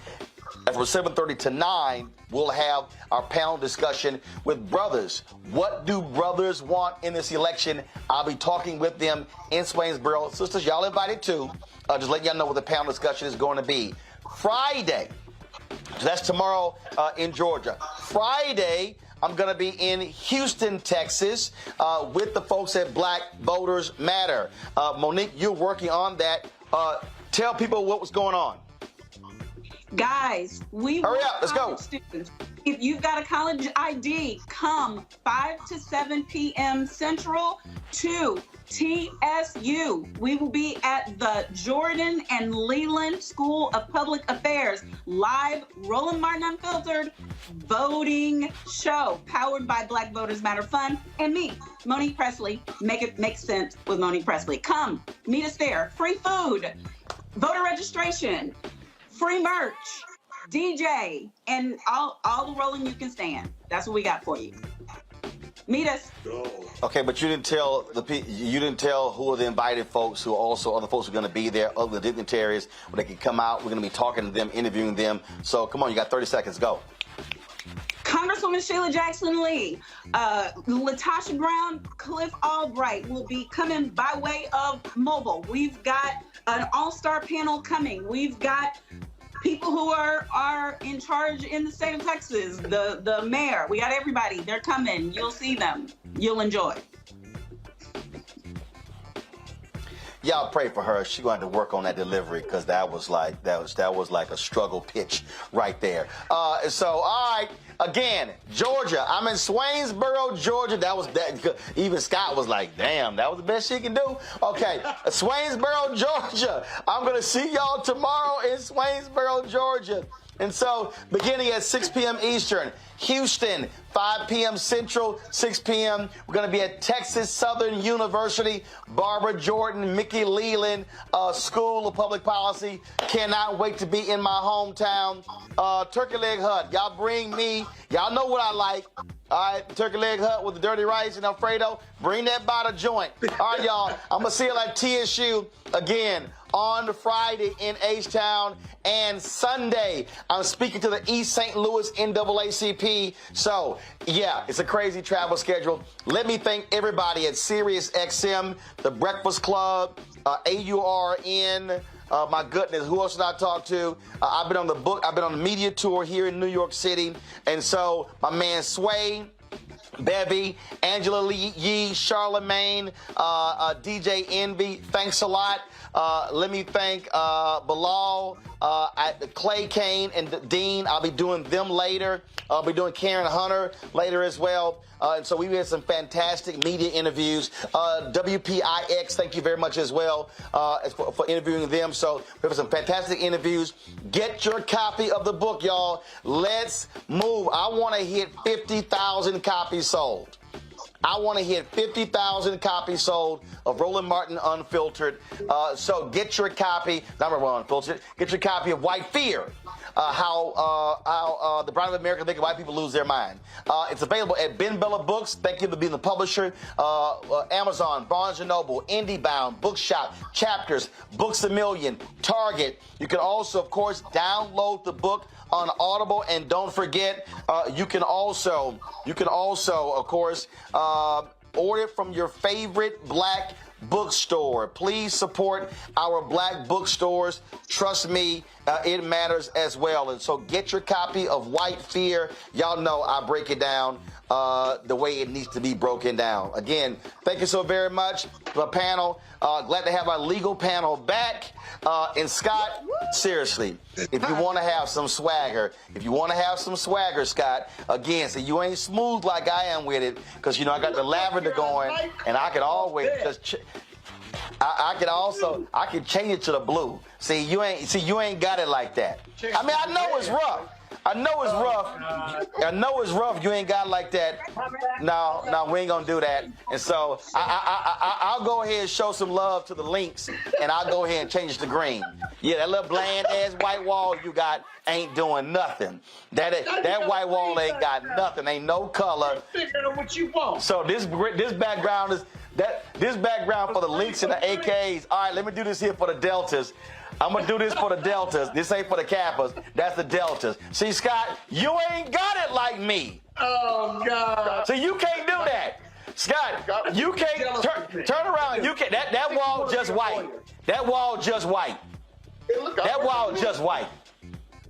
And from 7:30 to 9, we'll have our panel discussion with brothers. What do brothers want in this election? I'll be talking with them in Swainsboro. Sisters, y'all invited too. Just letting y'all know what the panel discussion is going to be. Friday, so that's tomorrow in Georgia. Friday, I'm going to be in Houston, Texas, with the folks at Black Voters Matter. Monique, you're working on that. Tell people what was going on. Guys, hurry up, let's go. Students. If you've got a college ID, come 5 to 7 p.m. Central to TSU. We will be at the Jordan and Leland School of Public Affairs live Roland Martin Unfiltered voting show powered by Black Voters Matter Fund and me, Monique Presley. Make it make sense with Monique Presley. Come meet us there. Free food, voter registration, free merch, DJ, and all the rolling you can stand. That's what we got for you. Meet us. Okay, but you didn't tell who are the invited folks, who are also other folks who are going to be there, other dignitaries, where they can come out. We're going to be talking to them, interviewing them. So come on, you got 30 seconds. Go. Congresswoman Sheila Jackson Lee, Latasha Brown, Cliff Albright will be coming by way of mobile. We've got an all-star panel coming. We've got people who are in charge in the state of Texas, the mayor. We got everybody. They're coming. You'll see them. You'll enjoy. Y'all pray for her. She's going to have to work on that delivery, because that was like a struggle pitch right there. So all right, again, Georgia. I'm in Swainsboro, Georgia. Even Scott was like, damn, that was the best she can do. Okay, Swainsboro, Georgia. I'm gonna see y'all tomorrow in Swainsboro, Georgia. And so, beginning at 6 p.m. Eastern, Houston, 5 p.m. Central, 6 p.m. We're going to be at Texas Southern University, Barbara Jordan, Mickey Leland School of Public Policy. Cannot wait to be in my hometown. Turkey Leg Hut, y'all bring me. Y'all know what I like. All right, Turkey Leg Hut with the dirty rice and Alfredo. Bring that by the joint. All right, y'all. I'm going to see you at TSU again on Friday in H-Town, and Sunday I'm speaking to the East St. Louis NAACP. So, yeah, it's a crazy travel schedule. Let me thank everybody at Sirius XM, The Breakfast Club, AURN. My goodness, who else did I talk to? I've been on the media tour here in New York City. And so my man Sway, Bevy, Angela Lee Yee, Charlemagne, DJ Envy, thanks a lot. Let me thank Bilal, Clay Kane, and Dean. I'll be doing them later. I'll be doing Karen Hunter later as well. And so we had some fantastic media interviews. WPIX, thank you very much as well for interviewing them. So we have some fantastic interviews. Get your copy of the book, y'all. Let's move. I want to hit 50,000 copies sold. I want to hit 50,000 copies sold of Roland Martin Unfiltered. So get your copy, not Roland Unfiltered, get your copy of White Fear, how the Bride of America making white people lose their mind. It's available at Ben Bella Books. Thank you for being the publisher. Amazon, Barnes & Noble, IndieBound, Bookshop, Chapters, Books A Million, Target. You can also, of course, download the book on Audible, and don't forget, you can also, of course, order it from your favorite black bookstore. Please support our black bookstores. Trust me, it matters as well. And so get your copy of White Fear. Y'all know I break it down the way it needs to be broken down. Again, thank you so very much to our panel. Glad to have our legal panel back. And Scott, seriously, if you want to have some swagger, Scott, again, so you ain't smooth like I am with it, because, you know, I got the lavender going, and I can always just... I can change it to the blue. See, you ain't got it like that. I mean, I know it's rough. I know it's rough. You ain't got it like that. No, we ain't gonna do that. And so I'll go ahead and show some love to the links, and I'll go ahead and change it to green. Yeah, that little bland ass white wall you got ain't doing nothing. That white wall ain't got nothing. Ain't no color. Figure out what you want. So this background is this background for the links and the AKs. All right, let me do this here for the deltas. I'm gonna do this for the deltas. This ain't for the kappas. That's the deltas. See, Scott, you ain't got it like me. Oh God. So you can't do that. Scott, you can't turn around. You can't. That wall just white. That wall just white. That wall just white.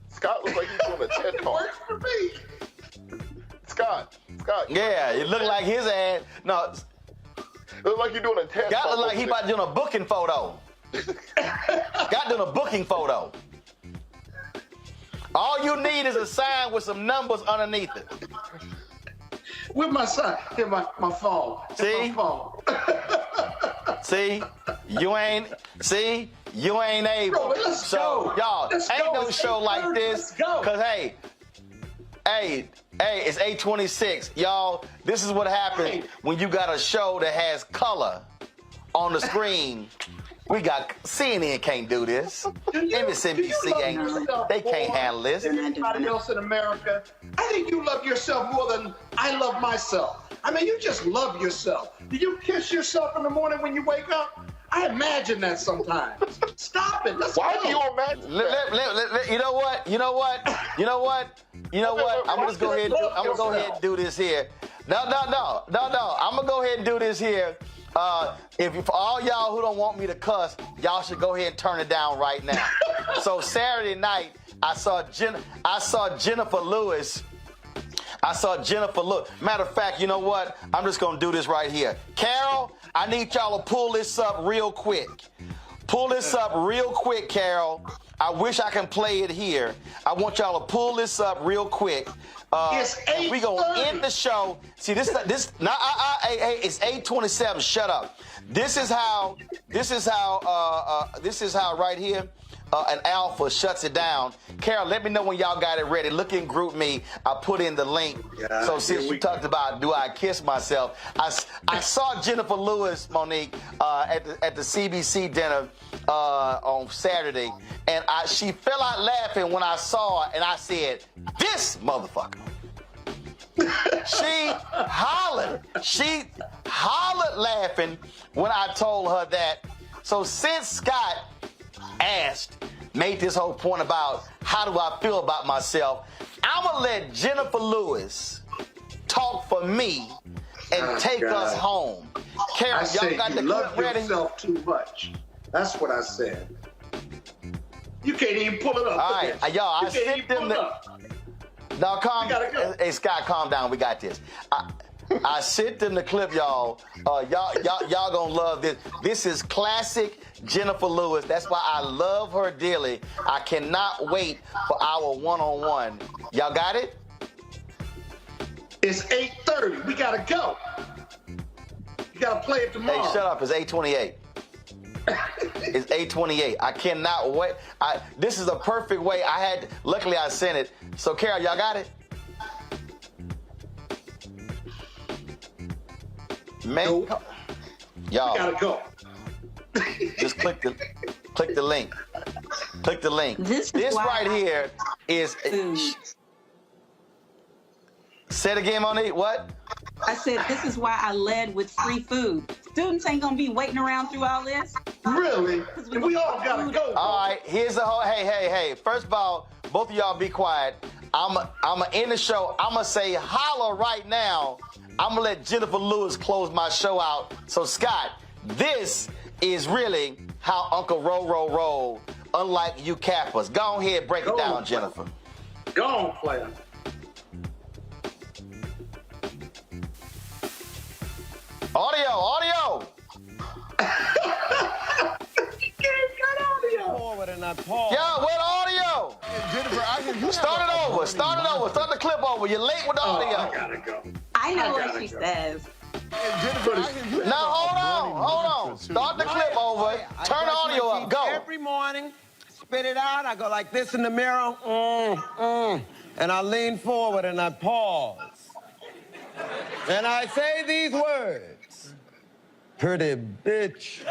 Scott looks like he's doing a TED talk. Works for me. Scott. Yeah, it looked like his ass. No. It look like you're doing a TED talk. Scott look like he about to do a booking photo. Scott doing a booking photo. All you need is a sign with some numbers underneath it. With my sign, here my phone. See? My phone. See? You ain't able. Bro, let's go. Y'all, Let's ain't go. no It's show like 8:30. this. Let's go. Cause hey, it's 8:26. Y'all, this is what happens when you got a show that has color on the screen. We got CNN can't do this. MSNBC ain't. They can't handle this. Anybody else in America? I think you love yourself more than I love myself. I mean, you just love yourself. Do you kiss yourself in the morning when you wake up? I imagine that sometimes. Stop it. Let's Why go. do you imagine that? You know what? I'm gonna go ahead and do this here. No. I'm gonna go ahead and do this here. If for all y'all who don't want me to cuss, y'all should go ahead and turn it down right now. So Saturday night, I saw Jennifer Lewis. Matter of fact, you know what? I'm just gonna do this right here. Carol, I need y'all to pull this up real quick. Carol. I wish I can play it here. I want y'all to pull this up real quick. We gonna end the show. See it's 8:27. Shut up. This is how right here. An alpha shuts it down. Carol, let me know when y'all got it ready. Look in Group Me. I put in the link. So since you talked about do I kiss myself, I saw Jennifer Lewis, Monique, at the CBC dinner on Saturday, and she fell out laughing when I saw her, and I said, "This motherfucker." She hollered laughing when I told her that. So since Scott made this whole point about how do I feel about myself, I'm gonna let Jennifer Lewis talk for me and take us home. Carol, y'all got the clip ready? You love yourself too much. That's what I said. You can't even pull it up. All right, y'all, I sent them the... No, hey, Scott, calm down. We got this. I sent them the clip, y'all. Y'all gonna love this. This is classic Jennifer Lewis. That's why I love her dearly. I cannot wait for our one-on-one. Y'all got it? It's 8:30. We gotta go. You gotta play it tomorrow. Hey, shut up. It's 8:28. It's 8:28. I cannot wait. This is a perfect way. Luckily I sent it. So Carol, y'all got it? Man, nope. Y'all we gotta go. Just click the link. Click the link. This right here is. Say it again, Monique. What? I said this is why I led with free food. Students ain't gonna be waiting around through all this. Really? We all gotta go. All right. Here's the whole. Hey. First of all, both of y'all be quiet. I'ma end the show. I'ma say holla right now. I'm gonna let Jennifer Lewis close my show out. So Scott, this is really how Uncle Roll, unlike you Kappas. Go ahead, break it down, Jennifer. Go on, player. Audio. Forward and I pause. Yeah, what audio? Jennifer, I hear you. Start it over. Start the clip over. You're late with the audio. I gotta go. I know what she says. Jennifer, I hear you. Now hold on. Start the clip over. Turn the audio up. Go. Every morning, spit it out. I go like this in the mirror. And I lean forward and I pause. And I say these words. Pretty bitch.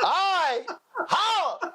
All right. Holla.